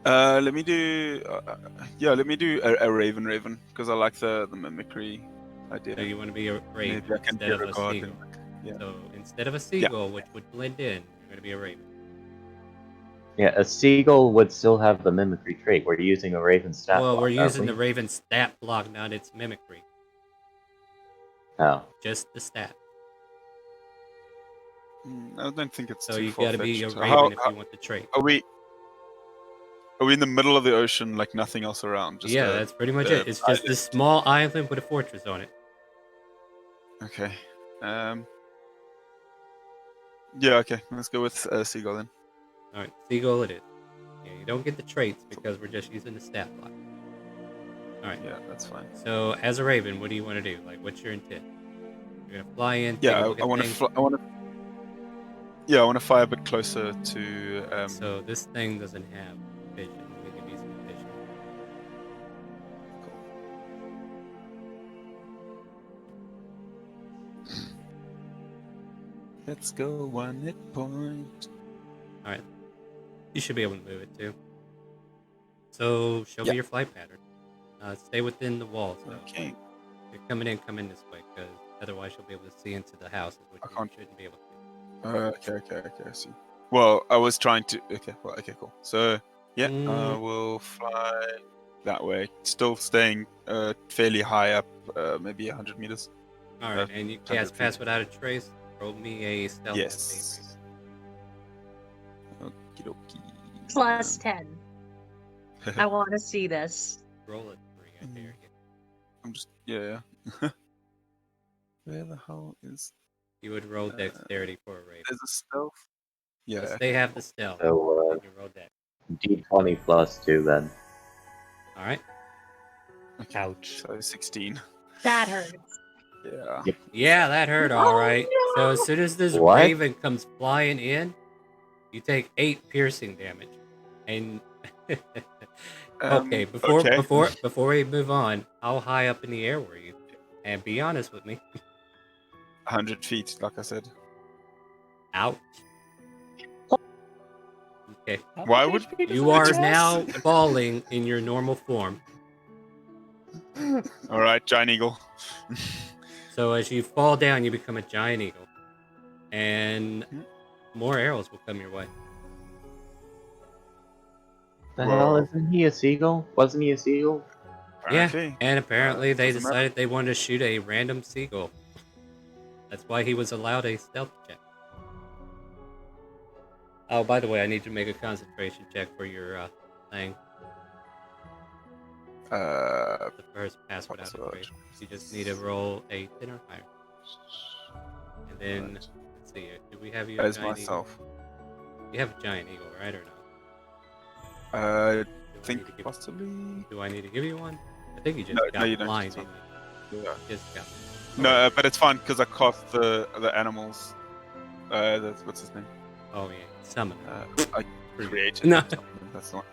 Let me do. Let me do a raven because I like the mimicry idea. So you want to be a raven Maybe I can instead of a disregard seagull. Yeah. So instead of a seagull, which would blend in, you're going to be a raven. Yeah, a seagull would still have the mimicry trait. We're using a raven stat Well, block, we're aren't using we? the raven stat block, not its mimicry. Oh. Just the stat. I don't think it's So too you got to be a far-fetched. raven if you want the trait. Are we in the middle of the ocean, like nothing else around? Just Yeah, that's pretty much it. It's just this small island with a fortress on it. Okay. Yeah. Okay. Let's go with Seagull then. All right, seagull it is. Yeah, you don't get the traits because we're just using the stat block. All right. Yeah, that's fine. So as a raven, what do you want to do? Like, what's your intent? You're gonna fly in, take Yeah, a look I at want to. things. I want to. Yeah, I want to fly a bit closer to. So this thing doesn't have vision. Let me give you some vision. Let's go 1 hit point. All right, you should be able to move it too. So show me Yeah. your flight pattern. Stay within the walls. Though. Okay. If you're coming in, come in this way, because otherwise you'll be able to see into the houses, which I you can't. shouldn't be able to. Okay. I see. Well, I was trying to. Okay. Well. Okay. Cool. So yeah, I Mm. will fly that way. Still staying fairly high up, maybe 100 meters. All right, and you 100 cast feet. Pass Without a Trace. Roll me a stealth. Yes. Okie dokie. Plus 10. I want to see this. Roll a 3. I dare you. I'm just. Yeah. Where the hell is? You would roll dexterity for a raven. There's a stealth. Yeah. Yes, they have the stealth. So, And you roll dex. D20 plus 2 then. All right. Ouch. So 16. That hurts. Yeah. Yeah, that hurt all right. So as soon as this What? raven comes flying in, you take 8 piercing damage. And okay, before we move on, how high up in the air were you? And be honest with me. 100 feet, like I said. Ouch. Okay. Why would You are now falling in your normal form. All right, giant eagle. So as you fall down, you become a giant eagle. And more arrows will come your way. The Whoa. hell, isn't he a seagull? Wasn't he a seagull? Apparently. Yeah, and apparently they doesn't matter. decided they wanted to shoot a random seagull. That's why he was allowed a stealth check. Oh, by the way, I need to make a concentration check for your thing. The first pass without a trace. You just need to roll a 10 or higher. And then, let's see, do we have you a As giant myself. eagle? You have a giant eagle, right, or no? I Do I think need to give- possibly. Do I need to give you one? I think you just No, got you don't. blind, It's didn't you? Yeah. Just got No, but it's fine because I cast the animals. That's what's his name. Oh, yeah. Summon. I created. No. That's not.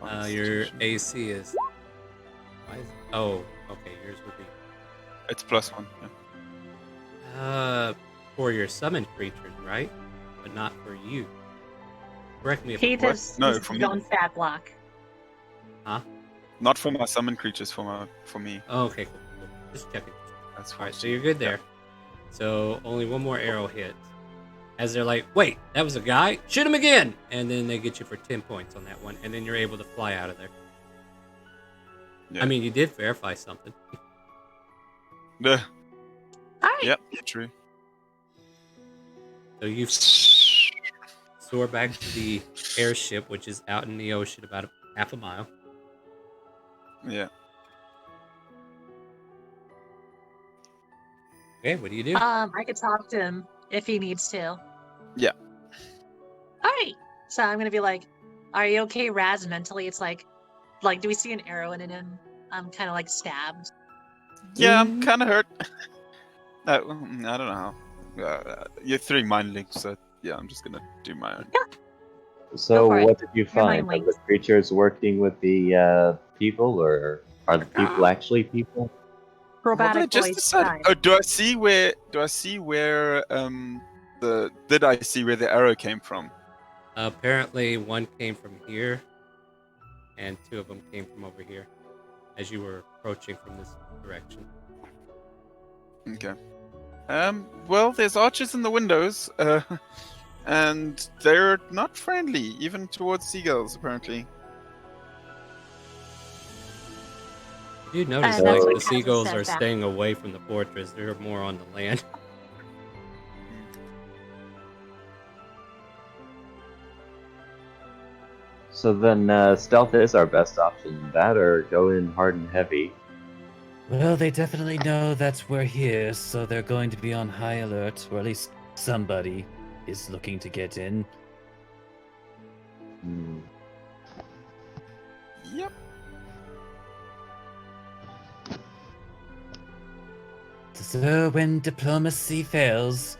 Your Constitution. AC is. Why is... Oh, okay. Yours would be. It's +1. Yeah. For your summoned creatures, right? But not for you. Correct me if He I'm does No, his for me. own stat block. Huh? Not for my summon creatures. For me. Oh, okay, cool. Just checking. That's All right, so you're good there. So only one more arrow hits. As they're like, wait, that was a guy? Shoot him again! And then they get you for 10 points on that one, and then you're able to fly out of there. Yeah. I mean, you did verify something. Yeah. Alright. Yep. True. So you soar back to the airship, which is out in the ocean about half a mile. Yeah. Okay, what do you do? I could talk to him if he needs to. Yeah. Alright. So I'm gonna be like, are you okay, Raz? Mentally, it's like, do we see an arrow in him? I'm kind of like stabbed. Yeah, I'm kind of hurt. I don't know how. You're 3 mind links, so yeah, I'm just gonna do my own. So for it. what did you You're my find? Are the link. creatures working with the people, or are the people actually people? What did I Robotic just voice decide? time. Oh, do I see where did I see where the arrow came from? Apparently, one came from here, and 2 of them came from over here, as you were approaching from this direction. Okay. Well, there's archers in the windows, and they're not friendly, even towards seagulls, apparently. You do notice And that that's what the Kazan seagulls said are back. staying away from the fortress. They're more on the land. So then stealth is our best option. That or go in hard and heavy. Well, they definitely know that we're here, so they're going to be on high alert, or at least somebody is looking to get in. Hmm. Yep. So when diplomacy fails,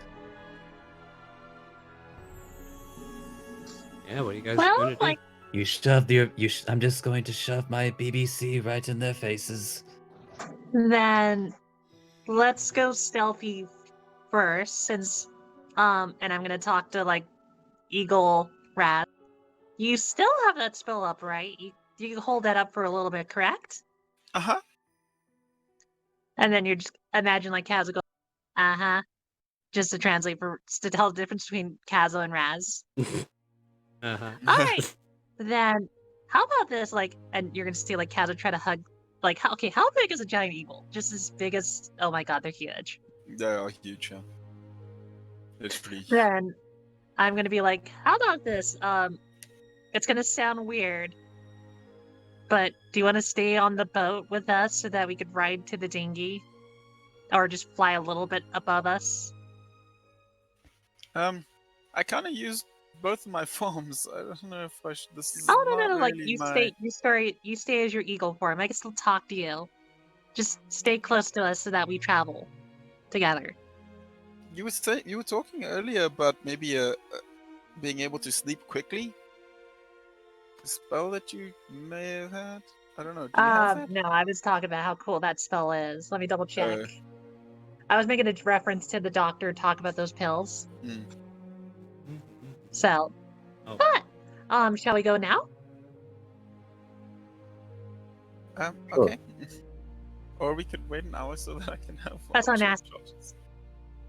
Yeah, what are you guys Well, going to do? like, you shove your I'm just going to shove my BBC right in their faces. then let's go stealthy first, since, and I'm gonna talk to, like, Eagle Rat. You still have that spell up, right? You can hold that up for a little bit, correct? Uh huh. And then you're just imagine like Kazo go, uh-huh. Just to translate to tell the difference between Kazo and Raz. Uh-huh. Alright. Then how about this, like, and you're gonna see like Kazo try to hug, like, how big is a giant eagle? Just as big as, oh my god, they're huge. They are huge. Yeah. Literally. Then I'm gonna be like, how about this? It's gonna sound weird, but do you want to stay on the boat with us so that we could ride to the dinghy? Or just fly a little bit above us? I kind of used both of my forms. I don't know if I should. This is Oh no, not no, no! Like really my. you stay as your eagle form. I can still talk to you. Just stay close to us so that we travel together. You were talking earlier about maybe being able to sleep quickly. The spell that you may have had. I don't know. Do you have that? No, I was talking about how cool that spell is. Let me double check. Uh, I was making a reference to the doctor talk about those pills. hmm. So, Oh. but shall we go now? Sure. Okay. Or we could wait an hour so that I can have. That's what I'm charge asking. charges.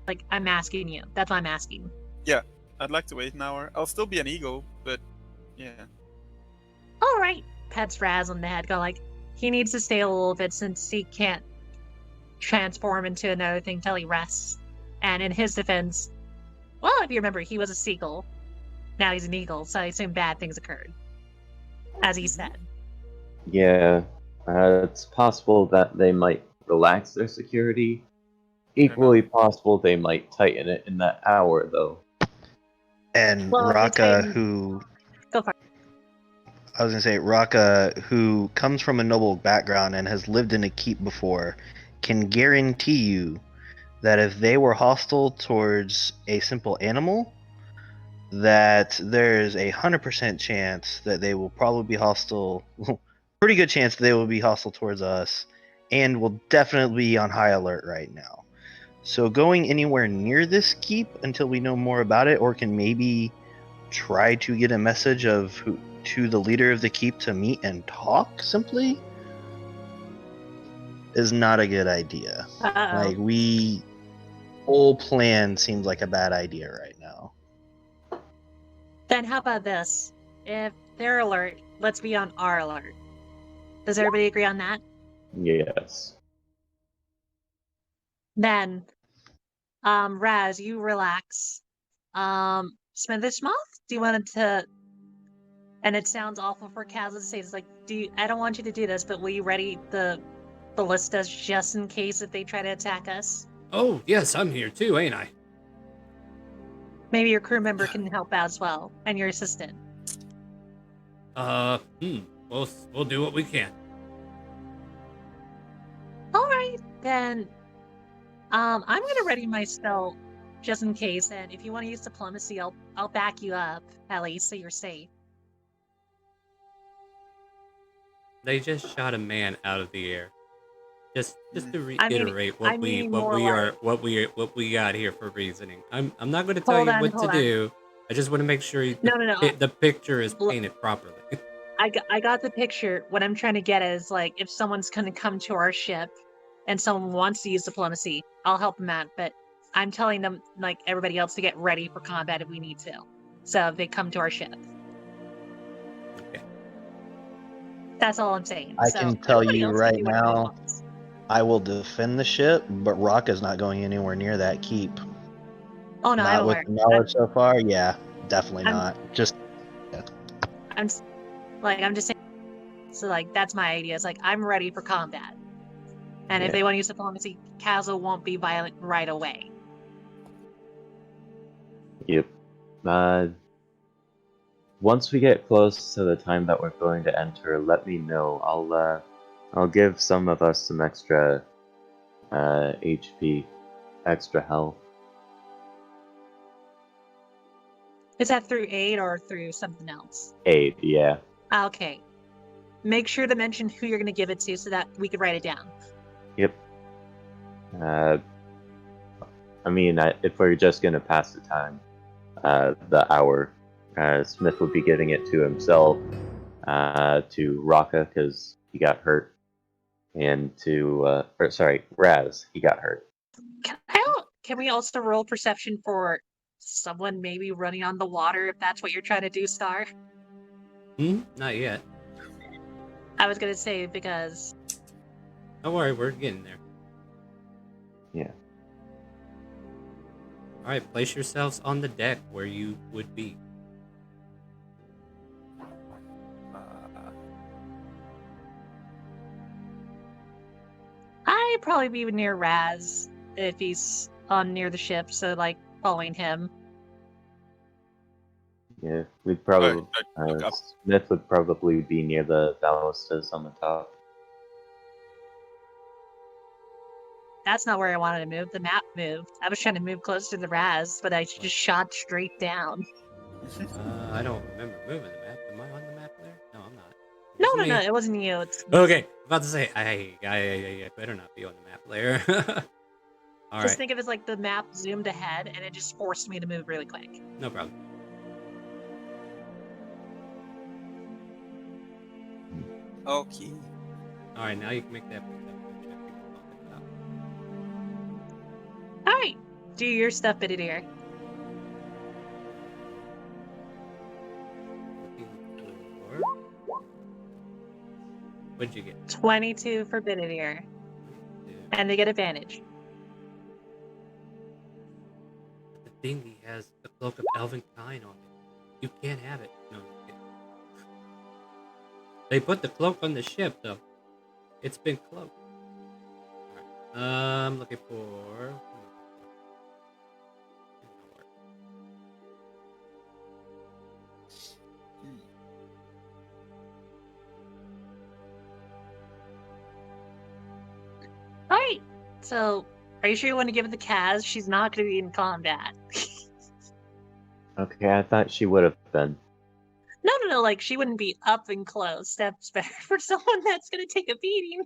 Like, I'm asking you. That's what I'm asking. I'd like to wait an hour. I'll still be an eagle, but yeah. All right. Pets Raz on the head. Go like, he needs to stay a little bit since he can't transform into another thing till he rests. And in his defense, well, if you remember, he was a seagull. Now he's an eagle, so I assume bad things occurred. As he said. Yeah, it's possible that they might relax their security. Equally possible they might tighten it in that hour, though. And Well, Raka, Titan- who Go for it. I was gonna say, Raka, who comes from a noble background and has lived in a keep before, can guarantee you that if they were hostile towards a simple animal, that there's 100% chance that they will probably be hostile. Pretty good chance that they will be hostile towards us, and will definitely be on high alert right now. So going anywhere near this keep until we know more about it, or can maybe try to get a message to the leader of the keep to meet and talk simply, is not a good idea. Uh-oh. Like, whole plan seems like a bad idea right now. Then how about this? If they're alert, let's be on our alert. Does everybody agree on that? Yes. Then, Raz, you relax. Smithersmoth, do you want to? And it sounds awful for Kaz to say. It's like, I don't want you to do this, but will you ready the ballistas just in case if they try to attack us? Oh, yes, I'm here too, ain't I? Maybe your crew member can help out as well, and your assistant. We'll do what we can. All right, then. I'm gonna ready my spell just in case, and if you want to use diplomacy, I'll back you up at least so you're safe. They just shot a man out of the air. Just to I mean- reiterate I mean more what we got here for reasoning. I'm not going to tell Hold you on, what hold to on. do. I just want to make sure No. the picture is Look- painted properly. I got the picture. What I'm trying to get is, like, if someone's gonna come to our ship and someone wants to use diplomacy, I'll help them out, but I'm telling them, like everybody else, to get ready for combat if we need to. So if they come to our ship. Okay. That's all I'm saying. I So can tell everybody you else can right do whatever they now, want. I will defend the ship, but Raka's not going anywhere near that keep. Oh no, I'm Not with aware. the knowledge so far. Yeah, definitely I'm- not. Just I'm just saying. So like that's my idea. It's like I'm ready for combat. And if Yeah. they want to use diplomacy, Kazo won't be violent right away. Yep. Once we get close to the time that we're going to enter, let me know. I'll give some of us some extra HP, extra health. Is that through aid or through something else? Aid, yeah. Okay. Make sure to mention who you're going to give it to so that we could write it down. Yep. I mean, if we're just gonna pass the time, the hour, Smith would be giving it to himself, to Raka because he got hurt, and to, Raz, he got hurt. Can we also roll perception for someone maybe running on the water if that's what you're trying to do, Star? Not yet. I was going to say because... Don't worry, we're getting there. Yeah. Alright, place yourselves on the deck where you would be. I'd probably be near Raz if he's on near the ship, so like following him. Yeah, we'd probably. Look up. Smith would probably be near the balusters on the top. That's not where I wanted to move. The map moved. I was trying to move close to the Raz, but I just shot straight down. I don't remember moving the map. Am I on the map there? No, I'm not. No, it wasn't you. It's... Okay, about to say, I better not be on the map layer. All Just right, think of it as like the map zoomed ahead, and it just forced me to move really quick. no problem. Okay. All right, now you can make that perception check. You can bump it up. All right, do your stuff, Bididir. What'd you get? 22 for Bididir, and they get advantage. The thingy has the cloak of elven kind on it. You can't have it. No, you can't. They put the cloak on the ship, though. It's been cloaked. Alright. I'm looking for. All right, so are you sure you want to give it to Kaz? She's not going to be in combat. Okay, I thought she would have been. No, like she wouldn't be up and close. That's better for someone that's going to take a beating.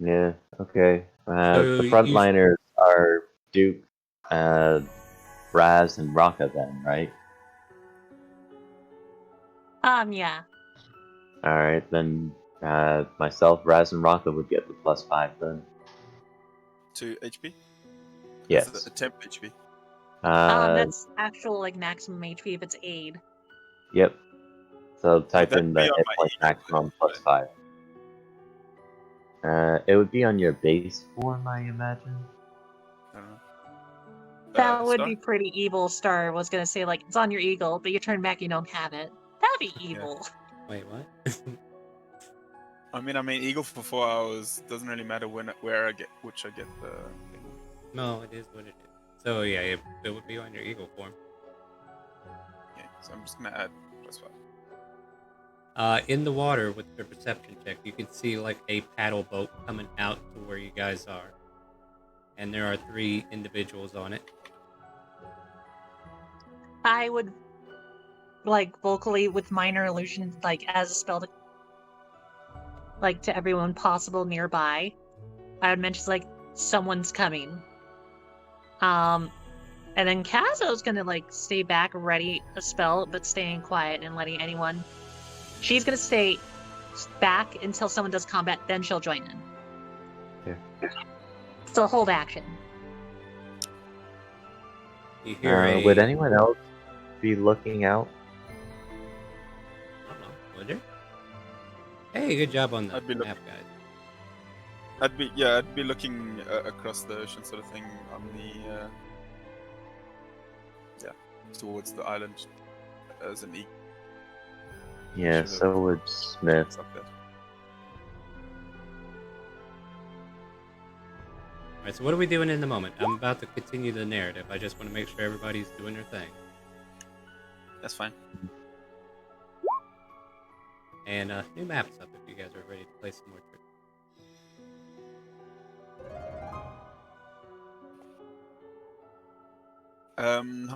Yeah, okay. So The you- frontliners are Duke, Raz, and Raka then, right? Yeah. Alright, then myself, Raz, and Raka would get the +5 then. 2 HP? Yes. Is it a temp HP? That's actual like maximum HP if it's aid. Yep. So type that'd in be the on hit my point eagle maximum form, +5. It would be on your base form, I imagine. I don't know. That would Star? be pretty evil. Star was going to say like it's on your eagle, but you turn back, you don't have it. That'd be evil. Wait, what? I mean, Eagle for 4 hours doesn't really matter where I get which I get the thing. No, it is what it is. So yeah, it would be on your eagle form. Yeah, so I'm just gonna add +5. In the water with your perception check, you can see like a paddle boat coming out to where you guys are, and there are 3 individuals on it. I would like vocally with minor illusion, like as a spell, like to everyone possible nearby. I would mention like someone's coming. And then Kazo's gonna like stay back, ready a spell, but staying quiet and letting anyone. She's gonna stay back until someone does combat, then she'll join in. Yeah. So hold action. You hear Would anyone else be looking out? I don't know. Would there? Hey, good job on the I'd be map, guys. I'd be looking across the ocean, sort of thing, on the towards the island as an eagle. Yeah, Should've- so would Smith. Stuff like that. Alright, so what are we doing in the moment? I'm about to continue the narrative. I just want to make sure everybody's doing their thing. That's fine. And new maps up if you guys are ready to play some more tricks.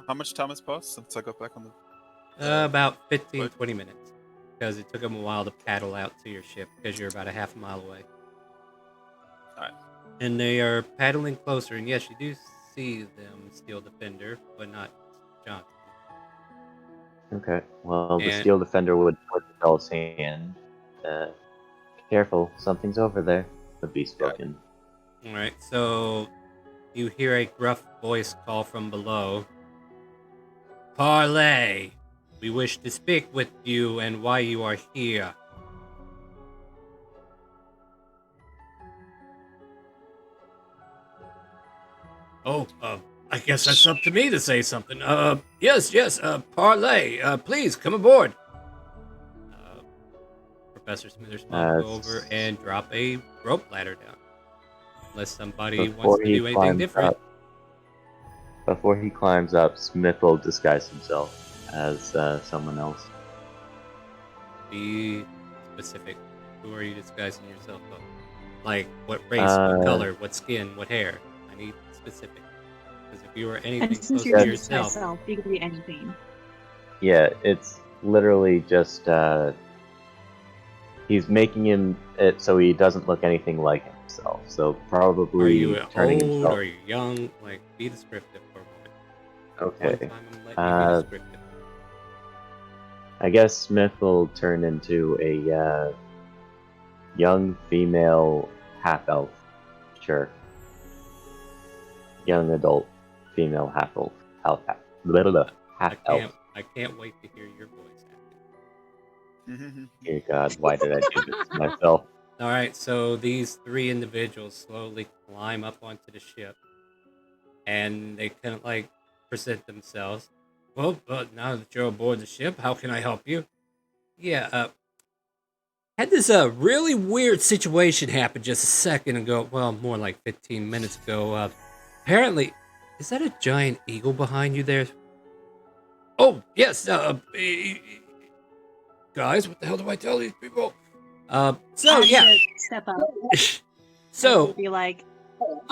How much time has passed since I got back on the? About 15, what? 20 minutes. Because it took them a while to paddle out to your ship because you're about a half a mile away. Alright. And they are paddling closer, and yes, you do see them Steel Defender, but not Johnson. Okay. Well, the And- Steel Defender would put Bell's hand. Careful, something's over there. Would be spoken. Alright, so you hear a gruff voice call from below. Parlay! We wish to speak with you and why you are here. Oh, I guess that's up to me to say something. Yes, Parlay, please come aboard. Professor Smithersmug will go over and drop a rope ladder down. Unless somebody wants to do anything different. Before he climbs up, Smith will disguise himself as someone else. Be specific. Who are you disguising yourself of? Like, what race, what color, what skin, what hair? I need specific. Because if you were anything And close since to you're yourself... you could be anything. Yeah, it's literally just he's making him it so he doesn't look anything like himself. So probably Are you turning old? himself. Are you young? Like, be descriptive for a moment. Okay. One time I'm letting you be descriptive. I guess Smith will turn into a young female half elf. Sure. Young adult female half elf. Half elf. I can't wait to hear your voice. Dear God, why did I do this to myself? Alright, so these three individuals slowly climb up onto the ship. And they kind of like present themselves. Well, now that you're aboard the ship, how can I help you? Yeah, had this really weird situation happen just a second ago. Well, more like 15 minutes ago. Apparently, is that a giant eagle behind you there? Oh, yes, guys, what the hell do I tell these people? So, yeah. To step up. So, be like,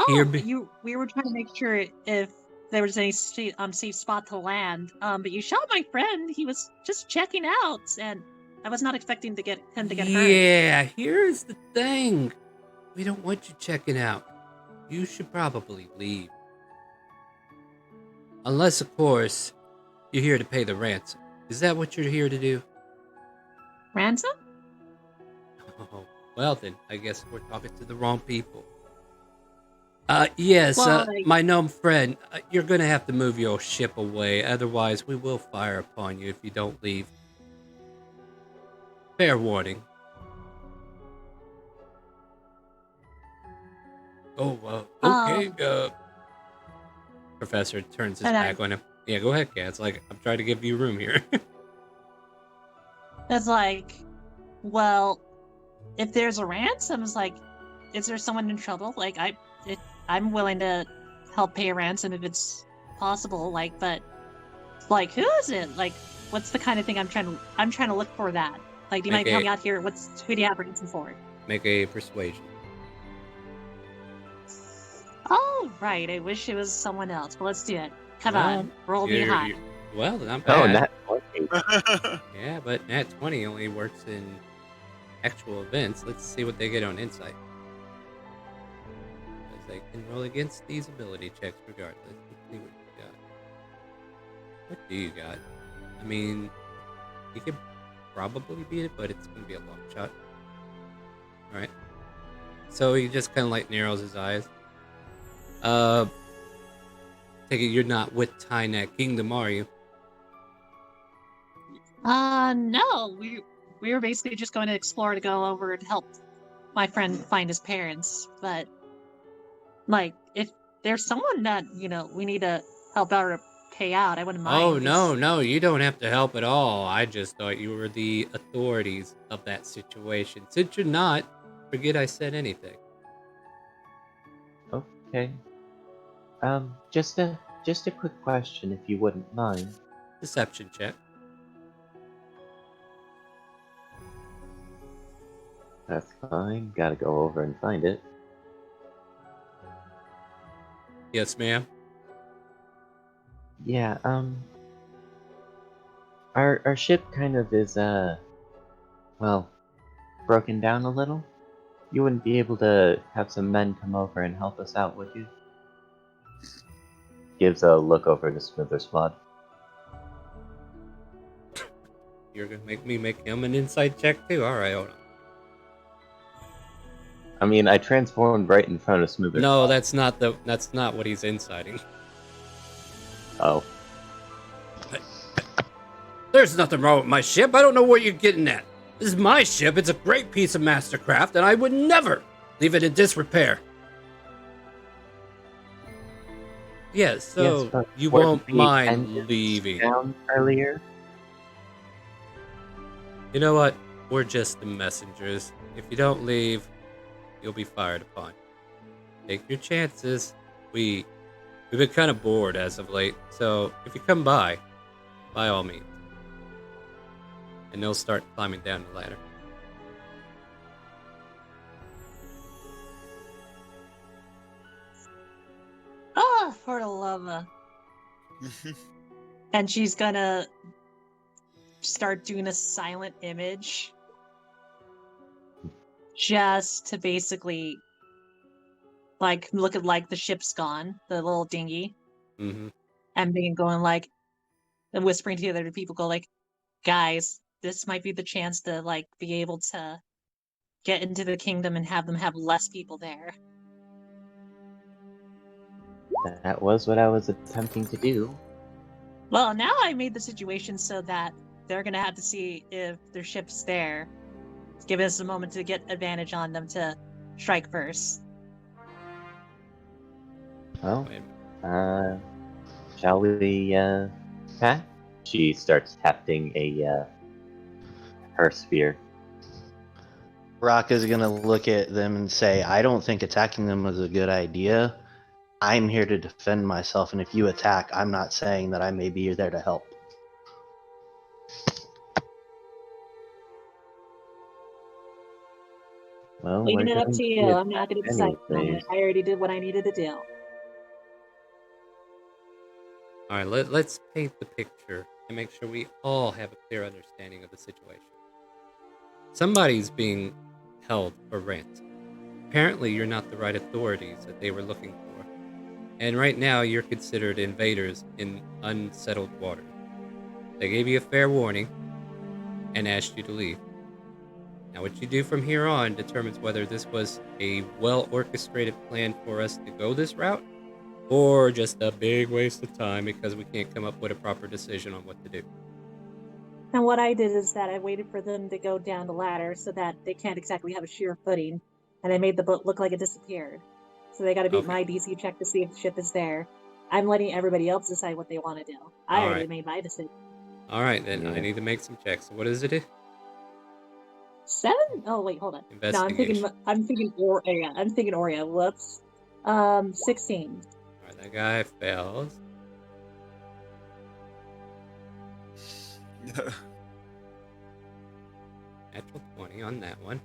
we were trying to make sure if there was any safe spot to land. But you shot my friend. He was just checking out, and I was not expecting him to get hurt. Yeah, here's the thing. We don't want you checking out. You should probably leave. Unless, of course, you're here to pay the ransom. Is that what you're here to do? Ransom? Oh, well then, I guess we're talking to the wrong people. Yes, Well, my gnome friend, you're gonna have to move your ship away, otherwise we will fire upon you if you don't leave. Fair warning. Oh, okay, Professor turns his back on him. Yeah, go ahead, Kat. It's like, I'm trying to give you room here. It's like, well, if there's a ransom, it's like, is there someone in trouble? Like, I'm willing to help pay a ransom if it's possible. Like, but like, who is it? Like, what's the kind of thing I'm trying to look for that? Like, do you mind helping me out here? Who do you have ransom for? Make a persuasion. Oh, right. I wish it was someone else, but let's do it. Come on, roll me high. Well, not bad. Oh, nat 20. Yeah, but nat 20 only works in actual events. Let's see what they get on insight. Because they can roll against these ability checks regardless. Let's see what you got. What do you got? I mean, you could probably beat it, but it's going to be a long shot. Alright. So he just kind of like narrows his eyes. Take it you're not with Tynet Kingdom, are you? No. We were basically just going to explore to go over and help my friend find his parents. But, like, if there's someone that, we need to help out or pay out, I wouldn't mind. Oh, no, you don't have to help at all. I just thought you were the authorities of that situation. Since you're not, forget I said anything. Okay. Just a quick question, if you wouldn't mind. Deception check. That's fine. Gotta go over and find it. Yes, ma'am. Yeah. Our ship kind of is well, broken down a little. You wouldn't be able to have some men come over and help us out, would you? Gives a look over to Smither's Squad. You're gonna make me make him an insight check too. All right, hold on. I mean, I transformed right in front of Smither's No, Squad. that's not what he's inciting. Oh. There's nothing wrong with my ship. I don't know what you're getting at. This is my ship. It's a great piece of mastercraft, and I would never leave it in disrepair. Yeah, so Yes, but you were won't the mind engines leaving. down earlier? You know what? We're just the messengers. If you don't leave, you'll be fired upon. Take your chances. We've been kind of bored as of late, so if you come by all means. And they'll start climbing down the ladder. Ah, for the love of. And she's gonna start doing a silent image just to basically like look at like the ship's gone, the little dinghy, Mm-hmm. and being going like and whispering to the other people, go like, guys, this might be the chance to like be able to get into the kingdom and have them have less people there. That was what I was attempting to do. Well, now I made the situation so that they're gonna have to see if their ship's there. Give us a moment to get advantage on them to strike first. Well, Wait a minute. shall we, Pat? She starts hefting her spear. Rock is gonna look at them and say, I don't think attacking them was a good idea. I'm here to defend myself, and if you attack, I'm not saying that I may be there to help. Well, we're Leaving it up going to to you. be I'm not going to decide on anyways. it. I already did what I needed to do. All right, let's paint the picture and make sure we all have a clear understanding of the situation. Somebody's being held for ransom. Apparently, you're not the right authorities that they were looking for. And right now, you're considered invaders in unsettled waters. They gave you a fair warning and asked you to leave. Now, what you do from here on determines whether this was a well-orchestrated plan for us to go this route, or just a big waste of time because we can't come up with a proper decision on what to do. And what I did is that I waited for them to go down the ladder so that they can't exactly have a sheer footing, and I made the boat look like it disappeared. So they got to beat Okay. my DC check to see if the ship is there. I'm letting everybody else decide what they want to do. I All already right. made my decision. All right, then I Yeah. need to make some checks. What is it? 7? Oh wait, hold on. No, I'm thinking. Investigation. I'm thinking. Yeah, I'm thinking Oreo. Whoops. 16. All right, that guy fails. Natural 20 on that one.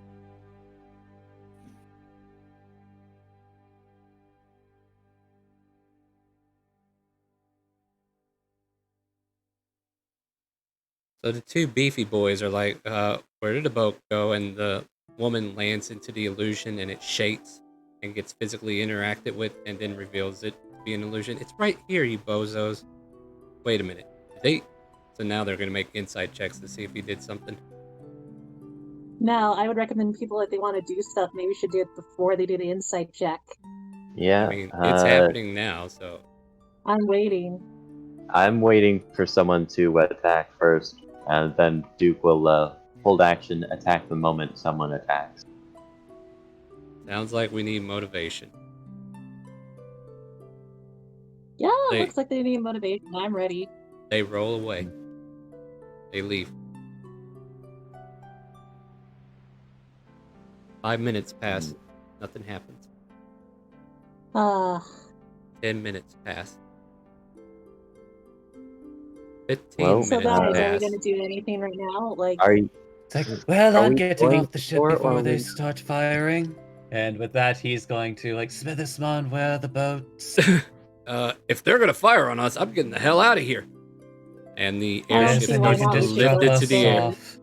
So the two beefy boys are like, where did the boat go? And the woman lands into the illusion and it shakes and gets physically interacted with and then reveals it to be an illusion. It's right here, you bozos. Wait a minute. So now they're going to make insight checks to see if he did something. Now, I would recommend people if they want to do stuff, maybe should do it before they do the insight check. Yeah. I mean, it's happening now, so. I'm waiting. I'm waiting for someone to attack first, and then Duke will hold action, attack the moment someone attacks. Sounds like we need motivation. Yeah, They- looks like they need motivation. I'm ready. They roll away. They leave. 5 minutes pass. Nothing happens. Uh, 10 minutes passed. 15 Well, so minutes guys, are we passed. gonna do anything right now? Like, Are you? It's like, well, Are I'm we getting going off the ship for it, or before are they we- start firing. And with that, he's going to, like, Smithersmon, where are the boats? If they're gonna fire on us, I'm getting the hell out of here. And the I don't airship see why starts not. to We just could lift drop it both to us the air. off.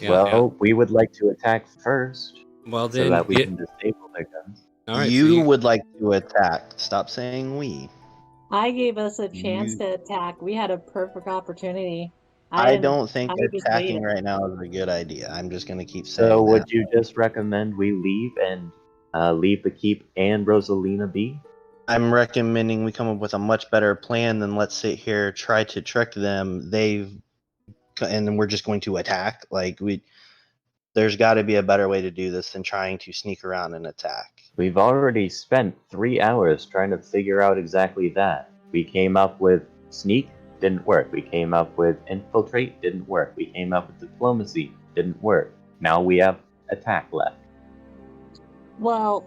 Yeah, Well, we would like to attack first, yeah. Well, so then that we get. can disable their guns. All right, so You would like to attack. Stop saying we. I gave us a chance You- to attack. We had a perfect opportunity. I didn't- don't think I just attacking waited. right now is a good idea. I'm just gonna keep saying So, would that. you just recommend we leave and leave the keep and Rosalina be? I'm recommending we come up with a much better plan than let's sit here try to trick them. And then we're just going to attack. There's got to be a better way to do this than trying to sneak around and attack. We've already spent 3 hours trying to figure out exactly that. We came up with sneak, didn't work. We came up with infiltrate, didn't work. We came up with diplomacy, didn't work. Now we have attack left. Well,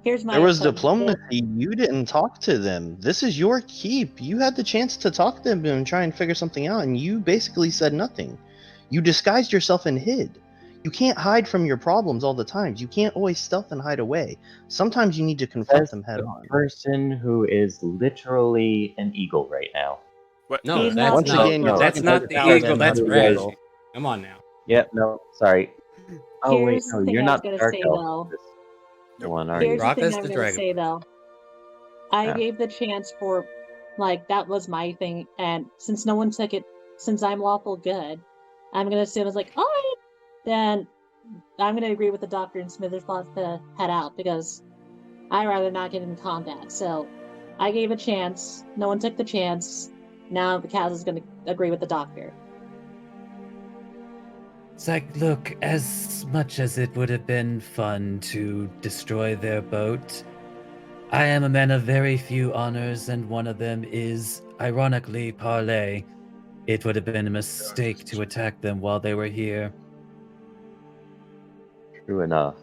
here's my There was opinion. diplomacy. You didn't talk to them. This is your keep. You had the chance to talk to them and try and figure something out, and you basically said nothing. You disguised yourself and hid. You can't hide from your problems all the time. You can't always stealth and hide away. Sometimes you need to confront Says them head the on. person who is literally an eagle right now. no, He's that's not Once the again, you're eagle. that's talking not about the power eagle. than That's not the Reggie. eagle. Come on now. Yep, no, sorry. Oh wait, Here's no, the thing you're I was not gonna Dark say, Elf. though. The one, are Here's you? the thing Raka's I'm the gonna dragon. say though. I Yeah. gave the chance for, like, that was my thing, and since no one took it, since I'm lawful good, I'm gonna assume it's like, alright, then I'm gonna agree with the doctor and Smithers wants to head out because I'd rather not get in combat. So I gave a chance, no one took the chance. Now the Kaz is gonna agree with the doctor. It's like, look, as much as it would have been fun to destroy their boat, I am a man of very few honors, and one of them is, ironically, parlay. It would have been a mistake to attack them while they were here. True enough.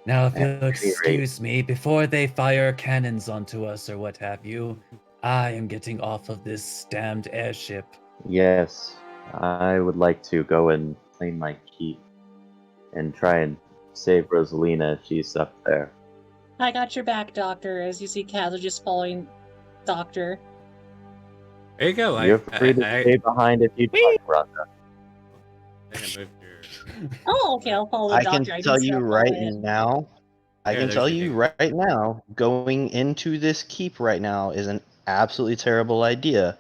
Now, if At you'll any rate- excuse me, before they fire cannons onto us or what have you, I am getting off of this damned airship. Yes, I would like to go and claim my keep and try and save Rosalina if she's up there. I got your back, Doctor, as you see Kaz just following Doctor. There you go. You're free to stay behind if you'd like, Rhonda. I think I moved your. Oh, okay, I'll follow the I can Doctor. tell just you don't right follow it. now. I Yeah, can there's tell your you game. right now, going into this keep right now is an absolutely terrible idea.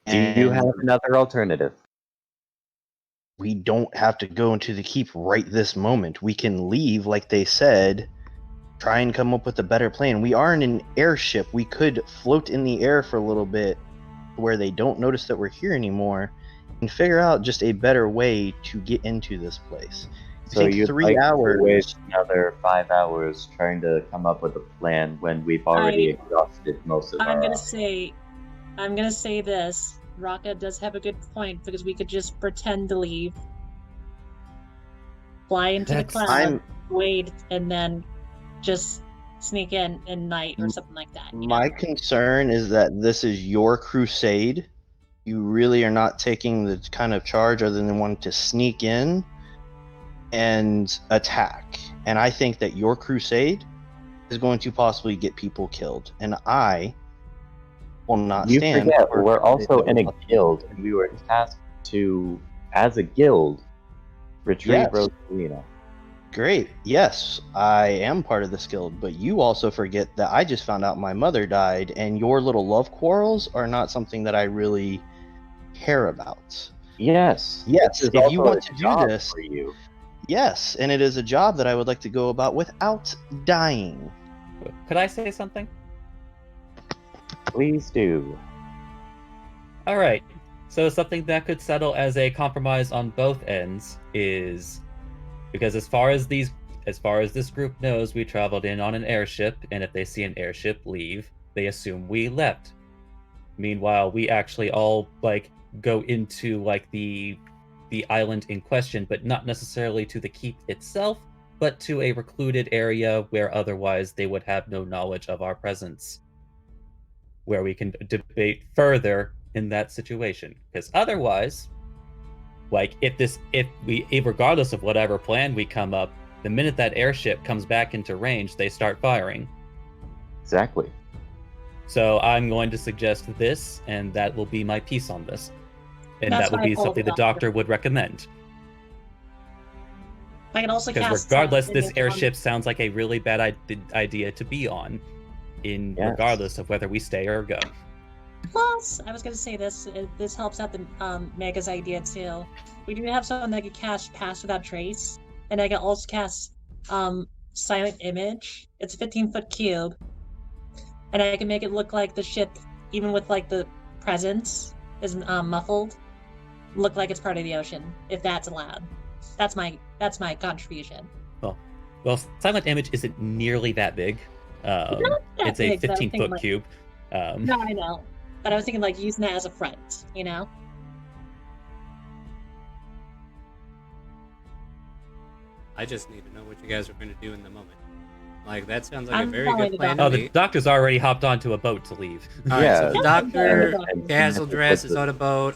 Do you have And another alternative? we don't have to go into the keep right this moment. We can leave, like they said, try and come up with a better plan. We are in an airship. We could float in the air for a little bit where they don't notice that we're here anymore and figure out just a better way to get into this place. So Take you'd 3 like hours. to waste another 5 hours trying to come up with a plan when we've already exhausted most of I'm our gonna options. say this. Raka does have a good point because we could just pretend to leave, fly into the That's- cloud, I'm wait, and then just sneak in night or something like that. You My know? concern is that this is your crusade. You really are not taking the kind of charge other than wanting to sneak in and attack. And I think that your crusade is going to possibly get people killed. And I will not You stand. forget, for we're a crusade also that in will a not- guild, and we were tasked to, as a guild, retrieve Yes. Rosalina. Great. Yes, I am part of this guild, but you also forget that I just found out my mother died, and your little love quarrels are not something that I really care about. Yes. Yes, this is if you also want a to do job this, for you. yes, and it is a job that I would like to go about without dying. Could I say something? Please do. All right. So something that could settle as a compromise on both ends is because as far as this group knows, we traveled in on an airship, and if they see an airship leave, they assume we left. Meanwhile, we actually all like go into like the the island in question, but not necessarily to the keep itself, but to a recluded area where otherwise they would have no knowledge of our presence, where we can debate further in that situation. Because otherwise, like if regardless of whatever plan we come up, the minute that airship comes back into range, they start firing. Exactly. So I'm going to suggest this, and that will be my piece on this. And That's that would what I be told something the the doctor would recommend. I can also Because cast regardless, this image on- airship sounds like a really bad idea to be on, Yes. regardless of whether we stay or go. Plus, I was going to say this. This helps out the Mega's idea too. We do have someone that can cast Pass Without Trace, and I can also cast Silent Image. It's a 15-foot cube, and I can make it look like the ship, even with like the presence is muffled, look like it's part of the ocean, if that's allowed. That's my contribution. Well, Silent Image isn't nearly that big. It's a big, but I was 15-foot thinking, like- cube. No, I know, but I was thinking like using that as a front, you know. I just need to know what you guys are going to do in the moment. Like, that sounds like a I'm very following good the plan doctor. to The me. doctor's already hopped onto a boat to leave. All right, so the Yeah. doctor, And- Dazzledress is on a boat,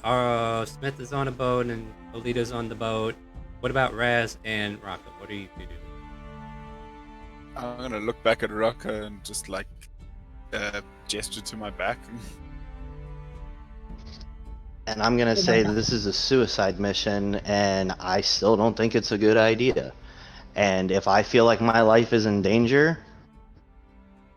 Smith is on a boat, and Alita's on the boat. What about Raz and Rocco? What are you two doing? I'm gonna look back at Rocco and just like gesture to my back. And I'm gonna Oh my say God. this is a suicide mission, and I still don't think it's a good idea. And if I feel like my life is in danger,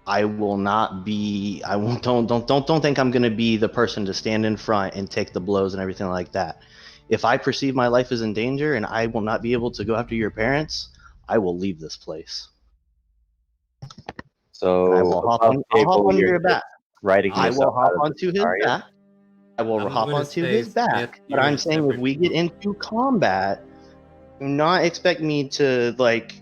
I will not be. I won't. Don't think I'm gonna be the person to stand in front and take the blows and everything like that. If I perceive my life is in danger and I will not be able to go after your parents, I will leave this place. So And I will hop above on. I'll hop table, on you're your just back. writing I will yourself hop out of onto the his scenario. back. I will I'm hop gonna onto say, his back. Smith, But you're I'm in saying if separate we get group. into combat, do not expect me to like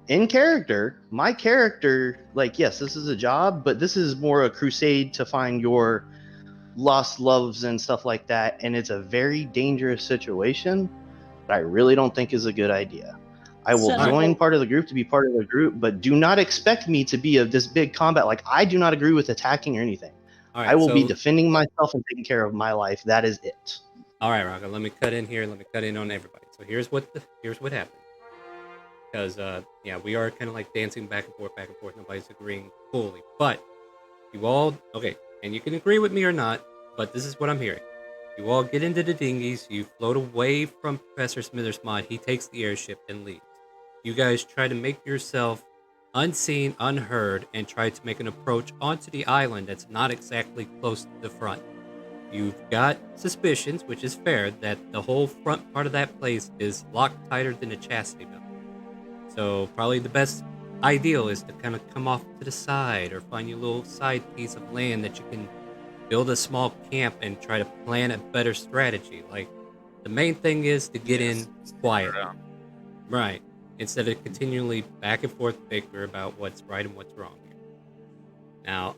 in character. My character, like, yes, this is a job, but this is more a crusade to find your lost loves and stuff like that. And it's a very dangerous situation that I really don't think is a good idea. I will So- join part of the group to be part of the group, but do not expect me to be of this big combat. Like, I do not agree with attacking or anything. All right, I will so, be defending myself and taking care of my life. That is it. all right, Rocco. Let me cut in here. Let me cut in on everybody. So here's what happened. Because yeah, we are kind of like dancing back and forth. Nobody's agreeing fully, but you all okay, and you can agree with me or not, but this is what I'm hearing. You all get into the dinghies. You float away from Professor Smithers' mod. He takes the airship and leaves. You guys try to make yourself unseen, unheard, and try to make an approach onto the island that's not exactly close to the front. You've got suspicions, which is fair, that the whole front part of that place is locked tighter than a chastity belt. So probably the best ideal is to kind of come off to the side or find your little side piece of land that you can build a small camp and try to plan a better strategy. Like, the main thing is to get in quietly. Right. Instead of continually back and forth bicker about what's right and what's wrong here. Now,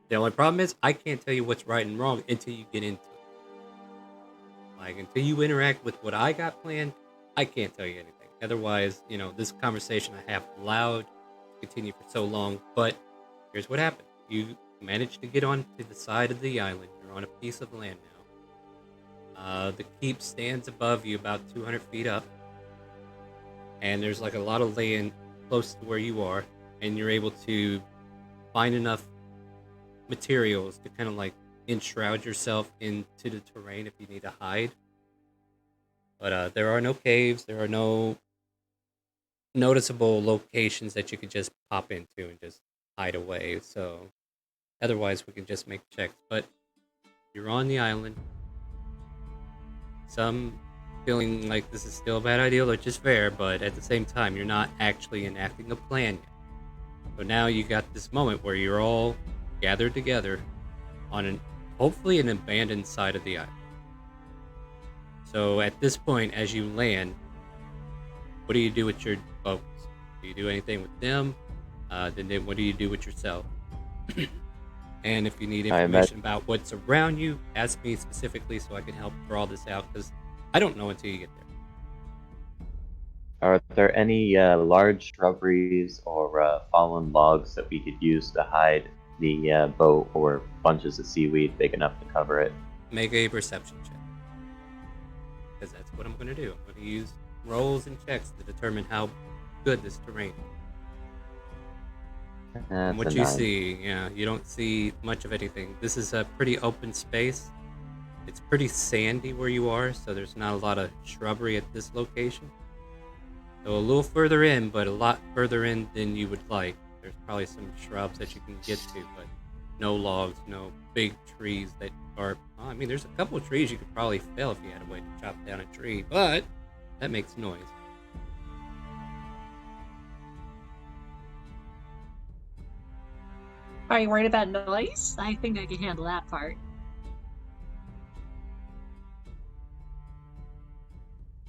the only problem is I can't tell you what's right and wrong until you get into it. Like, until you interact with what I got planned, I can't tell you anything. Otherwise, this conversation I have allowed to continue for so long. But here's what happened. You managed to get onto the side of the island. You're on a piece of land now. The keep stands above you about 200 feet up. And there's like a lot of land close to where you are. And you're able to find enough materials to kind of like enshroud yourself into the terrain if you need to hide. But there are no caves. There are no noticeable locations that you could just pop into and just hide away. So otherwise, we can just make checks. But you're on the island. Some feeling like this is still a bad idea, which is fair, but at the same time, you're not actually enacting a plan yet. So now you got this moment where you're all gathered together on hopefully an abandoned side of the island. So at this point, as you land, what do you do with your folks? Do you do anything with them? Then what do you do with yourself? And if you need I information about what's around you, ask me specifically so I can help draw this out, because I don't know until you get there. Are there any large shrubberies or fallen logs that we could use to hide the boat, or bunches of seaweed big enough to cover it? Make a perception check. Because that's what I'm going to do. I'm going to use rolls and checks to determine how good this terrain is. And what That's a you 9. see, yeah, you don't see much of anything. This is a pretty open space. It's pretty sandy where you are, so there's not a lot of shrubbery at this location. So a little further in, but a lot further in than you would like. There's probably some shrubs that you can get to, but no logs, no big trees that are... I mean, there's a couple of trees you could probably fell if you had a way to chop down a tree, but that makes noise. Are you worried about noise? I think I can handle that part.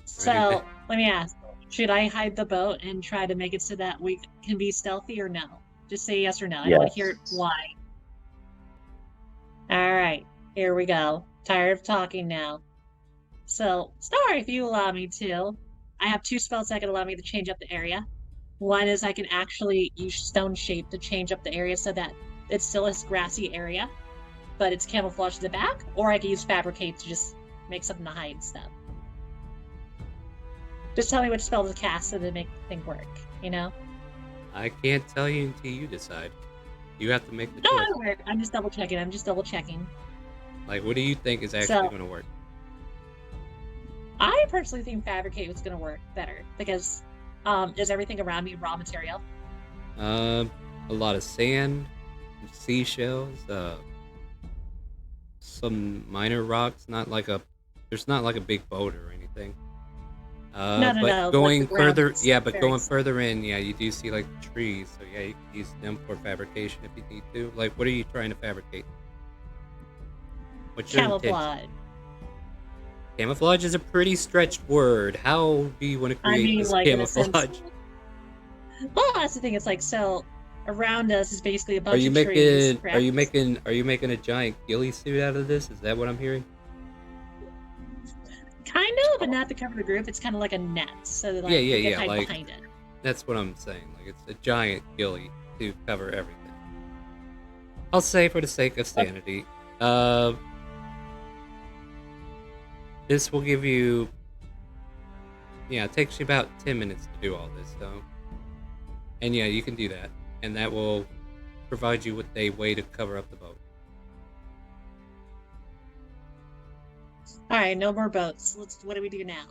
So, let me ask. Should I hide the boat and try to make it so that we can be stealthy, or no? Just say yes or no. I want to hear why. Alright, here we go. Tired of talking now. So, Star, if you allow me to, I have 2 spells that can allow me to change up the area. One is I can actually use stone shape to change up the area so that it's still a grassy area, but it's camouflaged to the back, or I can use fabricate to just make something to hide stuff. Just tell me which spell to cast so to make the thing work, you know? I can't tell you until you decide. You have to make the No, choice. it'll work. I'm just double checking. Like, what do you think is actually going to work? I personally think fabricate was going to work better because is everything around me raw material? A lot of sand, seashells, some minor rocks. There's not like a big boat or anything. No. Going like further, very going further in, yeah, you do see like trees. So yeah, you can use them for fabrication if you need to. Like, what are you trying to fabricate? What's your intention? Camouflage. Camouflage is a pretty stretched word. How do you want to create this camouflage? Well, that's the thing. It's like, so around us is basically a bunch of trees. trees. Are you making a giant ghillie suit out of this? Is that what I'm hearing? Kind of, but not to cover the group. It's kind of like a net, so that you can hide like, behind it. That's what I'm saying. Like, it's a giant ghillie to cover everything. I'll say for the sake of sanity, this will give you... Yeah, it takes you about 10 minutes to do all this, so... And yeah, you can do that. And that will provide you with a way to cover up the boat. Alright, no more boats. What do we do now?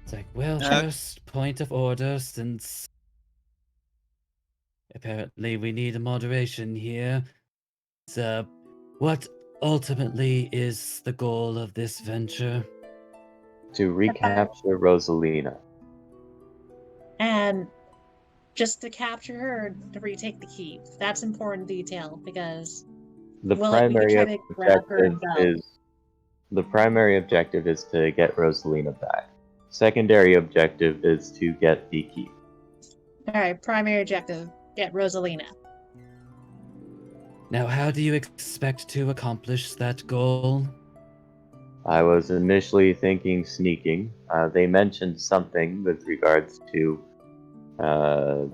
It's like, well, first point of order, since apparently we need a moderation here. So, what ultimately is the goal of this venture? To recapture Rosalina. And just to capture her, to retake the keep. That's important detail because The primary objective is to get Rosalina back. Secondary objective is to get the keep. Alright, primary objective, get Rosalina. Now, how do you expect to accomplish that goal? I was initially thinking sneaking. They mentioned something with regards to a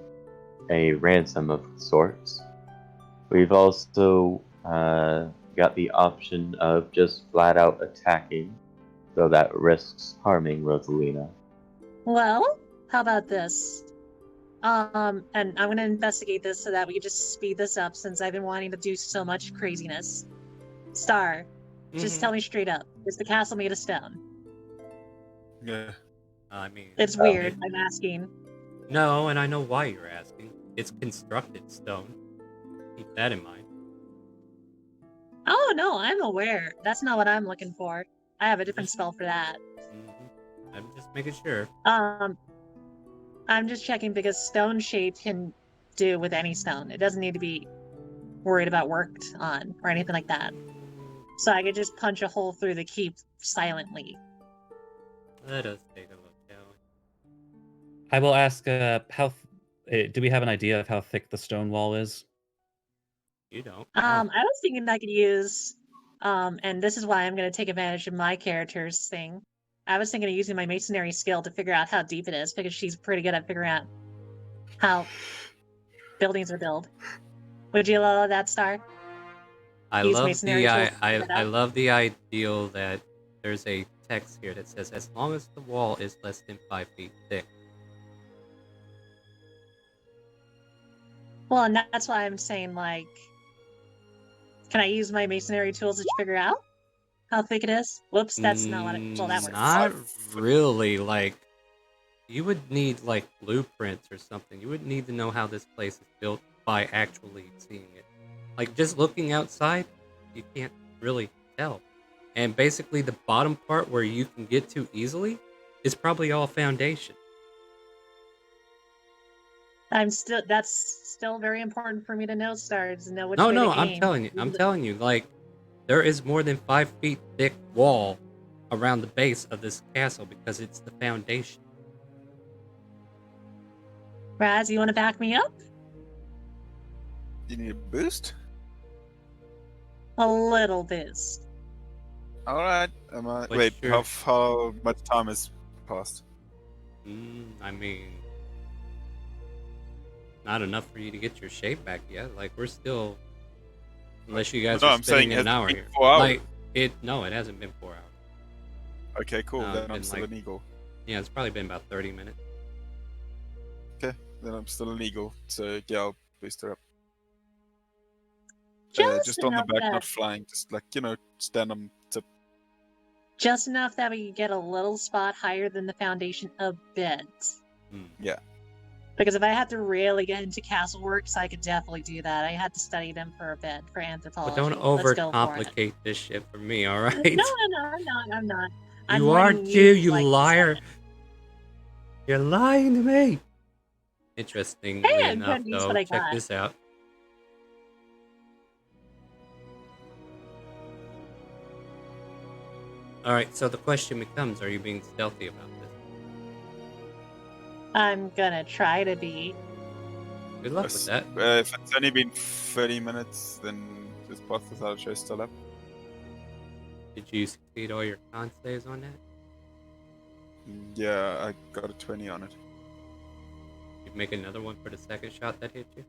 ransom of sorts. We've also got the option of just flat out attacking, so that risks harming Rosalina. Well, how about this? And I'm gonna investigate this so that we can just speed this up since I've been wanting to do so much craziness. Star, just tell me straight up. Is the castle made of stone? Yeah. I mean... It's weird, I'm asking. No, and I know why you're asking. It's constructed stone. Keep that in mind. Oh, no, I'm aware. That's not what I'm looking for. I have a different spell for that. I'm just making sure. I'm just checking because stone shape can do with any stone. It doesn't need to be worried about worked on or anything like that. So I could just punch a hole through the keep silently. Let us take a look, shall we? I will ask, how Do we have an idea of how thick the stone wall is? You don't. I was thinking I could use, and this is why I'm going to take advantage of my character's thing. I was thinking of using my masonry skill to figure out how deep it is, because she's pretty good at figuring out how buildings are built. Would you allow that, Star? I Use love masonry the tools to figure it I out? love the ideal that there's a text here that says as long as the wall is less than 5 feet thick. Well, and that's why I'm saying, like, can I use my masonry tools to figure out how thick it is? Whoops, that's not what well, that works. Not really. Like, you would need like blueprints or something. You would need to know how this place is built by actually seeing it. Like, just looking outside, you can't really tell. And basically, the bottom part where you can get to easily is probably all foundation. That's still very important for me to know, Stars, and know which No, way no, to aim. I'm telling you, like, there is more than 5 feet thick wall around the base of this castle because it's the foundation. Raz, you want to back me up? You need a boost? A little boost. Alright. But Wait, sure. how much time has passed? I mean, not enough for you to get your shape back yet. Like, we're still, unless you guys No, are I'm saying spending an has it hour been here. 4 hours? Like, it hasn't been 4 hours. Okay, cool. No, Then it's I'm been still like- an eagle. Yeah, it's probably been about 30 minutes. Then I'm still an eagle. So yeah, I'll boost her up. Just on the enough back, that- not flying. Just like, stand on tip. Just enough that we can get a little spot higher than the foundation a bit. Yeah. Because if I had to really get into castle works, I could definitely do that. I had to study them for a bit for anthropology. But don't Let's go for it. overcomplicate this shit for me, alright? No, I'm not. I'm You are warning too, you like, liar. You're lying to me. Interestingly Hey, I'm enough, gonna use though, what I check got. this out. Alright, so the question becomes, are you being stealthy about this? I'm gonna try to be. Good luck with that. If it's only been 30 minutes, then this path without a trace still up. Did you succeed all your con saves on that? Yeah, I got a 20 on it. You'd make another one for the second shot that hit you?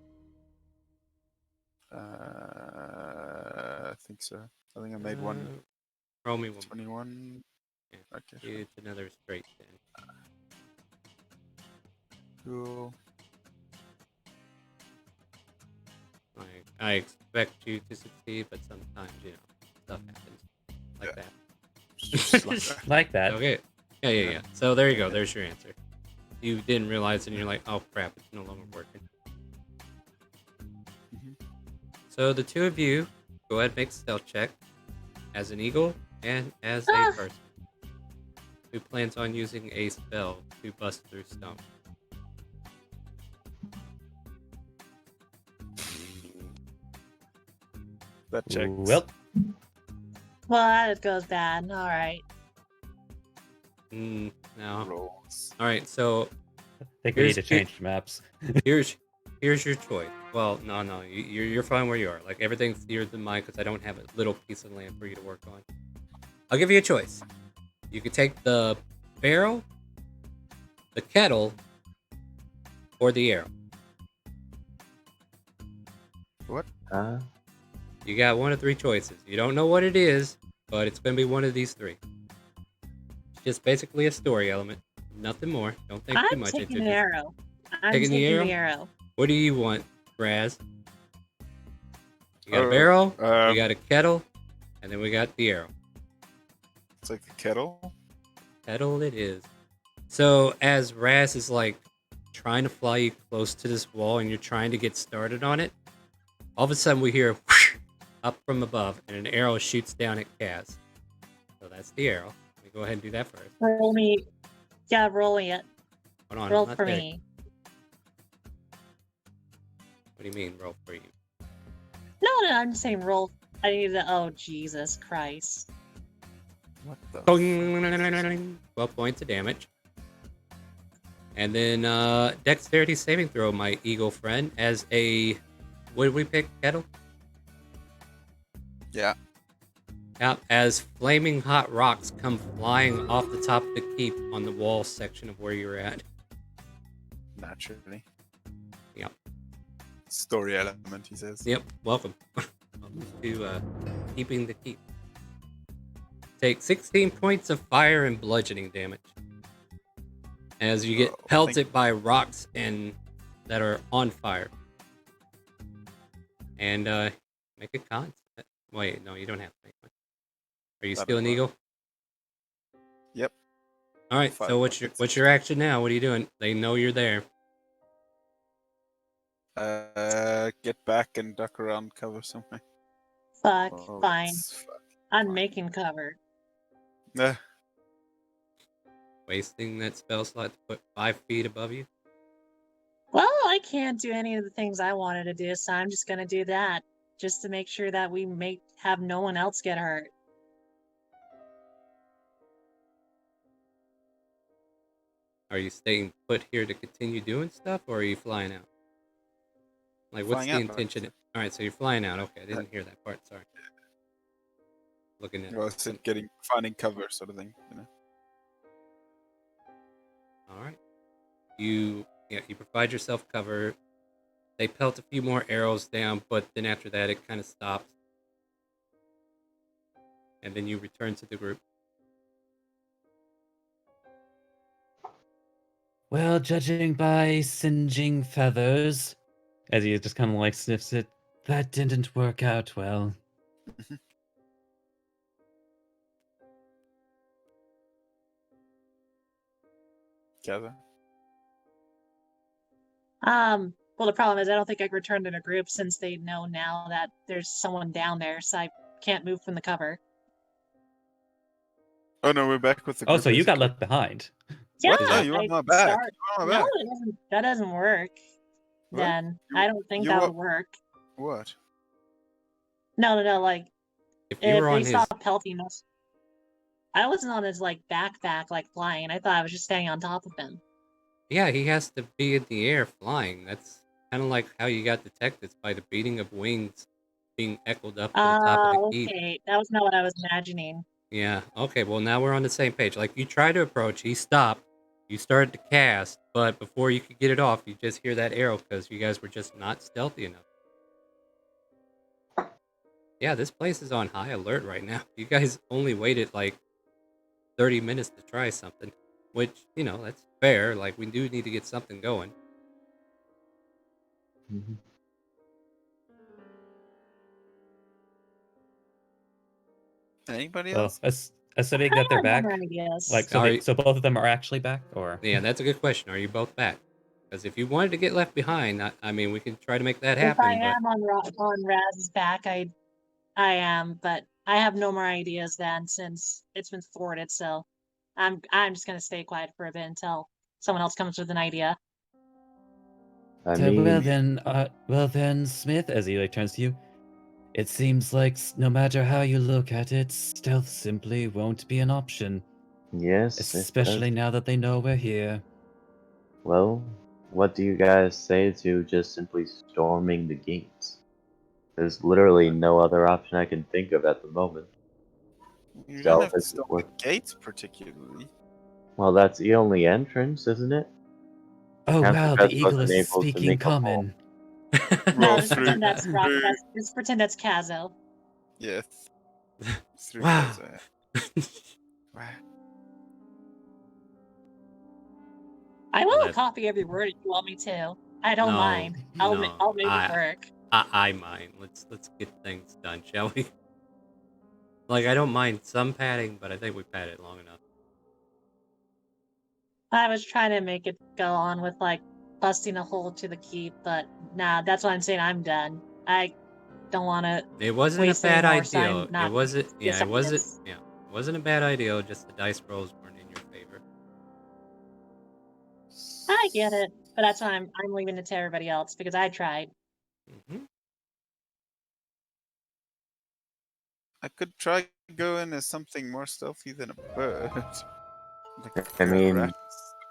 I think so. I think I made one. Roll me one. 21. Yeah. Okay. It's another straight then. Cool. Like, I expect you to succeed, but sometimes, stuff happens. Like Yeah. that. Just like that. Like that. Okay. Yeah. So there you go. There's your answer. You didn't realize, and you're like, oh crap, it's no longer working. Mhm. So the two of you, go ahead and make a stealth check as an eagle and as a person who plans on using a spell to bust through stone. That checks. Well, Well, that goes bad. All right. No. Rolls. All right. So I think we need to Here's- change maps. here's your choice. Well, no, you're fine where you are. Like, everything's yours than mine because I don't have a little piece of land for you to work on. I'll give you a choice. You could take the barrel, the kettle, or the arrow. You got one of three choices. You don't know what it is, but it's going to be one of these three. It's just basically a story element. Nothing more. Don't think too I'm much taking into the it. arrow. I'm Taking the taking arrow? the arrow. What do you want, Raz? You got a Uh, barrel, um, we got a kettle, and then we got the arrow. It's like a kettle. Kettle it is. So as Raz is like trying to fly you close to this wall and you're trying to get started on it, all of a sudden we hear whoosh up from above and an arrow shoots down at Kaz. So that's the arrow. Let me go ahead and do that first. Roll me. Yeah, rolling it. Hold on. Roll I'm not for there. me. What do you mean roll for you? No, I'm just saying roll. I need to. Oh, Jesus Christ. What the? 12 points of damage. And then dexterity saving throw, my eagle friend, as a, what did we pick, Kettle? Yeah. Out as flaming hot rocks come flying off the top of the keep on the wall section of where you're at. Naturally. Yep. Story element, he says. Yep. Welcome. Welcome to keeping the keep. Take 16 points of fire and bludgeoning damage as you get pelted by rocks and that are on fire. And make a con. Wait, no, you don't have to make one. Are you still an eagle? Yep. All right. So what's your action now? What are you doing? They know you're there. Get back and duck around cover somewhere. Fuck, Oh, fine. fuck. I'm fine. making cover. Wasting that spell slot to put 5 feet above you. Well, I can't do any of the things I wanted to do, so I'm just gonna do that, just to make sure that we have no one else get hurt. Are you staying put here to continue doing stuff, or are you flying out? Like, what's the intention? All right, so you're flying out. Okay, I didn't hear that part. Sorry. Looking at. Well, it's finding cover, sort of thing, you know. All right. You provide yourself cover. They pelt a few more arrows down, but then after that, it kind of stops. And then you return to the group. Well, judging by singeing feathers, as he just kind of like sniffs it, that didn't work out well. Gather. Well, the problem is I don't think I can return to the group since they know now that there's someone down there, so I can't move from the cover. Oh no, we're back with the group. Oh, so you got left behind. Yeah, What? No, you want my back. No, that doesn't work. What? Then I don't think that would work. What? No, like if they saw pelting us, I wasn't on his like backpack like flying. I thought I was just standing on top of him. Yeah, he has to be in the air flying. That's kind of like how you got detected by the beating of wings being echoed up to the top of the keep. Okay, that was not what I was imagining. Yeah, okay, well now we're on the same page. Like, you try to approach, he stopped, you started to cast, but before you could get it off, you just hear that arrow because you guys were just not stealthy enough. Yeah, this place is on high alert right now. You guys only waited like 30 minutes to try something, which, that's fair. Like, we do need to get something going. Mm-hmm. Anybody else? Assuming that they're back, like so both of them are actually back, or yeah, that's a good question. Are you both back? Because if you wanted to get left behind, I mean, we can try to make that happen. If I am on Raz's back, I am, but I have no more ideas then since it's been thwarted. So I'm just gonna stay quiet for a bit until someone else comes with an idea. I mean, well then, Smith, as he turns to you, it seems like no matter how you look at it, stealth simply won't be an option. Yes, especially now that they know we're here. Well, what do you guys say to just simply storming the gates? There's literally no other option I can think of at the moment. You don't have to storm the gates particularly. Well, that's the only entrance, isn't it? Oh wow, the eagle is speaking common. No, just pretend that's Rock. Just pretend that's Kazo. Yes. Wow. Wow. I will copy every word if you want me to. I don't mind. I'll make it work. I mind. Let's get things done, shall we? Like, I don't mind some padding, but I think we padded long enough. I was trying to make it go on with like busting a hole to the keep, but nah, that's what I'm saying. I'm done. I don't want to. It wasn't a bad idea. It wasn't. Yeah, it wasn't. Yeah, it wasn't a bad idea. Just the dice rolls weren't in your favor. I get it, but that's why I'm leaving it to everybody else because I tried. Mm-hmm. I could try going as something more stealthy than a bird. I mean,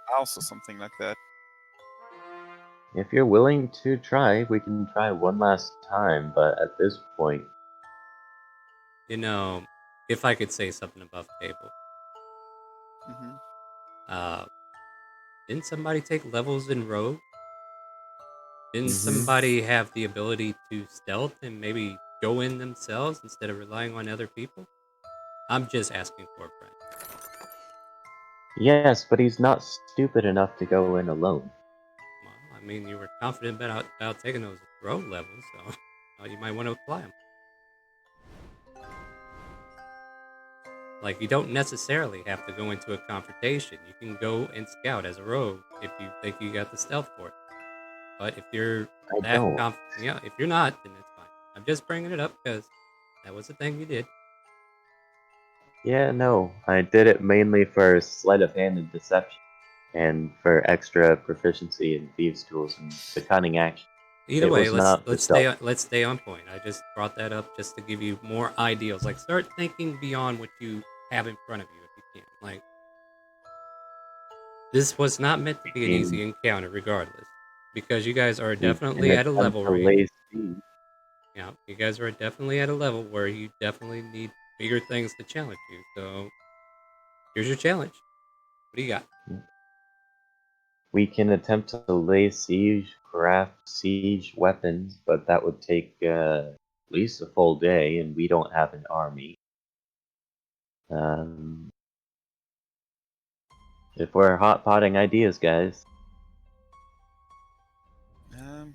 house or something like that. If you're willing to try, we can try one last time, but at this point, You know, if I could say something above table, Hmm. uh, didn't somebody take levels in Rogue? Didn't Mhm. somebody have the ability to stealth and maybe go in themselves instead of relying on other people? I'm just asking for a friend. yes, but he's not stupid enough to go in alone. Well, I mean, you were confident about taking those rogue levels, so you might want to apply them. Like, you don't necessarily have to go into a confrontation. You can go and scout as a rogue if you think you got the stealth for it. But if you're I that don't. yeah, if you're not, then it's fine. I'm just bringing it up because that was the thing you did. Yeah, no, I did it mainly for sleight of hand and deception, and for extra proficiency in thieves' tools and the cunning action. Either It way, was not for stealth. let's stay on point. I just brought that up just to give you more ideals. Like, start thinking beyond what you have in front of you if you can. Like, this was not meant to be an We easy encounter, regardless, because you guys are we can definitely at a attempt level to where lay siege. you guys are definitely at a level where you definitely need bigger things to challenge you. So here's your challenge. What do you got? We can attempt to lay siege, craft siege weapons, but that would take at least a full day, and we don't have an army. Um, if we're hot potting ideas, guys, Um,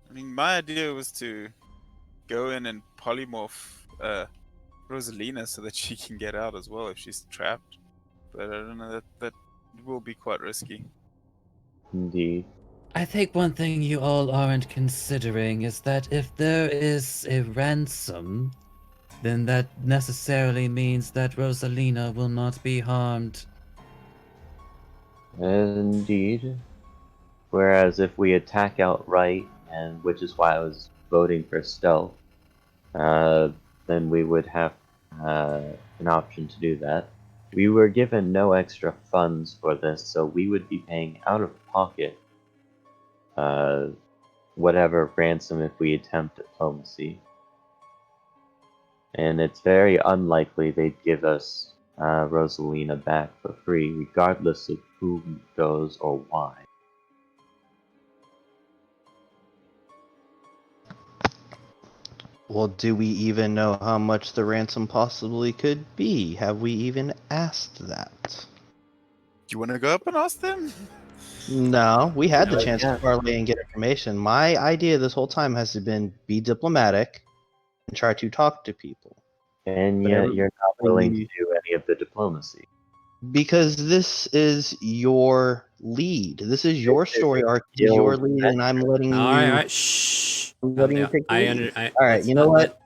I mean, my idea was to go in and polymorph Rosalina so that she can get out as well if she's trapped. But I don't know, that will be quite risky. indeed. I think one thing you all aren't considering is that if there is a ransom, then that necessarily means that Rosalina will not be harmed. Indeed. Whereas if we attack outright, and which is why I was voting for stealth, uh, then we would have an option to do that. We were given no extra funds for this, so we would be paying out of pocket uh, whatever ransom if we attempt diplomacy. And it's very unlikely they'd give us Rosalina back for free, regardless of who goes or why. Well, do we even know how much the ransom possibly could be? Have we even asked that? Do you want to go up and ask them? No, we had the Not chance to yet. parlay and get information. My idea this whole time has been be diplomatic and try to talk to people. And But yet you're not willing to everybody- do any of the diplomacy. Because this is your lead. This is your This is story a arc. This is your guild lead, and I'm letting All you. right. Shh. I'm Calm letting you down. take the lead. All right, let's you know not what?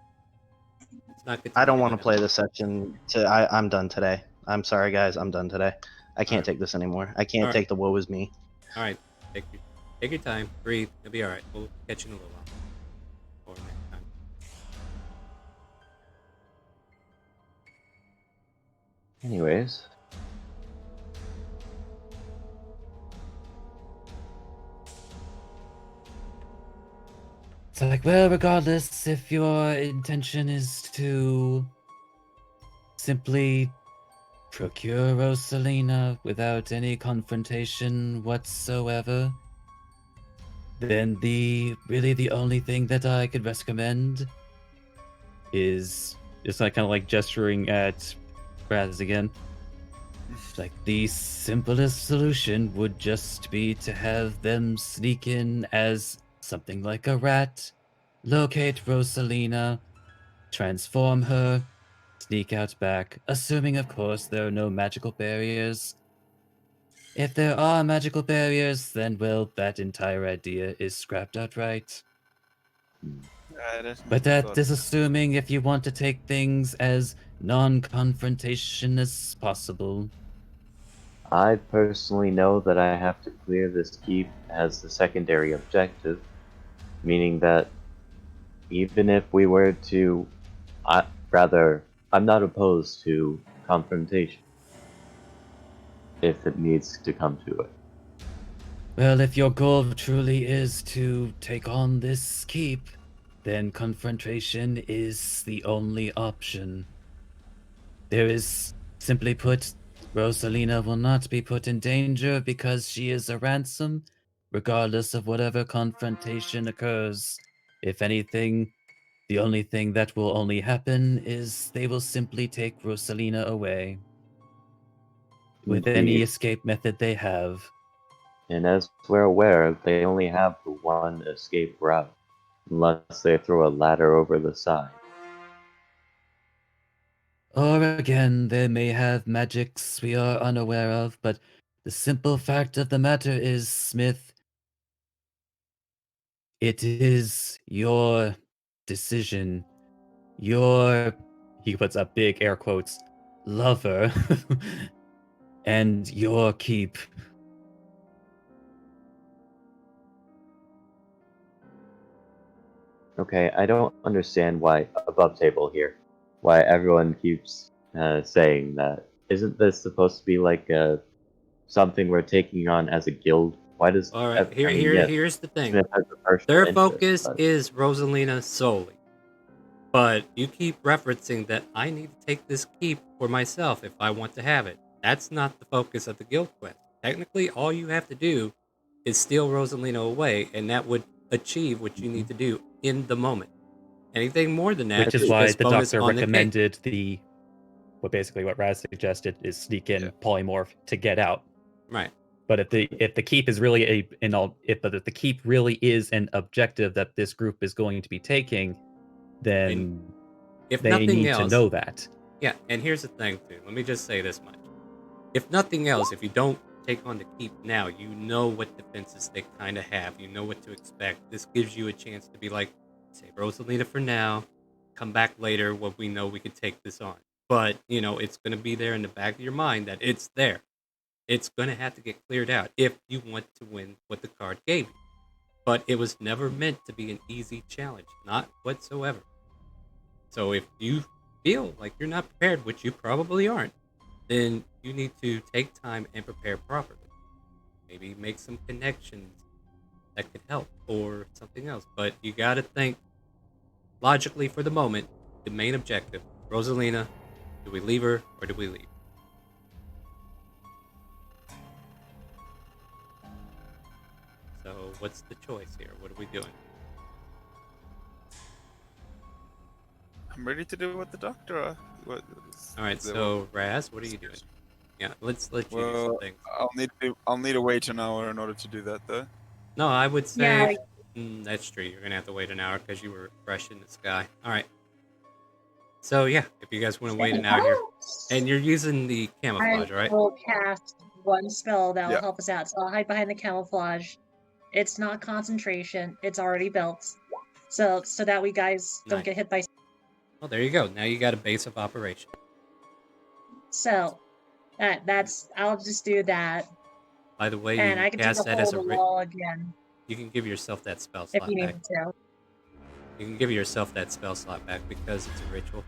let's not I don't continue want to that. play this section. I'm done today. I'm sorry, guys. I'm done today. I can't Alright. take this anymore. I can't Alright. take the woe is me. All right. Take your time. Breathe. It'll be all right. We'll catch you in a little while. Or next time. Anyways, It's like, well, regardless, if your intention is to simply procure Rosalina without any confrontation whatsoever, then the only thing that I could recommend is just like kind of like gesturing at Raz again. Like, the simplest solution would just be to have them sneak in as something like a rat, locate Rosalina, transform her, sneak out back, assuming, of course, there are no magical barriers. If there are magical barriers, then, well, that entire idea is scrapped outright. I definitely But that thought is assuming if you want to take things as non-confrontation as possible. I personally know that I have to clear this keep as the secondary objective, meaning that even if we were to, I'm not opposed to confrontation. if it needs to come to it. Well, if your goal truly is to take on this keep, then confrontation is the only option. There is, simply put, Rosalina will not be put in danger because she is a ransom, regardless of whatever confrontation occurs. If anything, the only thing that will only happen is they will simply take Rosalina away with any Indeed. escape method they have. And as we're aware, they only have the one escape route, unless they throw a ladder over the side. Or again, they may have magics we are unaware of, but the simple fact of the matter is, Smith, it is your decision. Your, he puts up big air quotes, lover, and your keep. Okay, I don't understand why above table here, why everyone keeps saying that. Isn't this supposed to be like something we're taking on as a guild? Why does All right, I mean, yes, here's the thing. Smith has a personal Their interest, focus but is Rosalina solely. But you keep referencing that I need to take this keep for myself if I want to have it. That's not the focus of the guild quest. Technically, all you have to do is steal Rosalina away, and that would achieve what you need to do in the moment. Anything more than that Which is is why just the bonus doctor on the cake. recommended what Raz suggested is sneak in polymorph to get out. Right. But if the keep is really if the keep really is an objective that this group is going to be taking, then If they nothing need to else, know that. Yeah, and here's the thing too. Let me just say this much. If nothing else, if you don't take on the keep now, you know what defenses they kind of have. You know what to expect. This gives you a chance to be like, save Rosalina for now, come back later when we know we can take this on. But, it's going to be there in the back of your mind that it's there. It's going to have to get cleared out if you want to win what the card gave you. But it was never meant to be an easy challenge, not whatsoever. So if you feel like you're not prepared, which you probably aren't, then you need to take time and prepare properly. Maybe make some connections that could help or something else. But you got to think logically for the moment, the main objective. Rosalina, do we leave her or do we leave? So what's the choice here? What are we doing? I'm ready to do what the doctor. All right, so Raz, what are you doing? Yeah, let's let you do Well, something. I'll need to wait an hour in order to do that, though. No, I would say Yeah. That's true. You're gonna have to wait an hour because you were fresh in the sky. All right. So yeah, if you guys want to wait an hour here, and you're using the camouflage, I right? will cast one spell that will Yeah. help us out. So I'll hide behind the camouflage. It's not concentration. It's already built. So that we guys don't Nice. get hit by. Well, there you go. Now you got a base of operation. So that's I'll just do that, By the way, and you I can do cast the that as whole a the wall again You can give yourself that spell if slot you need back. me to. You can give yourself that spell slot back because it's a ritual.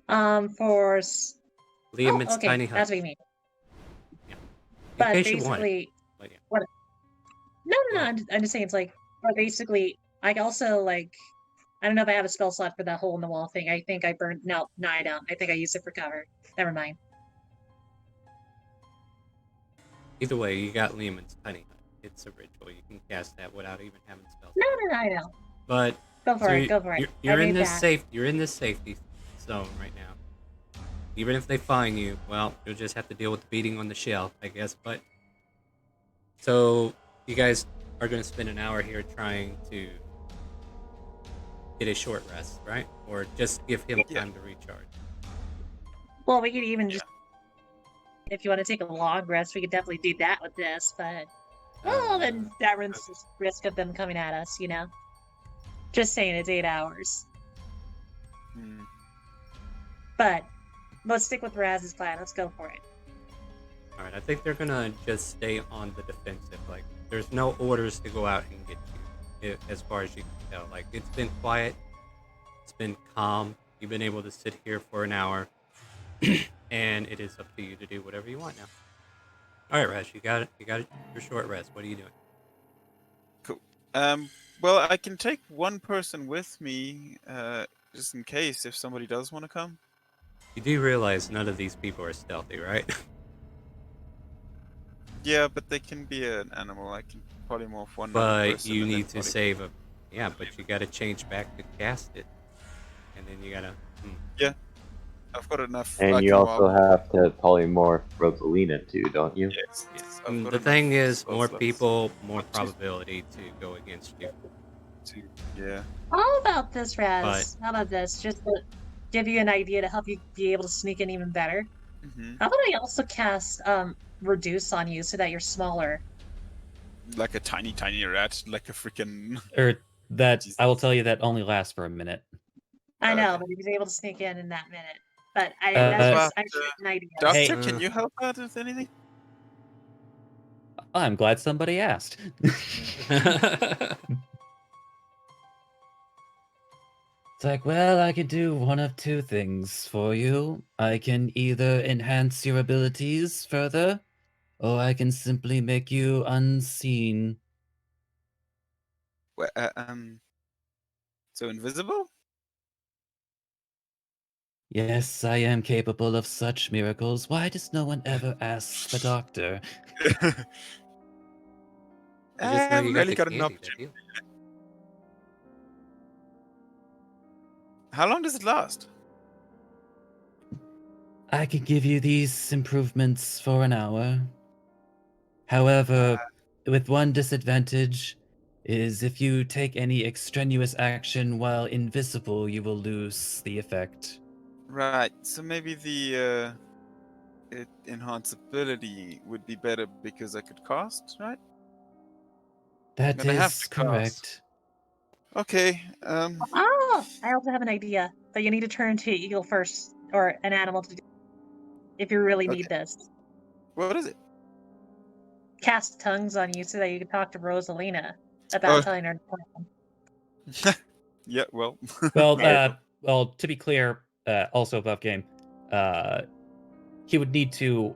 For Liam, it's okay, tiny hut. that's what you mean. Yeah. In But case you want it. basically, But yeah. what? No. Go I'm just saying it's like. But basically, I also like. I don't know if I have a spell slot for that hole in the wall thing. I think I burned. No, I don't. I think I used it for cover. Never mind. Either way, you got Liam's tiny hut. It's a ritual. You can cast that without even having spells. No, I know. But Go for it. Go for it. You're I in need this that. You're in this safety zone right now. Even if they find you, well, you'll just have to deal with the beating on the shell, I guess. But so you guys are going to spend an hour here trying to get a short rest, right? Or just give him time to recharge. Well, we could even just. If you want to take a long rest, we could definitely do that with this, but. Well, then that runs the risk of them coming at us, you know? Just saying it's 8 hours. But let's stick with Raz's plan. Let's go for it. All right, I think they're gonna just stay on the defensive. Like, there's no orders to go out and get you, as far as you can tell. Like, it's been quiet, it's been calm. You've been able to sit here for an hour. and it is up to you to do whatever you want now. All right, Rash, you got it. You got it. Your short rest. What are you doing? Cool. Well, I can take one person with me, just in case if somebody does want to come. You do realize none of these people are stealthy, right? Yeah, but they can be an animal. I can polymorph one other But person. you and then need to polymorph. save a. Yeah, but you got to change back to cast it, and then you gotta. I've got enough. And I you can also marble. have to polymorph Rosalina too, don't you? Yes. I've got The enough thing is, spell more slots. people, more One, two, probability to go against you. two. Yeah. How about this, Raz? But- How about this? Just to give you an idea to help you be able to sneak in even better. Hmm. How about I also cast reduce on you so that you're smaller? Like a tiny rat, like a freaking. Or that Jesus. I will tell you that only lasts for a minute. I know, Okay. but he was able to sneak in that minute. But Uh, that's just But, an idea. Doctor, Hey. can you help out with anything? I'm glad somebody asked. It's like, well, I could do one of two things for you. I can either enhance your abilities further, or I can simply make you unseen. Well, so invisible? Yes, I am capable of such miracles. Why does no one ever ask the doctor? I just know you haven't got really the got an candy to opportunity. heal. How long does it last? I could give you these improvements for an hour. However, with one disadvantage, is if you take any extraneous action while invisible, you will lose the effect. Right. So maybe the enhanceability would be better because I could cast, right? That gonna have is to cast. correct. Okay. Oh, I also have an idea. But you need to turn to eagle first, or an animal to do if you really need this. What is it? Cast tongues on you so that you can talk to Rosalina about Oh. telling her the plan. Yeah. Well. Well, Yeah. well, to be clear, also above game, he would need to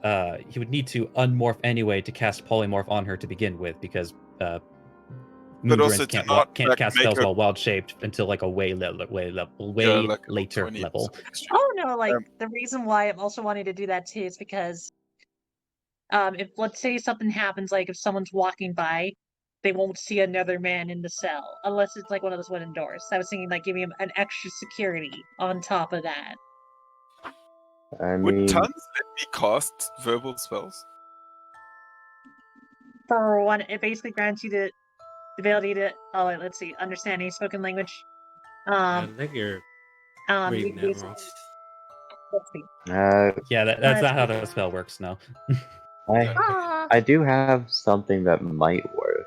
unmorph anyway to cast polymorph on her to begin with, because But also Moonbrins to can't not, can't like, cast make spells her- while wild shaped until like a way Yeah, like a later 20 level. Oh no, like Um, the reason why I'm also wanting to do that too is because if let's say something happens, like if someone's walking by, they won't see another man in the cell unless it's like one of those wooden doors. So I was thinking like giving him an extra security on top of that. I Would mean, tongues let me cast verbal spells? For one, it basically grants you the ability to let's see, understand any spoken language. I think you're reading that wrong. Let's see. Yeah, that's not how the spell works. No. I do have something that might work.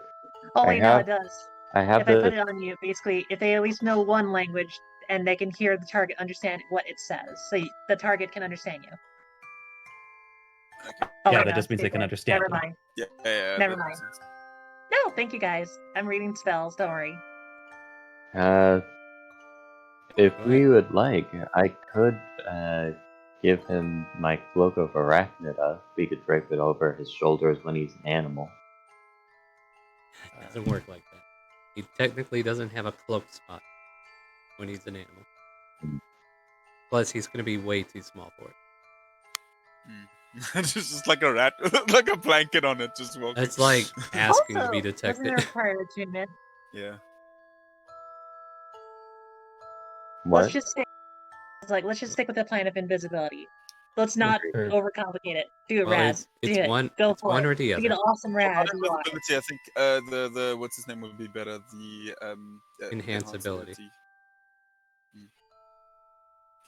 Oh I wait, no, have- it does. I have If I put the it on you, basically, if they at least know one language and they can hear the target understand what it says, so the target can understand you. Oh, Yeah, wait, that no, just means they can okay, understand Never you. mind. Yeah. Never that mind. makes sense. No, thank you guys. I'm reading spells. Don't worry. if Go we ahead. would like, I could give him my cloak of arachnida. We could drape it over his shoulders when he's an animal. It doesn't work like that. He technically doesn't have a cloak spot when he's an animal. Plus, he's going to be way too small for it. It's just like a rat, like a blanket on it, just walking. It's like asking Also, to be doesn't detected. it require attunement? Yeah. What? Let's just stick with the plan of invisibility. Let's not Or- overcomplicate it. Do it, Well, Raz. it's Do it. one. Go It's for one it. or the Be an other. awesome Raz. You rock it. Invisibility, I think the what's his name would be better. The Enhanceability.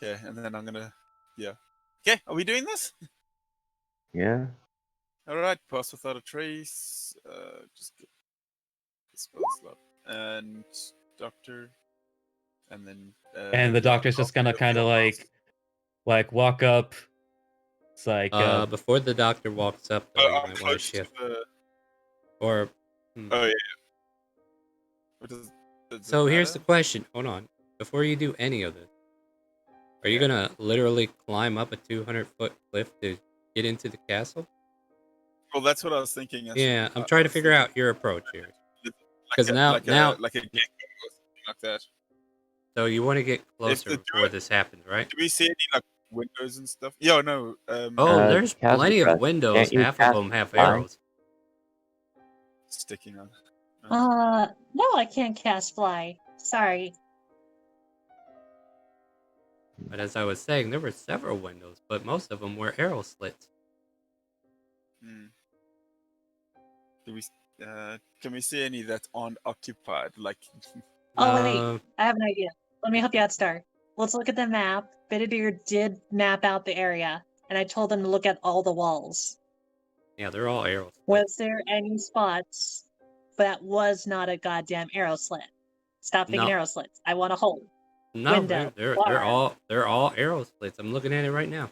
Okay, and then I'm gonna Okay, are we doing this? Yeah. All right, pass without a trace. Just get the spell slot and doctor, and then. And the doctor's just gonna kind of like walk up. It's like Before the doctor walks up, though, you I'm might want to close shift. to the. Or. Oh yeah. What does it So here's the matter? question. Hold on. Before you do any of this, Are you Yeah. gonna literally climb up a 200-foot cliff to get into the castle? Well, that's what I was thinking. Actually. Yeah, I'm I trying to was figure thinking out your approach here. like Because a now, like a gecko or something like that. so you want to get If closer before this happens, right? do we see any like windows and stuff? Yeah, no. Oh, there's Castle plenty of Crest, windows. can't you Half of cast them have fly? arrows. Sticking on. Right. No, I can't cast fly. Sorry. But as I was saying, there were several windows, but most of them were arrow slits. Hmm. Do we? Can we see any that aren't occupied? Like, Oh wait, Uh, I have an idea. Let me help you out, Star. Let's look at the map. Bittidir did map out the area, and I told them to look at all the walls. yeah, they're all arrow slits. Was there any spots that was not a goddamn arrow slit? Stop thinking No. arrow slits. I want a hole. No, Window. they're bar. they're all arrow slits. I'm looking at it right now.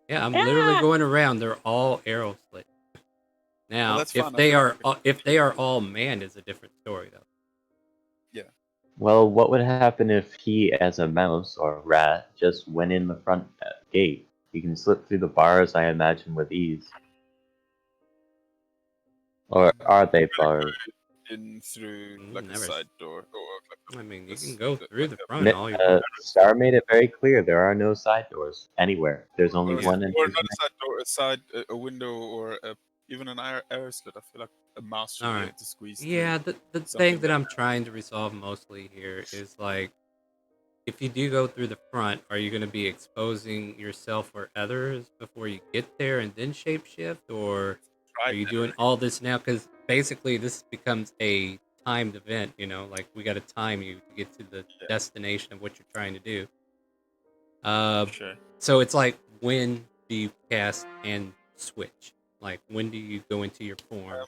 Yeah, I'm literally Ah! going around. They're all arrow slits. Now, that's if fine. I they feel are like if they are all manned, is a different story though. Well, what would happen if he, as a mouse or rat, just went in the front gate? You can slip through the bars, I imagine, with ease. Or are they bars? in through like a Never. side door or like I mean, you this- can go the- through like the a- front all you want. Star made it very clear there are no side doors anywhere. There's only or, one or entrance. not a side door, a window, or even an arrow slit. I feel like a mouse should All be right. able to squeeze. Yeah, the something thing that like I'm trying to resolve mostly here is like, if you do go through the front, are you going to be exposing yourself or others before you get there and then shapeshift, or are you doing all this now? Because basically, this becomes a timed event. You know, like we got to time you to get to the destination of what you're trying to do. Sure. So it's like, when do you cast and switch? Like, when do you go into your form?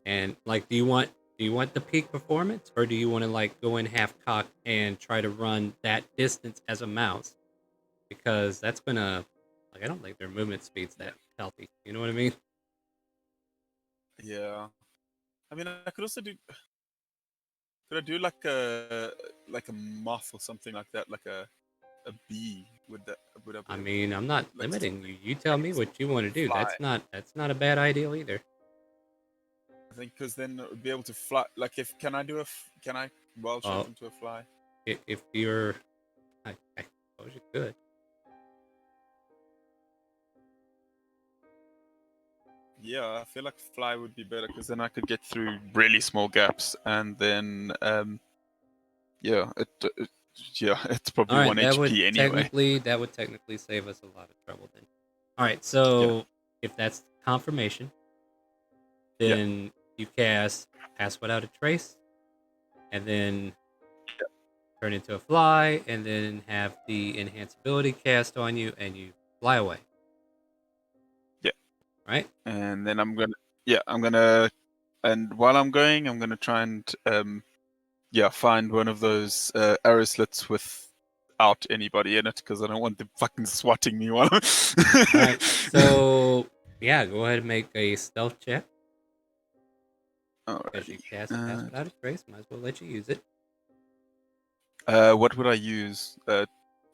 And like, do you want the peak performance, or do you want to like go in half cocked and try to run that distance as a mouse? Because that's gonna, like, I don't think their movement speed's that healthy. You know what I mean? Yeah. I mean, I could also do. Could I do like a moth or something like that, like a bee? Would I be I able mean, to, I'm not like, limiting you. You tell me what you want to do. fly? That's not a bad ideal either. I think because then it would be able to fly. Like, if can I wild shape Well, into a fly? if you're, I suppose you could. Yeah, I feel like fly would be better because then I could get through really small gaps, and then yeah, it's probably All right, 1 HP anyway. that would technically save us a lot of trouble then. All right, so if that's confirmation, then you cast Pass Without a Trace, and then turn into a fly, and then have the enhanceability cast on you, and you fly away. Yeah. Right? And then I'm gonna, and while I'm going, I'm gonna try and find one of those arrow slits without anybody in it because I don't want them fucking swatting me while I'm. All right. So yeah, go ahead and make a stealth check. Because you Alrighty. cast Pass Without a Trace, might as well let you use it. What would I use?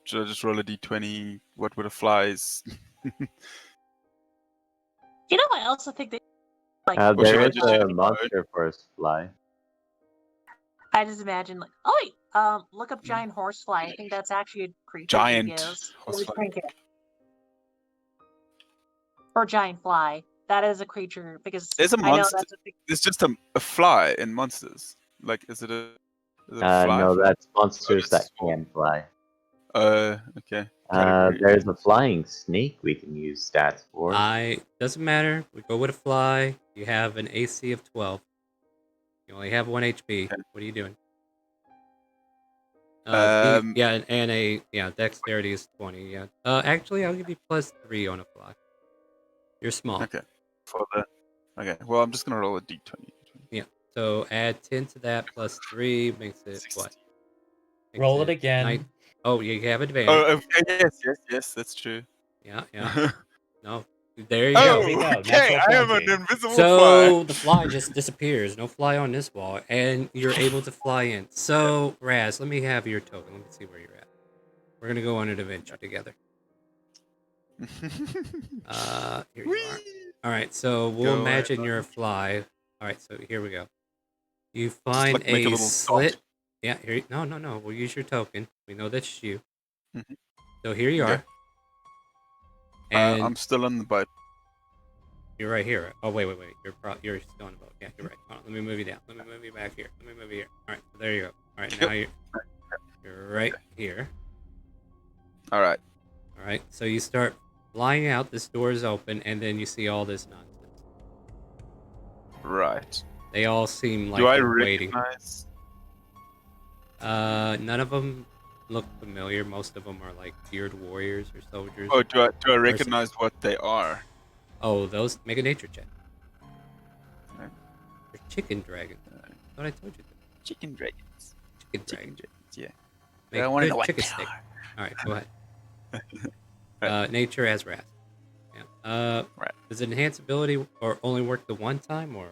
Should I just roll a d20? What would a fly's? You know, I also think they like. Or should There I is just a use mode? monster force fly. I just imagine like, oh wait, look up giant horsefly. I think that's actually a creature. Giant horsefly. horsefly. Or giant fly. That is a creature because There's a I know monster. that's a big. It's just a fly in monsters. Like, is it a fly? No, that's monsters that's that can fly. Okay. Category. There's a flying snake we can use stats for. Doesn't matter. We go with a fly. You have an AC of 12. You only have 1 HP. Okay. What are you doing? Um, Dexterity is 20. Yeah. Actually, I'll give you +3 on a fly. You're small. Okay. Okay. Well, I'm just gonna roll a d20. Yeah. So add 10 to that +3 makes it what? Makes Roll it again. Oh, you have advantage. Oh, yes, that's true. Yeah. No, There you Oh, go. we go, okay. natural I am 20. an invisible So fly. the fly just disappears. No fly on this wall, and you're able to fly in. So Raz, let me have your token. Let me see where you're at. We're gonna go on an adventure together. Here you are. Whee! All right, so we'll Go ahead, imagine you're a Ryan. fly. All right, so here we go. You Just find like make a a little slit. dot. Yeah, here. No. We'll use your token. We know that's you. Mhm. So here you Okay. are, and I'm still on the boat. you're right here. Oh wait. You're still on the boat. Yeah, you're right. Hold on, let me move you down. Let me move you back here. Let me move you here. All right, so there you go. All right, now you're right here. All right. All right, so you start flying out. This door is open, and then you see all this nonsense. Right. They all seem like Do I they're waiting. recognize? None of them look familiar. Most of them are like beard warriors or soldiers. Oh, do I recognize what they are? Oh, those make a nature check. Okay. They're chicken dragons. Thought I told you that. Chicken dragons. Chicken Chicken dragons. dragons. Yeah. Make I want to good know what chicken they steak. are. All right, go ahead. Right. Nature as wrath. Yeah. Right. Does enhance ability or only work the one time or?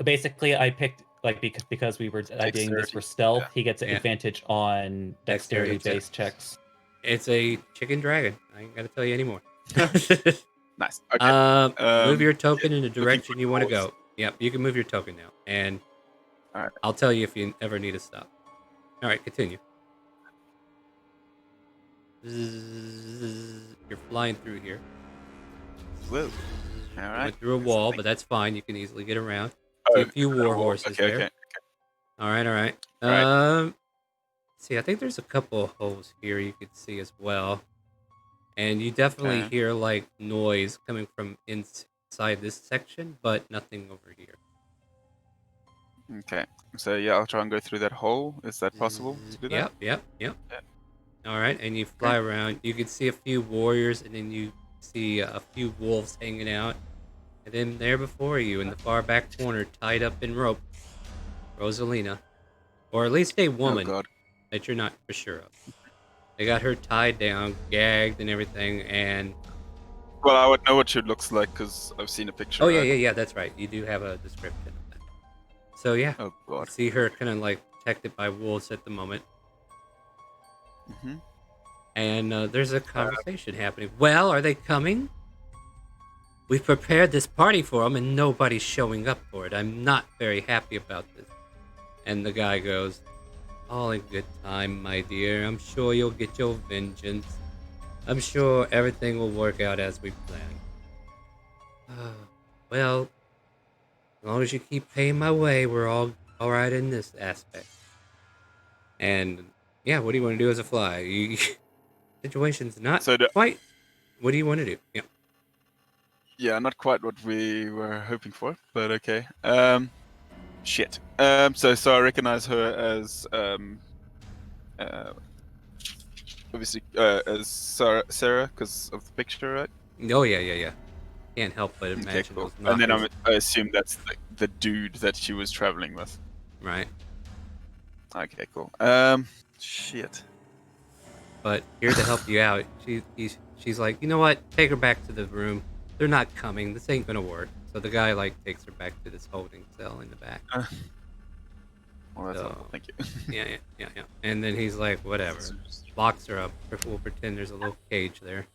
Basically, I picked like because we were ideating this for stealth. yeah. He gets an Yeah. advantage on Dexterity dexterity-based checks. It's a chicken dragon. I ain't gotta tell you anymore. Nice. Okay. Move your token in the looking direction for you want to doors. go. Yep, you can move your token now, and All right. I'll tell you if you ever need to stop. All right, continue. Zzz, you're flying through here. Whoa. All You right. went through a wall, but that's fine. You can easily get around. See Oh, a few war horses okay. there. Okay. All right, all right. Right. See, I think there's a couple of holes here you could see as well, and you definitely Okay. hear like noise coming from inside this section, but nothing over here. Okay. So yeah, I'll try and go through that hole. Is that possible to do that? Yep. Yeah. All right, and you fly around. You can see a few warriors, and then you see a few wolves hanging out. And then there before you, in the far back corner, tied up in rope, Rosalina, or at least a Oh woman God. that you're not for sure of. They got her tied down, gagged, and everything. And Well, I would know what she looks like because I've seen a picture. oh right? yeah, that's right. You do have a description of that. So yeah, Oh you God. see her kind of like protected by wolves at the moment. hmm And there's a conversation happening. Well, are they coming? We've prepared this party for them, and nobody's showing up for it. I'm not very happy about this. And the guy goes, all in good time, my dear. I'm sure you'll get your vengeance. I'm sure everything will work out as we planned. Well, as long as you keep paying my way, we're all right in this aspect. And yeah, what do you want to do as a fly? Situation's not So quite. What do you want to do? Yeah. yeah, not quite what we were hoping for, but okay. Shit. So I recognize her as obviously as Sarah because of the picture, right? Oh yeah. Can't help but Okay, imagine cool. those And then knockers. I assume that's the dude that she was traveling with. Right. Okay, cool. Shit. But here to help you out, she's like, you know what? Take her back to the room. They're not coming. This ain't gonna work. So the guy like takes her back to this holding cell in the back. Well, that's So- helpful. Thank you. Yeah. And then he's like, whatever. Locks her up. We'll pretend there's a little cage there.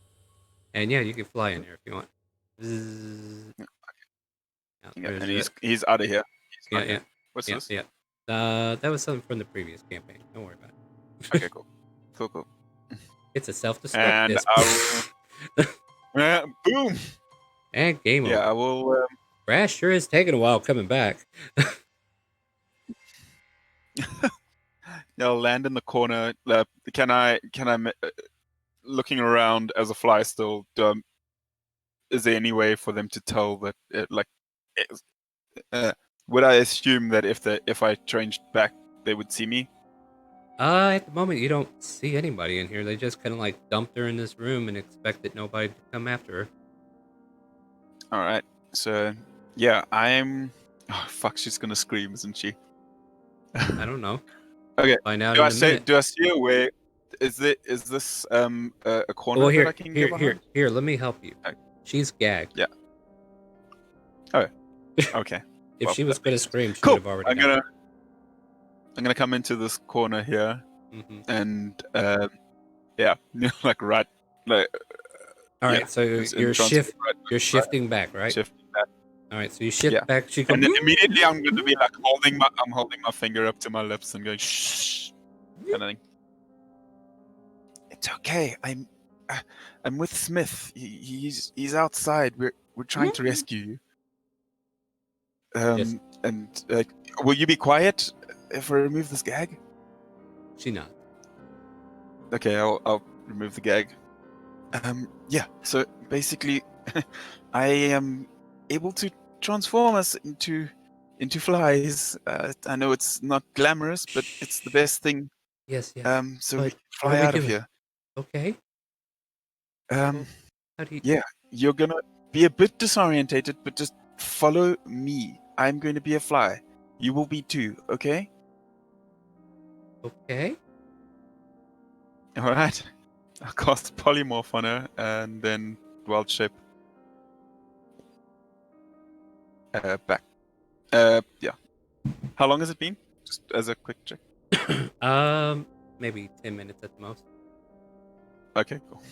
And yeah, you can fly in there if you want. Zzz. Yeah, Yeah, there's and it. he's out of here. He's not Yeah. here. What's this? Yeah. That was something from the previous campaign. Don't worry about it. Okay, cool. Cool. It's a self-destruct And disc. I will. Boom. And game over. Yeah, I will. Brash sure is taking a while coming back. I'll land in the corner. Can I? Looking around as a fly still. Is there any way for them to tell that? Would I assume that if I changed back, they would see me? At the moment, you don't see anybody in here. They just kind of like dumped her in this room and expected nobody to come after her. All right. So yeah, I'm. Oh fuck! She's gonna scream, isn't she? I don't know. Okay. Find out Do in I a say? minute. Do I see her where? Is this a corner Well, that I here, can here, get here, behind? here. Let me help you. Okay. She's gagged. Yeah. Oh, okay. If Well, she was that going to makes sense. scream, she Cool. would have already I'm done gonna come into this corner here, it. Hmm. and yeah, like right, like All yeah, right, so it's in front of right, you're shifting back, right? shift back. All right, so you shift Yeah. back. She goes, And then immediately I'm going to be like holding my finger up to my lips and going shh, kind of thing. It's okay. I'm with Smith. He's outside. We're trying to rescue you. Yes. And will you be quiet if I remove this gag? She not. Okay, I'll remove the gag. Yeah. So basically, I am able to transform us into flies. I know it's not glamorous, but it's the best thing. Yes, yes. So But we can what fly are we out of doing? here. Okay. Um, How do you? yeah, you're gonna be a bit disorientated, but just follow me. I'm going to be a fly. You will be too. Okay. Okay. All right. I'll cast polymorph on her and then wild shape. Back. Yeah. How long has it been? Just as a quick check. Maybe 10 minutes at the most. Okay, cool.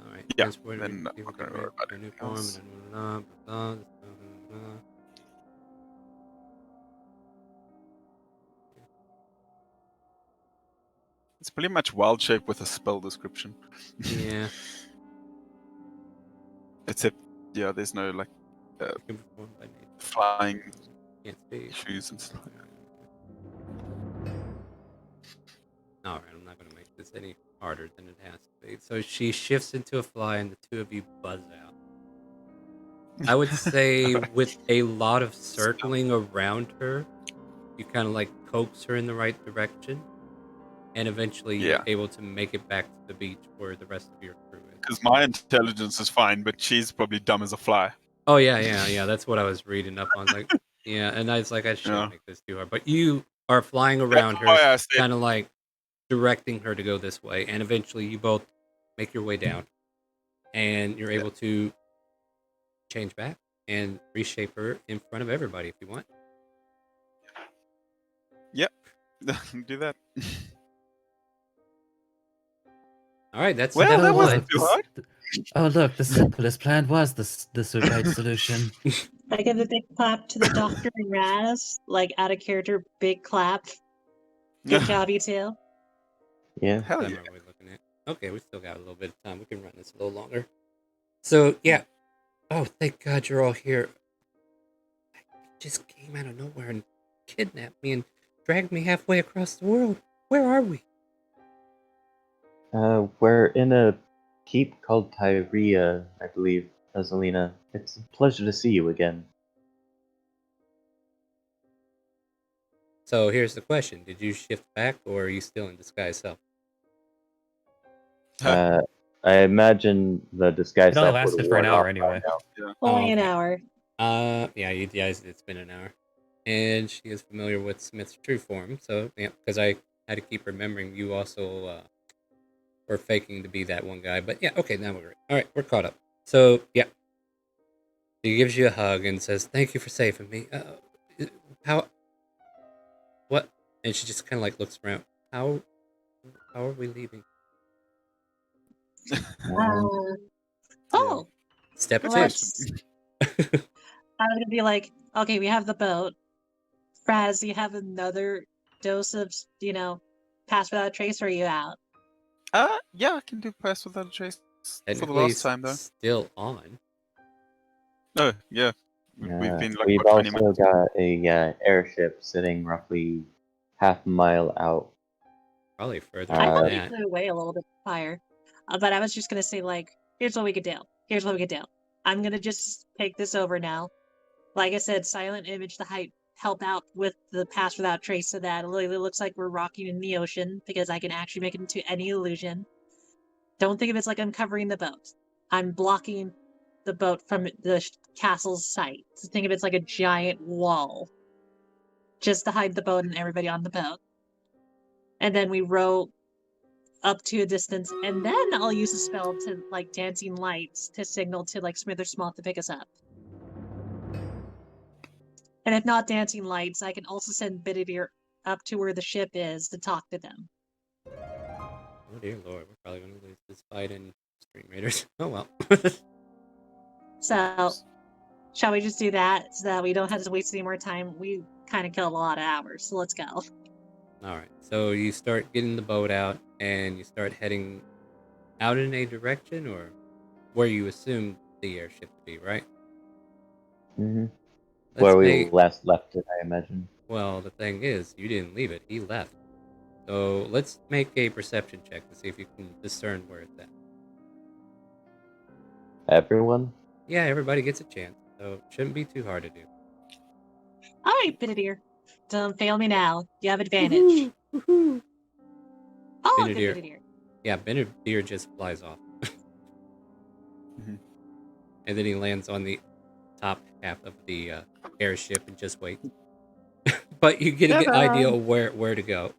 All right. Yeah, Transport, then see I'm if we not can gonna worry about a new anything form, else. blah, blah, blah, blah, blah. It's pretty much wild shape with a spell description. Yeah. Except, yeah, there's no like You can perform by nature. flying Can't speak. shoes and stuff. All right, I'm not going to make this any harder than it has to be. So she shifts into a fly, and the two of you buzz out. I would say with a lot of circling around her, you kind of like coax her in the right direction, and eventually you're Yeah. able to make it back to the beach where the rest of your crew is. Because my intelligence is fine, but she's probably dumb as a fly. Oh yeah. That's what I was reading up on. Like, yeah, and I was like, I shouldn't Yeah. make this too hard. But you are flying That's around why her, I said kind of like directing her to go this way, and eventually you both make your way down, and you're able to change back and reshape her in front of everybody if you want. do that. All right, that's Well, step that one. wasn't too hard. Oh, look, the simplest plan was the right solution. I give a big clap to the doctor and Raz, like out of character, big clap. Good job, you two. Yeah. Hell What yeah. time are we looking at? Okay, we still got a little bit of time. We can run this a little longer. So yeah. Oh, thank God you're all here. I just came out of nowhere and kidnapped me and dragged me halfway across the world. Where are we? We're in a keep called Tyria, I believe, Rosalina. It's a pleasure to see you again. So here's the question: did you shift back, or are you still in disguise self? I imagine the disguise It only self would lasted have for an worn hour off by anyway. now. Only an okay. hour. Yeah, you guys, it's been an hour, and she is familiar with Smith's true form. So yeah, because I had to keep remembering you also were faking to be that one guy. But yeah, okay, now we're great. All right, we're caught up. So yeah, he gives you a hug and says, "Thank you for saving me." How? What? And she just kind of like looks around. How are we leaving? Oh, Step two. let's. I'm gonna be like, okay, we have the boat. Raz, you have another dose of, pass without a trace, or are you out? Yeah, I can do pass without a trace for the Technically, last time though. still on. Oh yeah, we've been like We've what, 20 also minutes. got a airship sitting roughly half a mile out. Probably further I than thought we that. flew away a little bit higher, but I was just gonna say, like, here's what we could do. Here's what we could do. I'm gonna just take this over now. Like I said, silent image to help out with the pass without trace, so that it literally looks like we're rocking in the ocean, because I can actually make it into any illusion. Don't think of it like I'm covering the boat. I'm blocking the boat from the castle's sight. So think of it like a giant wall, just to hide the boat and everybody on the boat. And then we row up to a distance, and then I'll use a spell to like dancing lights to signal to like Smith or Small to pick us up. And if not dancing lights, I can also send Bididir up to where the ship is to talk to them. Oh dear lord, we're probably gonna lose this fight in StreamRaiders. Oh well. So, shall we just do that so that we don't have to waste any more time? We kind of killed a lot of hours, so let's go. Alright, so you start getting the boat out and you start heading out in a direction or where you assume the airship to be, right? Mm-hmm. Let's Where we make last left it, I imagine. well, the thing is, you didn't leave it, he left. So let's make a perception check to see if you can discern where it's at. Everyone? Yeah, everybody gets a chance, so it shouldn't be too hard to do. All right, Bididir. Don't fail me now. You have advantage. Woohoo! Oh, good Bididir. Bididir. Yeah, Benedict just flies off. Mhm. And then he lands on the top half of the airship and just waits. But you get a good idea of where to go.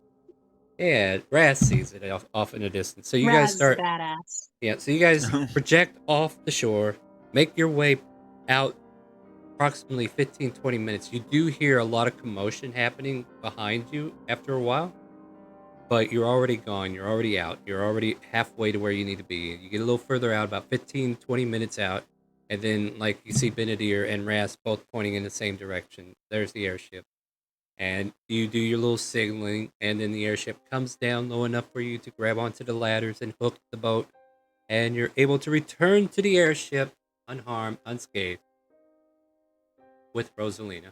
Yeah, Raz sees it off in the distance. So you guys Raz start. is a badass. Yeah, so you guys project off the shore, make your way out approximately 15-20 minutes. You do hear a lot of commotion happening behind you after a while, but you're already gone. You're already out. You're already halfway to where you need to be. You get a little further out, about 15-20 minutes out, and then like you see Benedir and Ras both pointing in the same direction. There's the airship. And you do your little signaling, and then the airship comes down low enough for you to grab onto the ladders and hook the boat, and you're able to return to the airship unharmed, unscathed, with Rosalina.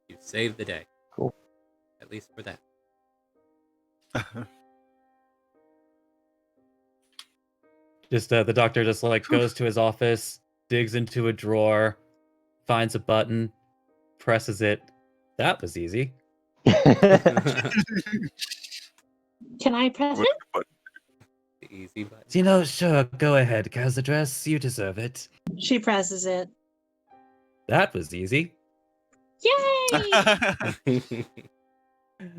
You saved the day. Cool. At least for that. Just the doctor just like goes to his office, digs into a drawer, finds a button, presses it. That was easy. The Can I press it? easy button. You know, sure, go ahead, Kazadress. You deserve it. She presses it. That was easy. Yay!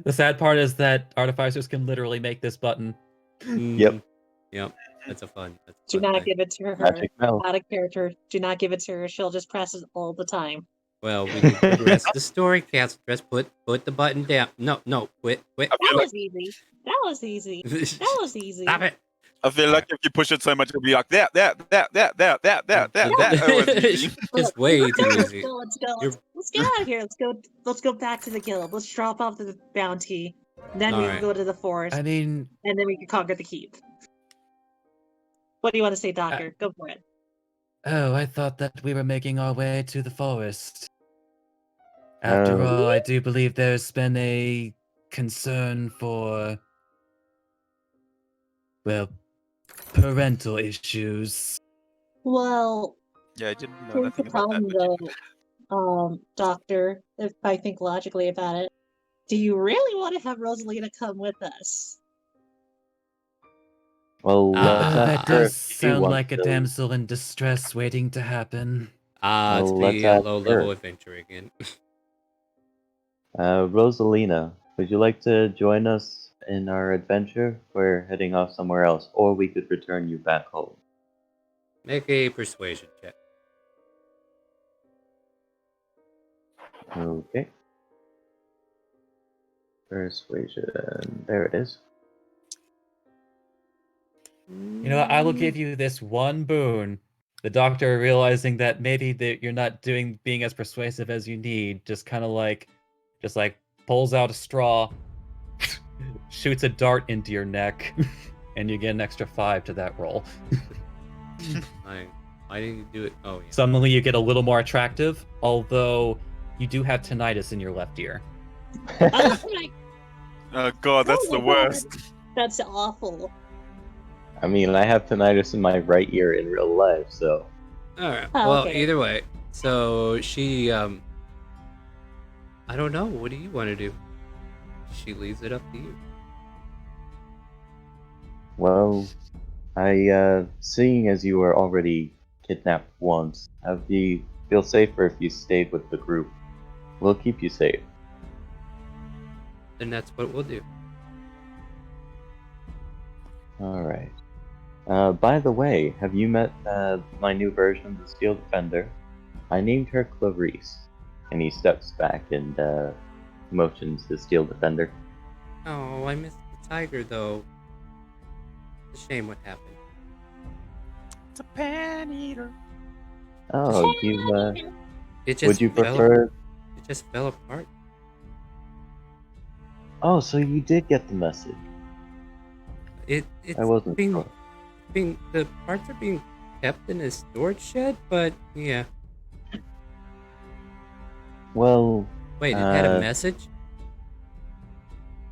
The sad part is that artificers can literally make this button. Yep. Yep. That's a fun. Do not thing. give it to her. Magic mouse. Out of character. Do not give it to her. She'll just press it all the time. Well, we can progress the story, Castles. Put the button down. No, quit. I That feel like was easy. That was easy. That was easy. Stop it. I feel like if you push it so much, it'll be like that. Oh, it's easy. It's way too Let's easy. go. You're- Let's get out of here. Let's go back to the guild. Let's drop off the bounty. Then we Alright. can go to the forest. I mean, And then we can conquer the keep. What do you want to say, Doctor? Go for it. oh, I thought that we were making our way to the forest. After Oh. all, I do believe there's been a concern for, well, parental issues. Well, Yeah, I didn't know here's the nothing about that. problem, But though, Doctor, if I think logically about it. Do you really want to have Rosalina come with us? Well, let's That ask her does if she sound wants like a to. damsel in distress waiting to happen. It's Well, let's the ask low-level her. adventure again. Rosalina, would you like to join us in our adventure? We're heading off somewhere else, or we could return you back home. Make a persuasion check. Okay. Persuasion. There it is. You know what? I will give you this one boon. The doctor, realizing that maybe that you're not being as persuasive as you need, just kind of like pulls out a straw, shoots a dart into your neck, and you get an extra 5 to that roll. Why didn't you do it? Oh, yeah. Suddenly you get a little more attractive, although you do have tinnitus in your left ear. oh god, that's the worst. That's awful. I mean, I have tinnitus in my right ear in real life, so. Alright, Oh, well, okay. either way. So, she, I don't know. What do you want to do? She leaves it up to you. Well, seeing as you were already kidnapped once, I'd feel safer if you stayed with the group. We'll keep you safe. Then that's what we'll do. Alright. By the way, have you met my new version of the Steel Defender? I named her Clarice. And he steps back and motions the Steel Defender. Oh, I missed the tiger though. It's a shame what happened. It's a pan eater. Oh, you, It just would you fell, prefer... It just fell apart. Oh, so you did get the message. It's I wasn't being sure. the parts are being kept in a storage shed, but yeah. Well, Wait, it had a message?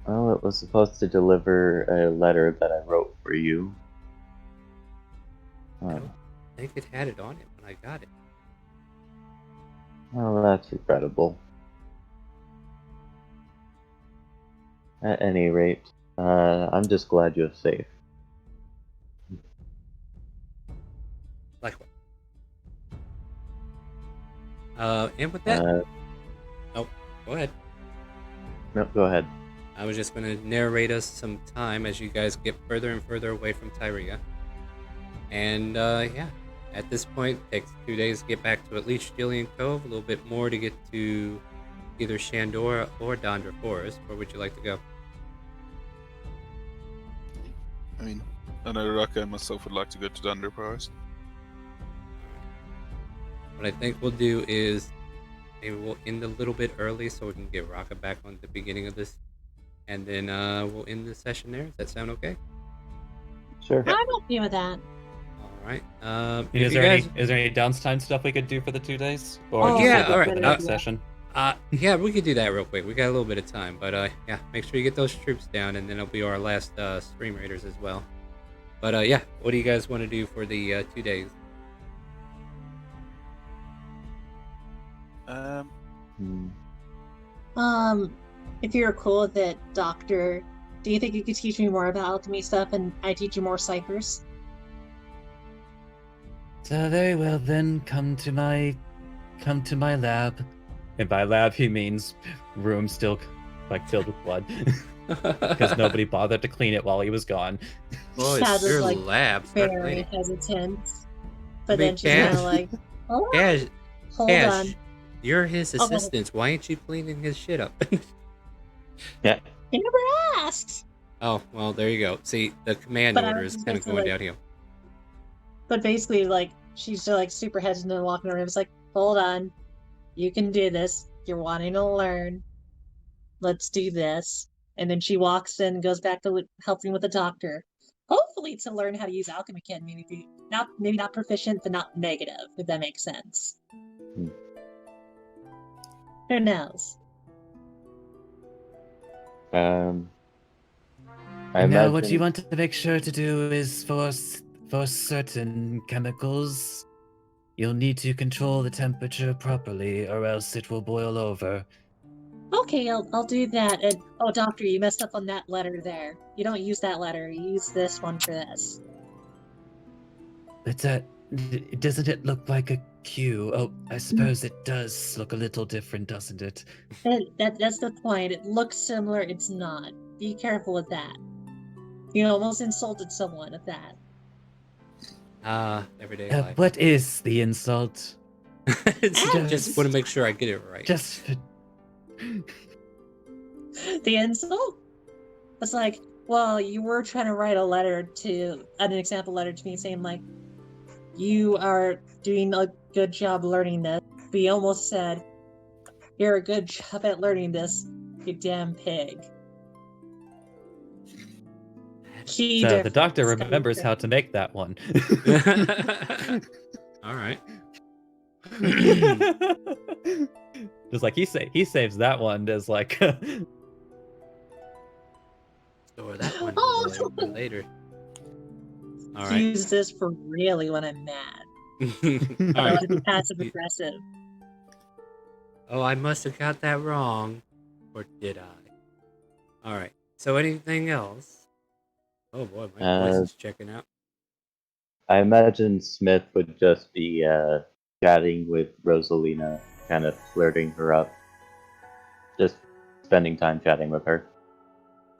well, it was supposed to deliver a letter that I wrote for you. I don't think it had it on it when I got it. Well, that's regrettable. At any rate, I'm just glad you're safe. Like what? And with that, oh, go ahead. No, go ahead. I was just going to narrate us some time as you guys get further and further away from Tyria. And yeah, at this point, it takes 2 days to get back to at least Jillian Cove, a little bit more to get to either Shandora or Dondra Forest. Where would you like to go? I mean, I know Raka and myself would like to go to Dunder Forest. What I think we'll do is maybe we'll end a little bit early so we can get Raka back on the beginning of this. And then we'll end the session there. Does that sound okay? Sure. I'm okay with that. All right. Is there any downtime stuff we could do for the 2 days? Or Oh, just yeah, like all right. for the next session? Yeah, we could do that real quick. We got a little bit of time, but yeah, make sure you get those troops down, and then it'll be our last StreamRaiders as well. But yeah, what do you guys want to do for the 2 days? If you're cool with it, Doctor, do you think you could teach me more about alchemy stuff and I teach you more ciphers? So very well then, come to my lab. And by lab he means room still like filled with blood. Because nobody bothered to clean it while he was gone. Well, That it's was, your like, lab. Start Very cleaning. hesitant. But I mean, then she's kind of like, hold on. Cash, Hold Cash, on. you're his Oh, go ahead. assistant. Why ain't you cleaning his shit up? Yeah. You never asked. Oh, well, there you go. See, the command But I order was is just kind of gonna say, going like- downhill. But basically, like, she's like super hesitant and walking around. It's like, hold on. You can do this. You're wanting to learn. Let's do this. And then she walks in and goes back to helping with the doctor. Hopefully to learn how to use alchemy kit. Maybe not proficient, but not negative, if that makes sense. Who knows? I Now, what you imagine- want to make sure to do is for certain chemicals, you'll need to control the temperature properly, or else it will boil over. Okay, I'll do that. And oh, doctor, you messed up on that letter there. You don't use that letter. You use this one for this. But doesn't it look like a Q? Oh, I suppose it does look a little different, doesn't it? That's the point. It looks similar. It's not. Be careful with that. You almost insulted someone with that. Everyday life. What is the insult? Just want to make sure I get it right. Just The insult was like, well, you were trying to write a letter to an example letter to me saying like, you are doing a good job learning this. But you almost said, you're a good job at learning this, you damn pig. so the doctor remembers how to make that one. All right. Just like he saves that one as like Store that one Oh. for later. All right. Use this for really when I'm mad. All I right. want to be passive aggressive. Oh, I must have got that wrong. Or did I? Alright. So anything else? Oh boy, my voice is checking out. I imagine Smith would just be chatting with Rosalina, kind of flirting her up. Just spending time chatting with her.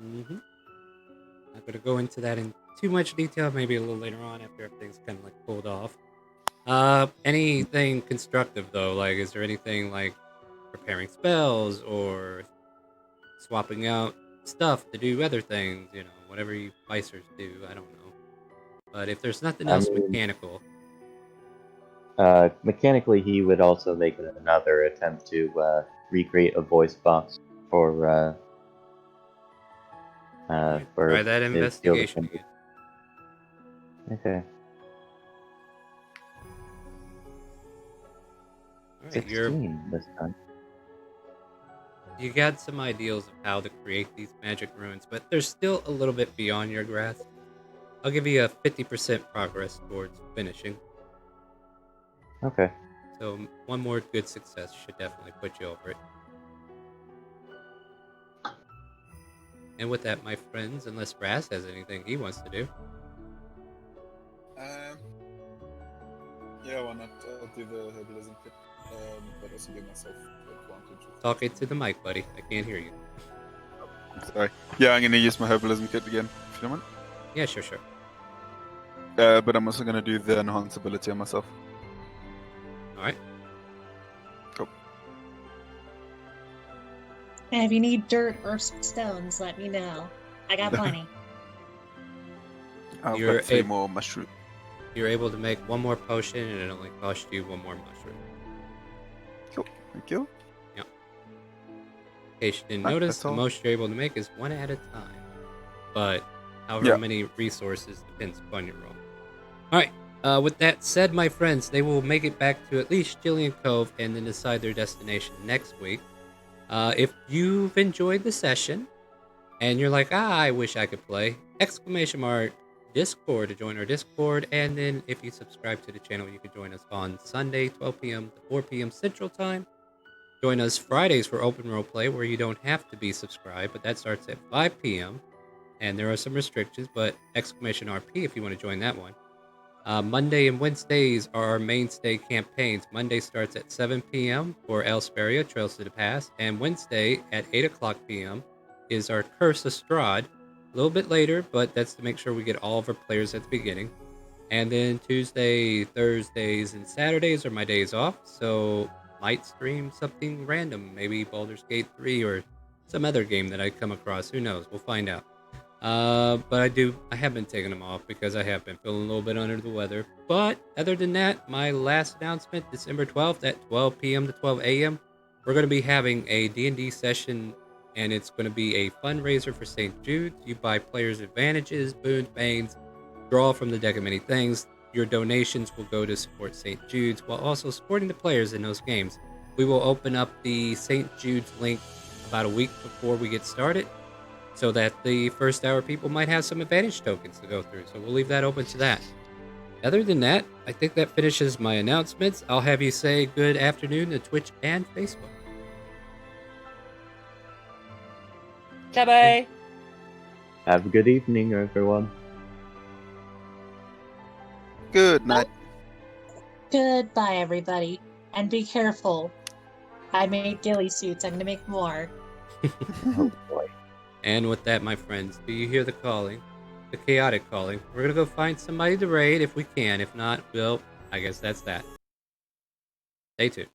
Mm-hmm. I'm gonna go into that in too much detail. Maybe a little later on after everything's kind of like pulled off. Anything constructive though? Like, is there anything like preparing spells or swapping out stuff to do other things? You know, whatever you Vicers do. I don't know. But if there's nothing I else mean, mechanical, mechanically, he would also make another attempt to recreate a voice box for alright, for try that his field of investigation kindred. again. Okay, All right, 16 this time. you got some ideas of how to create these magic runes, but they're still a little bit beyond your grasp. I'll give you a 50% progress towards finishing. Okay. So one more good success should definitely put you over it. And with that, my friends, unless Brass has anything he wants to do, Yeah, why not? I'll do the herbalism kit, but also give myself advantage. talk it to the mic, buddy. I can't hear you. Sorry. Yeah, I'm gonna use my herbalism kit again, if you don't mind. Yeah, sure. But I'm also gonna do the enhance ability on myself. All right. Cool. And if you need dirt or stones, let me know. I got plenty. I've You're got 3 a- more mushroom. You're able to make one more potion, and it only costs you one more mushroom. Cool. Thank you. In case you didn't Right, notice, that's the all. most you're able to make is one at a time. But however Yeah. many resources depends upon your roll. Alright, with that said, my friends, they will make it back to at least Jillian Cove and then decide their destination next week. If you've enjoyed the session and you're like, I wish I could play, exclamation mark Discord to join our Discord. And then if you subscribe to the channel, you can join us on Sunday, 12 p.m. to 4 p.m. Central Time. Join us Fridays for Open Roleplay, where you don't have to be subscribed, but that starts at 5 p.m. And there are some restrictions, but exclamation RP if you want to join that one. Monday and Wednesdays are our mainstay campaigns. Monday starts at 7 p.m. for Elsperia, Trails to the Past, and Wednesday at 8 o'clock p.m. is our Curse Estrad. A little bit later, but that's to make sure we get all of our players at the beginning. And then Tuesday, Thursdays, and Saturdays are my days off, so might stream something random, maybe Baldur's Gate 3 or some other game that I come across. Who knows? We'll find out. But I have been taking them off because I have been feeling a little bit under the weather. But other than that, my last announcement, December 12th at 12 p.m. to 12 a.m., we're going to be having a D&D session, and it's going to be a fundraiser for St. Jude's. You buy players advantages, boons, banes, draw from the deck of many things. Your donations will go to support St. Jude's while also supporting the players in those games. We will open up the St. Jude's link about a week before we get started, so that the first hour people might have some advantage tokens to go through. So we'll leave that open to that. Other than that, I think that finishes my announcements. I'll have you say good afternoon to Twitch and Facebook. Bye-bye. Have a good evening, everyone. Good night. Goodbye, everybody. And be careful. I made ghillie suits. I'm gonna make more. Oh boy. And with that, my friends, do you hear the calling? The chaotic calling. We're going to go find somebody to raid if we can. If not, well, I guess that's that. Stay tuned.